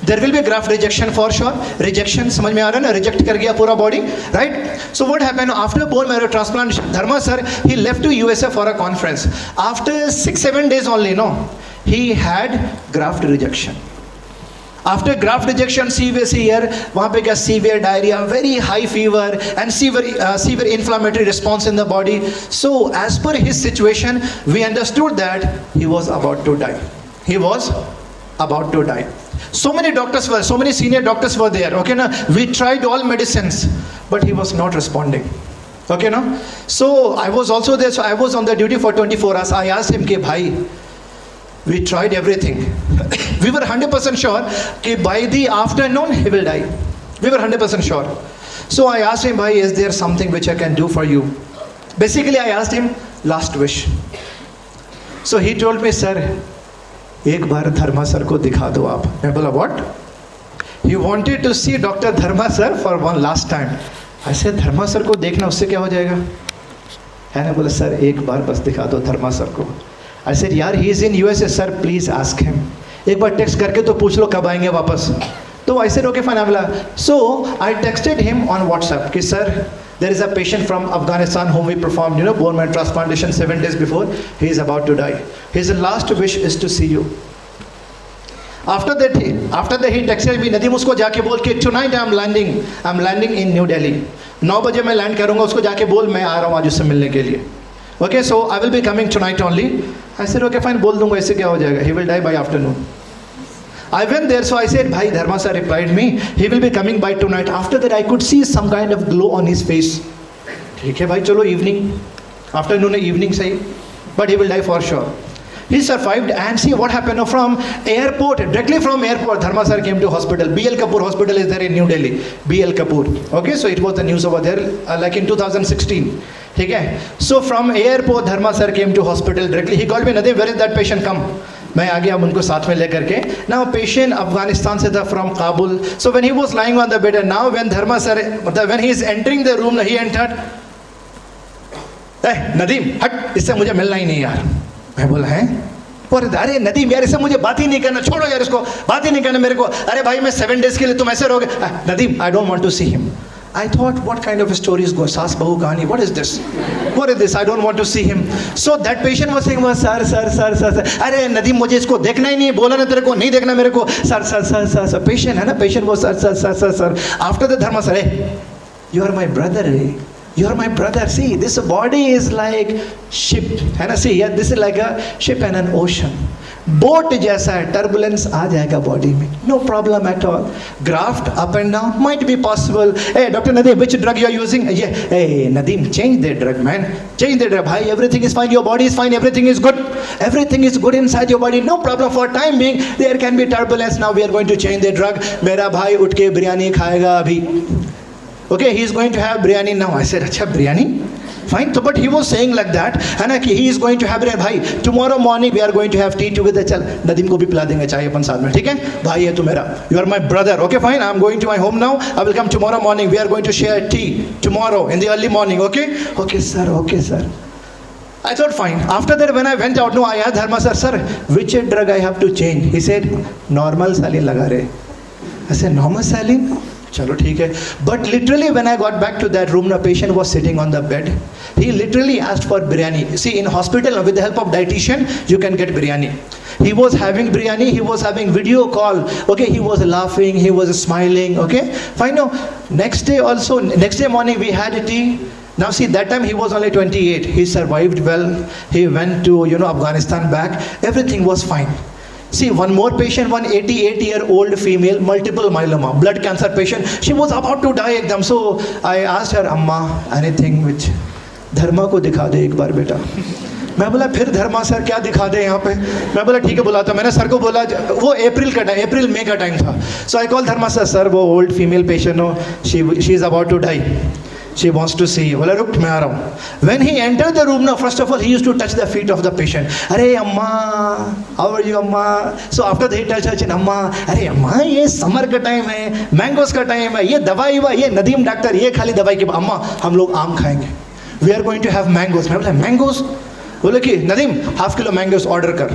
There will be graft rejection for sure. Rejection समझ में आ रहा है ना, reject कर गया पूरा body, right. So what happened after bone marrow transplantation, Dharma sir ही left to USA for a conference. After 6-7 days only, no, he had graft rejection. After graft rejection, severe, वहाँ पे क्या severe diarrhea, very high fever and severe inflammatory response in the body. So as per his situation, we understood that he was about to die. He was about to die. So many doctors were, so many senior doctors were there. Okay, now we tried all medicines, but he was not responding. Okay, no. So I was also there. So I was on the duty for 24 hours. I asked him, "Ke bhai, we tried everything. We were 100% sure that by the afternoon he will die. We were 100% sure. So I asked him, "Bhai, is there something which I can do for you?" Basically, I asked him last wish. So he told me, "Sir, एक बार धर्मा sir को दिखा दो आप." मैं बोला, "What?" He wanted to see Dr. Dharma sir for one last time. I said, "Dharma sir को देखना उससे क्या हो जाएगा?" है ना, बोला, "सर एक बार बस दिखा दो धर्मा सर को." I said, "यार, he is in USA, sir, please ask him. एक बार टेक्स्ट करके तो पूछ लो कब आएंगे वापस." तो I said, "Okay, fine." So I texted him on WhatsApp कि sir, there is a patient from Afghanistan whom we performed, bone marrow transplantation 7 days before. He is about to die. His last wish is to see you. After that he texted me, "Nadeem, उसको जाके बोल कि tonight I'm landing in New Delhi. 9 बजे मैं land करूँगा, उसको जाके बोल मैं आ रहा हूँ आज उससे मिलने के लिए. Okay, so I will be coming tonight only." I said, "Okay, fine, बोल दूंगा, इससे क्या हो जाएगा, he will die by afternoon." I went there, so I said, "Bhai," Dharma sir replied me, "he will be coming by tonight." After that I could see some kind of glow on his face. ठीक है भाई, चलो evening, afternoon evening सही, but he will die for sure. He survived, and see what happened. From airport, directly from airport, Dharma sir came to hospital. B.L. Kapoor Hospital is there in New Delhi. B.L. Kapoor. Okay, so it was the news over there, like in 2016. ठीक है. So from airport, Dharma sir came to hospital directly. He called me, "Nadeem, where is that patient? Come." मैं आ गया, हम उनको साथ में लेकर के. Now patient अफगानिस्तान से था, from Kabul. So when he was lying on the bed, and now when Dharma sir, when he is entering the room, he entered. Nadeem हट, इससे मुझे मिलना ही नहीं यार. मैं बोला, "हैं?" और अरे नदीम यार, इससे मुझे बात ही नहीं करना, छोड़ो यार इसको, बात ही नहीं करना मेरे को. "अरे भाई, मैं 7 days के लिए तुम ऐसे रहोगे." "Nadeem, I don't want to see him." I thought, what kind of a story is going? Saas Bahu Kahani, what is this? What is this? I don't want to see him. So that patient was saying, "Sir. अरे नदीम, मुझे इसको देखना ही नहीं, बोला ना तेरे को, नहीं देखना मेरे को. Sir. Patient है ना, patient was sir. After the Dharma sir, "Hey, you are my brother, eh? You are my brother. See, this body is like ship, है ना? See, yeah, this is like a ship and an ocean. Boat जैसा है, turbulence आ जाएगा body में, no problem at all. Graph up and down might be possible. ए doctor Nadeem, which drug you are using? ए Nadeem, change the drug man, change the drug. भाई, everything is fine, your body is fine, everything is good inside your body, no problem. For time being there can be turbulence. Now we are going to change the drug. मेरा भाई उठ के बिरयानी खाएगा अभी. Okay, he is going to have biryani now. I said, "अच्छा, biryani? Fine." So, but he was saying like that, है ना, कि he is going to have biryani. भाई, tomorrow morning we are going to have tea together. चल, नदीम को भी पिला देंगे चाय अपन साथ में, ठीक है? भाई है तू मेरा. You are my brother. Okay, fine. I am going to my home now. I will come tomorrow morning. We are going to share tea tomorrow in the early morning. Okay? Okay, sir. I thought fine. After that, when I went out, no, I asked Dharma sir, which drug I have to change? He said, normal saline लगा रहे. I said, normal saline? चलो ठीक है. But literally when I got back to that room, the patient was sitting on the bed. He literally asked for biryani. See, in hospital with the help of dietitian, you can get biryani. He was having biryani. He was having video call. Okay, he was laughing. He was smiling. Okay, fine. Now, next day morning we had a tea. Now see, that time he was only 28. He survived well. He went to Afghanistan back. Everything was fine. See, one more patient, one 88-year-old female, multiple myeloma, blood cancer patient. She was about to die एकदम. So I asked her, "Amma, anything which धर्मा को दिखा दे एक बार बेटा." मैं बोला, "फिर धर्मा sir क्या दिखा दे यहाँ पे?" मैं बोला, "ठीक है, बुलाता." मैंने सर को बोला, वो अप्रैल मई का टाइम था. So I called Dharma sir, वो ओल्ड फीमेल पेशेंट हो, she is about to die. She wants to see you. बोला, "रुक, मैं आ रहा हूँ." When he entered the room, now first of all he used to touch the feet of the patient. "अरे अम्मा, how are you अम्मा?" So after that he touched her chin. "अम्मा, अरे अम्मा, ये समर का टाइम है, मैंगोस का टाइम है, ये दवाई ये नदीम डॉक्टर, ये खाली दवाई की अम्मा, हम लोग आम खाएंगे. We are going to have mangoes." मैं बोला, "मैंगोस?" बोले कि नदीम, ½ किलो मैंगोस ऑर्डर कर.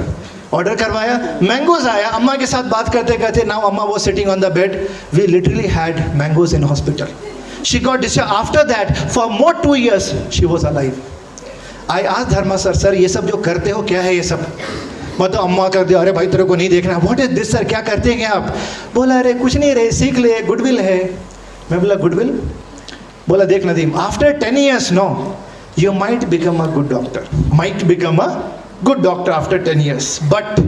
ऑर्डर करवाया, मैंगोज आया, अम्मा के साथ बात करते करते नाउ अम्मा वो sitting on the bed, we literally had mangoes in hospital. She got discharge. After that for more 2 years she was alive. I asked Dharma sir, sir ये सब जो करते हो क्या है ये सब? मतलब अम्मा कर दिया, अरे भाई तेरे को नहीं देखना. व्हाट इज दिस सर, क्या करते हैं आप? बोला अरे कुछ नहीं रे, सीख ले, गुडविल है. मैं बोला गुडविल? बोला देख Nadeem, after 10 years no you might become a good doctor, might become a good doctor after 10 years, but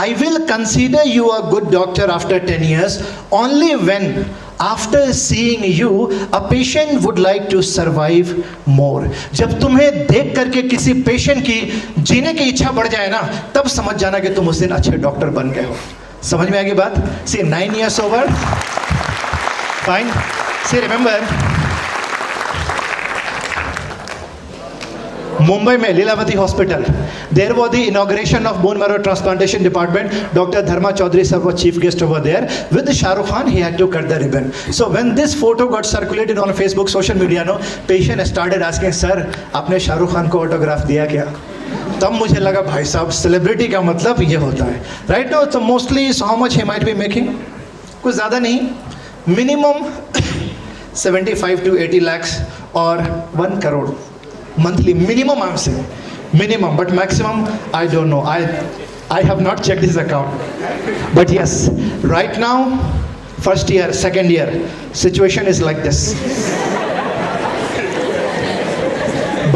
I will consider you a good doctor after 10 years only when after seeing you a patient would like to survive more. जब तुम्हें देख करके किसी patient की जीने की इच्छा बढ़ जाए ना, तब समझ जाना कि तुम उस दिन अच्छे डॉक्टर बन गए हो. समझ में आ गई बात? See 9 years over, fine. See remember Mumbai में Lilavati hospital, there was the inauguration of bone marrow transplantation department. Dr. Dharma Chaudhary sir was chief guest over there. With Shah Rukh Khan, he had to cut the ribbon. So when this photo got circulated on Facebook, social media, no, patient started asking, sir, आपने शाहरुख खान को autograph दिया क्या? तब मुझे लगा भाई साहब celebrity का मतलब ये होता है, राइट? नो, तो mostly how much he might be making? कुछ ज़्यादा नहीं, मिनिमम 75 to 80 lakhs और 1 crore monthly minimum. I'm saying minimum, but maximum I don't know. I have not checked his account, but yes, right now first year, second year situation is like this.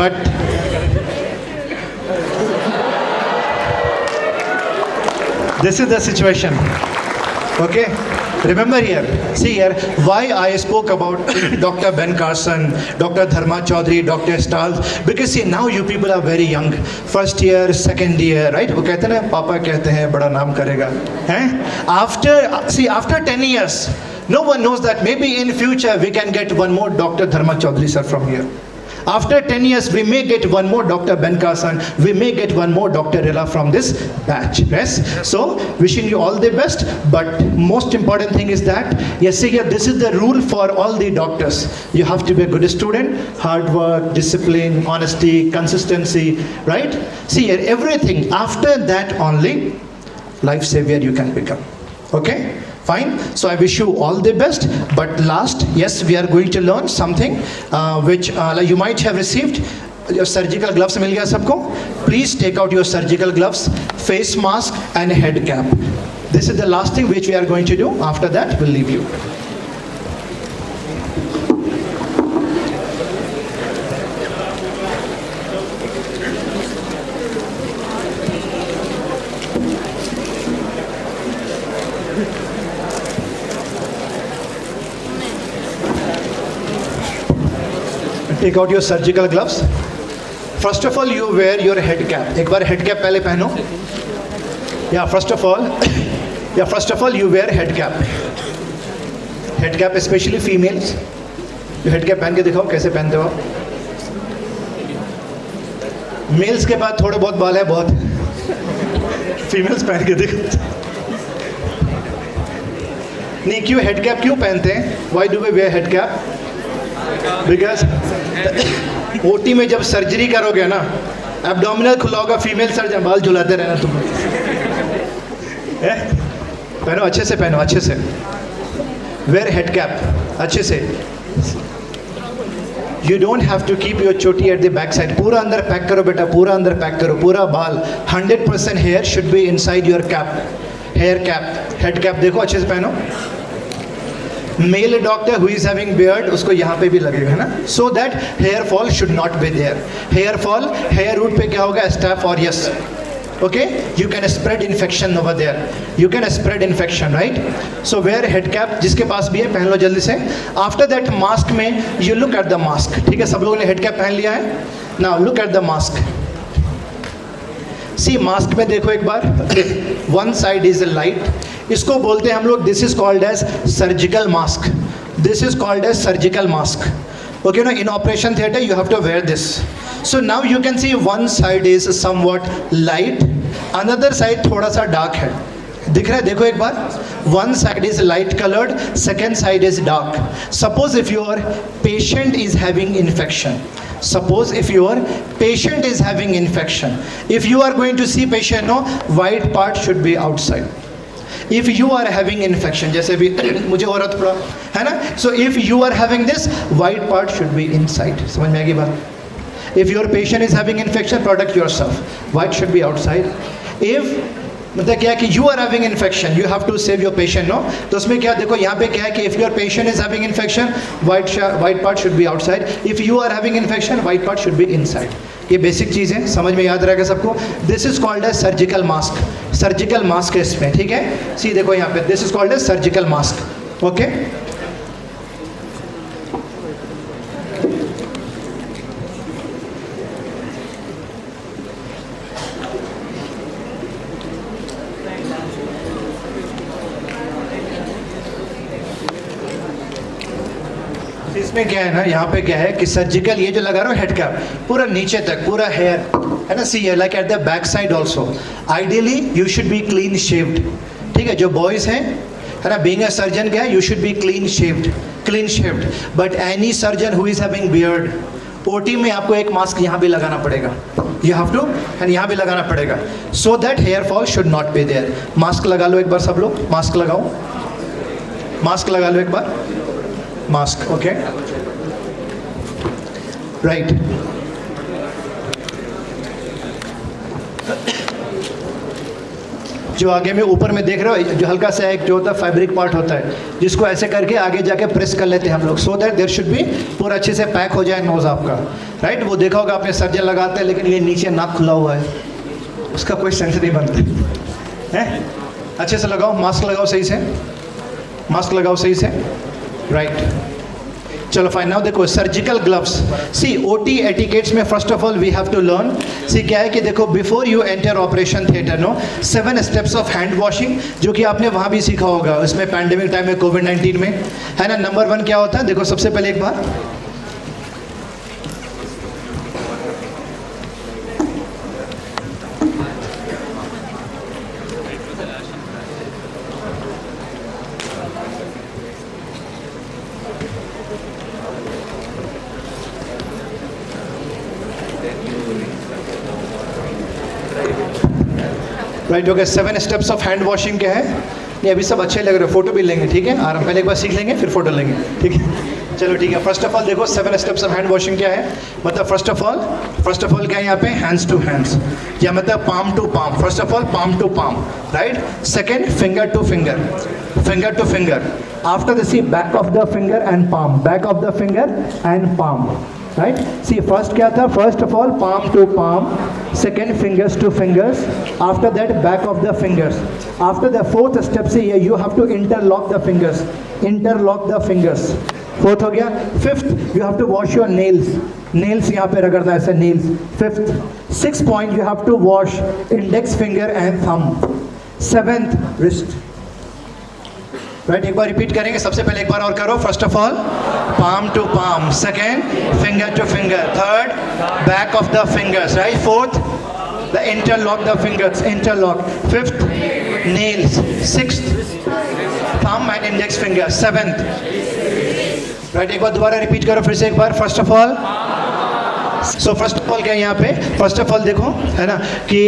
But this is the situation, okay? Remember here, see here, why I spoke about Dr. Ben Carson, Dr. Dharma Chaudhary, Dr. Stals, because see now you people are very young, first year, second year, right? वो कहते हैं ना, पापा कहते हैं बड़ा नाम करेगा, हैं? After 10 years, no one knows that maybe in future we can get one more Dr. Dharma Chaudhary sir from here. After 10 years, we may get one more Dr. Ben Carson, we may get one more Dr. Rilla from this batch. Yes? So, wishing you all the best, but most important thing is that, yes, see here, this is the rule for all the doctors. You have to be a good student, hard work, discipline, honesty, consistency, right? See here, everything. After that only, life savior you can become. Okay? Fine. So I wish you all the best. But last, yes, we are going to learn something which like you might have received. Your surgical gloves मिल गया सबको? Please take out your surgical gloves, face mask and head cap. This is the last thing which we are going to do. After that, we'll leave you. Take out your surgical gloves. First of all, you wear your head cap. एक बार head cap पहले पहनो. Yeah, first of all, you wear head cap. Head cap especially females. You head cap पहन के दिखाओ कैसे पहनते हो आप. Males के पास थोड़े बहुत बाल है, बहुत. Females पहन के दिखाओ. नहीं, क्यों head cap क्यों पहनते हैं? Why do we wear head cap? Because OT में जब सर्जरी करोगे ना, एब्डोमिनल खुला होगा, फीमेल सर्जन बाल झुलाते रहना तुम. पहनो अच्छे से, पहनो अच्छे से. वेयर हेड कैप अच्छे से. You don't have to keep your चोटी एट द बैक साइड. पूरा अंदर पैक करो बेटा, पूरा अंदर पैक करो. पूरा बाल 100% hair should be inside your cap. Hair cap, head cap देखो अच्छे से पहनो. Male doctor who is having beard, उसको यहाँ पे भी लगेगा, है ना, so that hair fall should not be there. Hair fall, hair root पे क्या होगा? स्टैफ और yes, okay, you can spread infection over there. You can spread infection, right? So wear head cap, जिसके पास भी है पहन लो जल्दी से. आफ्टर दैट मास्क में you look at the mask. ठीक है, सब लोगों ने हेड कैप पहन लिया है. Now look at the mask. See mask में देखो एक बार, वन साइड इज लाइट. इसको बोलते हैं हम लोग, this is called as surgical mask. This is called as surgical mask. Okay, now in operation theatre you have to wear this. So now you can see one side is somewhat light, another side थोड़ा सा dark दिख रहा है? देखो एक बार, one side is light coloured, second side is dark. Suppose if your patient is having infection, suppose if your patient is having infection, if you are going to see patient, no, white part should be outside. If you are having infection, जैसे भी मुझे हो रहा थोड़ा, है ना, so if you are having this, white part should be inside. समझ में आएगी बात? If your patient is having infection, protect yourself, white should be outside. If मतलब क्या है कि you are having infection, you have to save your patient, no, तो उसमें क्या, देखो यहाँ पे क्या है कि if your patient is having infection, white part should be outside. If you are having infection, white part should be inside. ये बेसिक चीज़ है, समझ में याद रहेगा सबको. This is called as surgical mask. Surgical mask है इसमें, ठीक है. सी देखो यहाँ पे, this is called as surgical mask. Okay, इसमें क्या है ना, यहाँ पे क्या है कि सर्जिकल ये जो लगा रहा हूँ हेड कैप, पूरा नीचे तक, पूरा हेयर है ना, see like at the back side also. Ideally you should be clean shaved, ठीक है. जो बॉयज़ हैं, है ना, बीइंग अ सर्जन क्या है, you should be clean shaved. But any surgeon who is having beard, OT में आपको एक मास्क यहाँ भी लगाना पड़ेगा, यू हैव टू, एंड यहाँ भी लगाना पड़ेगा, so that hair fall should not be there. Mask लगा लो एक बार सब लोग, मास्क लगाओ, मास्क लगा लो एक बार, मास्क. Okay, right. जो आगे में ऊपर में देख रहे हो, जो हल्का सा एक जो होता है फैब्रिक पार्ट होता है, जिसको ऐसे करके आगे जाके प्रेस कर लेते हैं हम लोग, so that there should be, पूरा अच्छे से पैक हो जाए नोज आपका, राइट. वो देखा होगा आपने, सर्जन लगाते हैं लेकिन ये नीचे नाक खुला हुआ है, उसका कोई सेंस नहीं बनता है. अच्छे से लगाओ, मास्क लगाओ सही से, मास्क लगाओ सही से, राइट. चलो फाइन. नाउ देखो surgical gloves. See OT etiquettes में first of all we have to learn. See क्या है कि देखो, before you enter operation theatre, no, 7 steps of hand washing, जो कि आपने वहाँ भी सीखा होगा, उसमें पैंडेमिक टाइम में, कोविड-19 में, है ना. नंबर 1 क्या होता है, देखो सबसे पहले एक बार right. Okay, 7 steps of hand washing क्या है, ये अभी सब अच्छे लग रहे हो, फोटो भी लेंगे, ठीक है. आराम, पहले एक बार सीख लेंगे फिर फोटो लेंगे, ठीक है. चलो ठीक है. फर्स्ट ऑफ ऑल देखो 7 स्टेप्स ऑफ हैंड वॉशिंग क्या है, मतलब फर्स्ट ऑफ ऑल क्या है यहाँ पे, हैंड्स टू हैंड्स, या मतलब palm to palm. First of all palm to palm, right. Second finger to finger, finger to finger. After this see back of the finger and palm, back of the finger and palm, right. See first क्या था, first of all palm to palm, second fingers to fingers, after that back of the fingers, after the fourth step से you have to interlock the fingers, interlock the fingers. Fourth हो गया. Fifth, you have to wash your nails, nails यहाँ पे रगड़ना है ऐसे, nails. Fifth. 6th point, you have to wash index finger and thumb. 7th, wrist. Right, एक बार repeat करेंगे. सबसे पहले एक बार और करो. First of all palm to palm, second finger to finger, third back of the fingers, right. Fourth, the interlock the fingers, interlock. Fifth, nails. Sixth, thumb and index finger. Seventh, right. एक बार दोबारा repeat करो फिर से एक बार. First of all, so first of all क्या है यहाँ पे, फर्स्ट ऑफ ऑल देखो, है ना, कि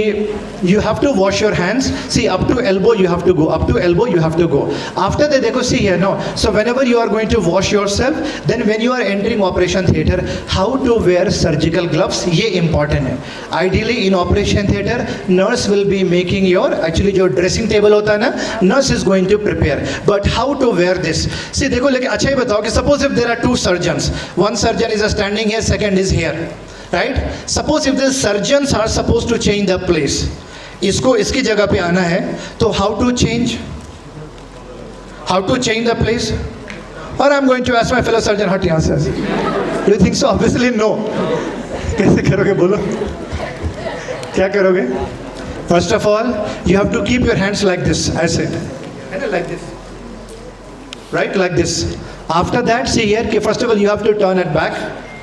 you have to wash your hands. See up to elbow you have to go, up to elbow you have to go. After that देखो, see है no, so whenever you are going to wash yourself, then when you are entering operation theatre, how to wear surgical gloves, ये important है. Ideally in operation theatre nurse will be making your, actually जो dressing table होता है ना, nurse is going to prepare, but how to wear this. See देखो, लेकिन अच्छा ही बताओ कि suppose if there are 2 surgeons, one surgeon is standing here, second is here, right. Suppose if the surgeons are suppose to change the place, इसको इसकी जगह पे आना है, तो how to change the place. Or I am going to ask my fellow surgeon how to answer. You think so? Obviously no. कैसे करोगे बोलो, क्या करोगे? First of all you have to keep your hands like this, ऐसे, है ना, like this, right, like this. After that see here कि first of all you have to turn it back,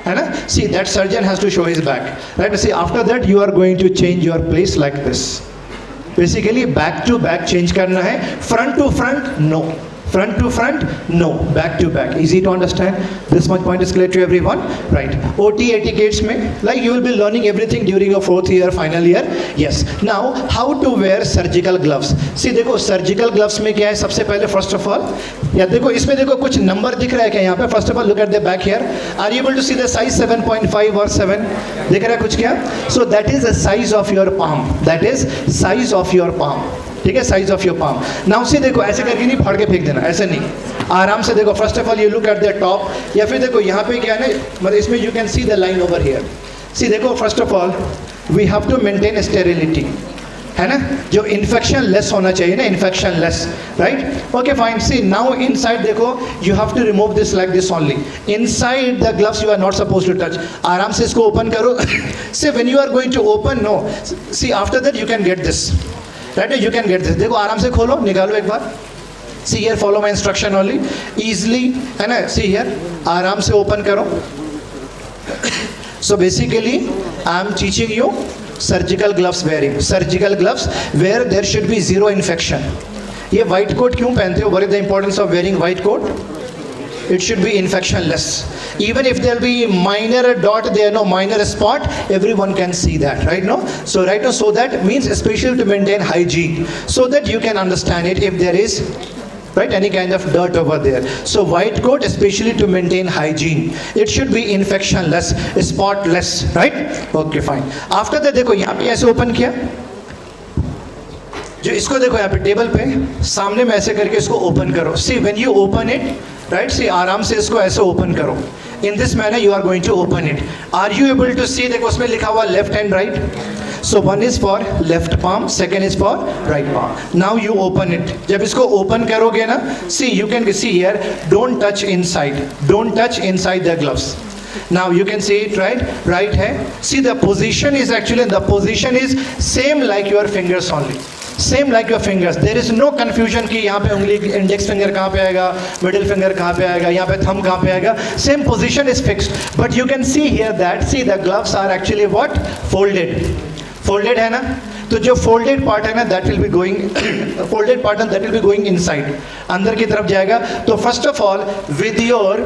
है ना. See that surgeon has to show his back, right. See after that you are going to change your place like this, basically back to back change करना है, front to front no, front to front no, back to back. Easy to understand? This much point is clear to everyone, right? OT etiquettes mein, like you will be learning everything during your 4th year, final year. Yes. Now how to wear surgical gloves? See देखो surgical gloves में क्या है, सबसे पहले first of all या देखो इसमें देखो कुछ नंबर दिख रहा है क्या यहाँ पे? First of all look at the back here. Are you able to see the size 7.5 or 7? दिख रहा है कुछ क्या? So that is the size of your palm. That is size of your palm. ठीक है, size of your palm. Now से देखो ऐसे करके नहीं फाड़ के फेंक देना, ऐसे नहीं, आराम से देखो. First of all you look at the top, या फिर देखो यहाँ पे क्या है ना, मतलब इसमें you can see the line over here. See देखो first of all we have to maintain sterility, है ना, जो इन्फेक्शन लेस होना चाहिए ना, infection less, right. Okay fine. See now inside देखो you have to remove this like this only. Inside the gloves you are not suppose to touch. आराम से इसको ओपन करो. See when you are going to open, no, see after that you can get this, right, you can get this. देखो आराम से खोलो, निकालो एक बार. See here, follow my instruction only, easily, है ना. सी हियर, आराम से ओपन करो. So basically I am teaching you surgical gloves wearing. Surgical gloves wear there should be zero infection. ये वाइट कोट क्यों पहनते हो? What is the importance of wearing white coat? It should be infectionless. Even if there be minor dot there, no minor spot, everyone can see that, right? No, so right now, so that means especially to maintain hygiene, so that you can understand it if there is, right, any kind of dirt over there. So white coat especially to maintain hygiene. It should be infectionless, spotless, right? Okay, fine. After that देखो यहाँ पे ऐसे open किया, जो इसको देखो यहाँ पे टेबल पे सामने में ऐसे करके इसको ओपन करो. See when you open it, right, see आराम से इसको ऐसे ओपन करो. In this manner you are going to open it. Are you able to see? देखो उसमें लिखा हुआ left and right. So one is for left palm, second is for right palm. Now you open it. जब इसको open करोगे ना, see you can see here, don't touch inside, don't touch inside the gloves. Now you can see it, right? Right है. See the position is actually, the position is same like your fingers only. Same like your fingers. There is no confusion कि यहाँ पे उंगली index finger कहाँ पे आएगा, middle finger कहाँ पे आएगा, यहाँ पे थंब कहाँ पे आएगा. Same position is fixed. But you can see here that, see the gloves are actually what? Folded. Folded है ना? तो जो फोल्डेड पार्ट है ना, that will be going, folded part that will be going inside, अंदर की तरफ जाएगा. तो first of all with your,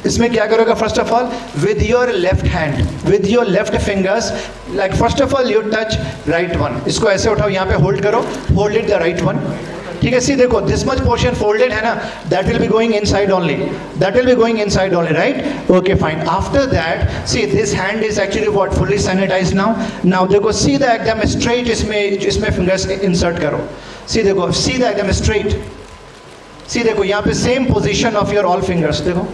इसमें क्या करोगे? First of all with your left hand, with your left fingers, like first of all you touch right one. इसको ऐसे उठाओ, यहाँ पे होल्ड करो, hold it the right one. ठीक है, सी देखो दिस मच पोर्शन फोल्डेड है ना, that will be going inside only, that will be going inside only, right. Okay fine. After that see this hand is actually what? Fully sanitize. Now now देखो सीधा एकदम straight इसमें fingers insert करो. सी देखो सीधा एकदम स्ट्रेट. सी देखो यहाँ पे same position of your all fingers. देखो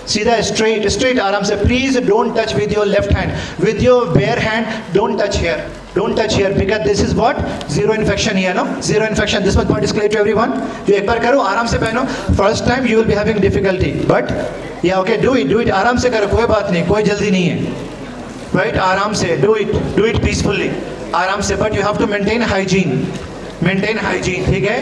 सीधा स्ट्रेट स्ट्रेट आराम से. Please don't touch with your left hand, with your bear hand don't touch here, don't touch here, because this is what? Zero infection here, no? Zero infection. This much point is clear to everyone. जो एक बार करो, आराम से पहनो. First time you will be having difficulty, but yeah, okay, do it. आराम से करो, कोई बात नहीं, कोई जल्दी नहीं है, right? आराम से do it peacefully, आराम से. But you have to maintain hygiene, ठीक है?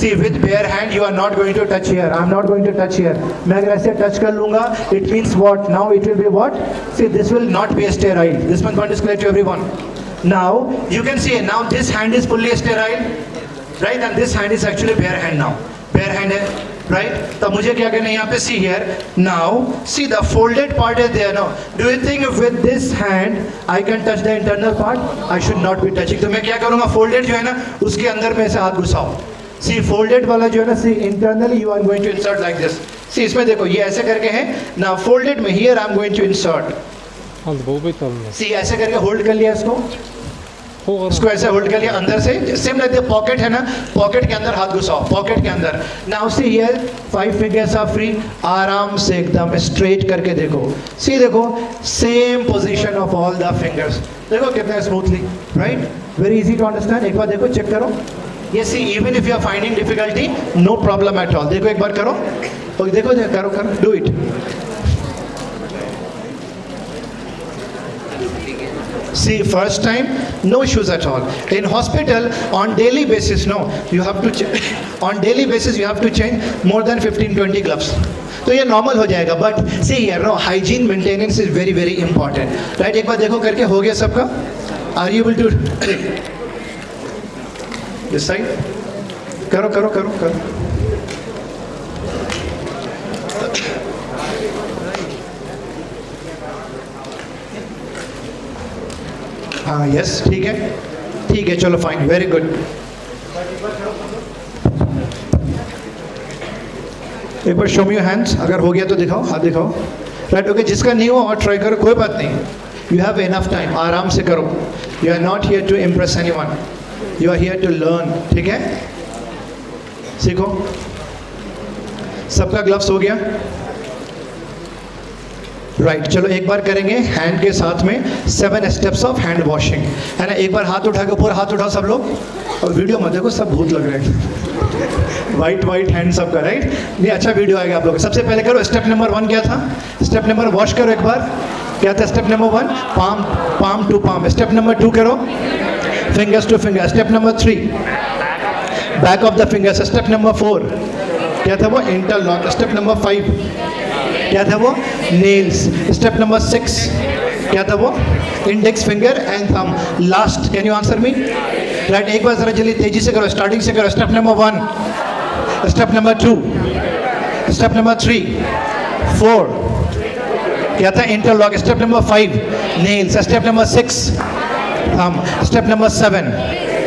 See, with bare hand you are not going to touch here. I am not going to touch here. मैं अगर ऐसे touch कर लूँगा, it means what? Now it will be what? See, this will not be sterile. This much point is clear to everyone. Now you can see, now this hand is fully sterile, right? And this hand is actually bare hand now. Bare hand है, right? तब मुझे क्या करना है यहाँ पे? See here. Now see the folded part is there now. Do you think with this hand I can touch the internal part? I should not be touching. तो मैं क्या करूँगा? Folded जो है ना, उसके अंदर में से हाथ घुसाओ. See folded वाला जो है ना, see internally you are going to insert like this. See इसमें देखो ये ऐसे करके है. Now folded में here I am going to insert. See ऐसे करके होल्ड कर लिया इसको ऐसे होल्ड कर लिया अंदर से. सेम लाइक द पॉकेट है ना, पॉकेट के अंदर हाथ घुसाओ, पॉकेट के अंदर. Now see here 5 fingers are free. आराम से एकदम स्ट्रेट करके देखो. सी देखो same position of all the fingers. देखो कितना smoothly, right? Very easy to understand. एक बार देखो, चेक करो. ये see even if you are finding difficulty, no problem at all. देखो एक बार करो, देखो करो, do it. See, first time, no issues at all. In hospital, on daily basis, no, you have to on daily basis you have to change more than 15-20 gloves. तो ये normal हो जाएगा. But see here, no, hygiene maintenance is very very important, right? एक बार देखो करके हो गया सबका. Are you able to? This side. करो करो करो करो. हाँ यस ठीक है चलो फाइन वेरी गुड. एक बार शो मी योर हैंड्स. अगर हो गया तो दिखाओ, हाथ दिखाओ. Right okay. जिसका नहीं हो और ट्राई करो, कोई बात नहीं. यू हैव इनफ टाइम, आराम से करो. You are not here to impress anyone, you are here to learn. ठीक है, सीखो. सबका ग्लव्स हो गया? राइट चलो एक बार करेंगे हैंड के साथ में 7 स्टेप्स ऑफ हैंड वॉशिंग, है ना. एक बार हाथ उठा के ऊपर हाथ उठाओ सब लोग. और वीडियो मत देखो, सब भूत लग रहे हैं. वाइट हैंड सबका. राइट नहीं, अच्छा वीडियो आएगा आप लोग. सबसे पहले करो स्टेप नंबर 1 क्या था? स्टेप नंबर वॉश करो एक बार. क्या था step number 1? Palm to palm. Step number 2 करो fingers to finger. Step number 3 back of the fingers. Step number 4 क्या था वो? इंटरलॉक. स्टेप नंबर 5 क्या था वो? नेल्स. स्टेप नंबर 6 क्या था वो? Index finger and thumb. Last can you answer me? Right एक बार जरा जल्दी तेजी से करो, स्टार्टिंग से करो. Step number 1, step number 2, step number 3, 4 क्या था? Interlock. Step number 5 nails. Step number 6 thumb. Step number 7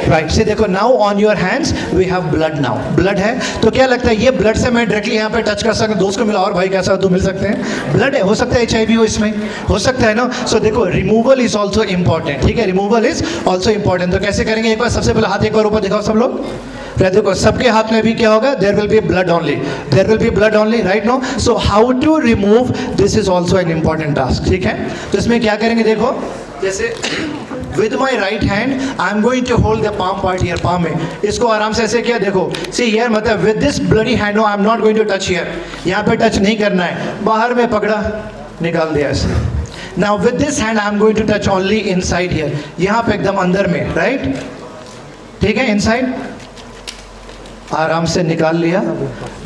right. से देखो now on your hands we have blood. Now blood है तो क्या लगता है ये ब्लड से मैं डायरेक्टली यहाँ पे टच कर सकता हूँ? दोस्त को मिला और भाई कैसा तू मिल सकते हैं. ब्लड है, हो सकता है HIV हो इसमें, हो सकता है ना. सो देखो रिमूवल इज ऑल्सो इंपॉर्टेंट. ठीक है, रिमूवल इज ऑल्सो इंपॉर्टेंट. तो कैसे करेंगे? एक बार सबसे पहले हाथ एक बार ऊपर दिखाओ सब लोग. देखो सबके हाथ में भी क्या होगा? There will be blood only, there will be blood only. Right no. So how to remove this is also an important task. ठीक है, तो इसमें क्या करेंगे देखो. जैसे with my right hand I am going to hold the palm part here. palm में इसको आराम से ऐसे किया. देखो see here मतलब with this bloody hand no I am not going to touch here. यहाँ पे टच नहीं करना है. बाहर में पकड़ा, निकाल दिया ऐसे. now with this hand I am going to touch only inside here. यहाँ पे एकदम अंदर में. राइट ठीक है, inside आराम से निकाल लिया.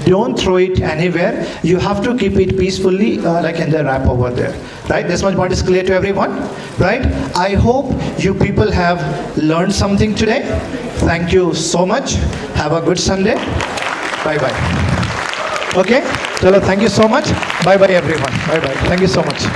Don't throw it anywhere. You have to keep it peacefully like in the wrap over there. Right? This much point is clear to everyone. Right? I hope you people have learned something today. Thank you so much. Have a good Sunday. Bye bye. Okay? Chalo, thank you so much. Bye bye everyone. Bye bye. Thank you so much.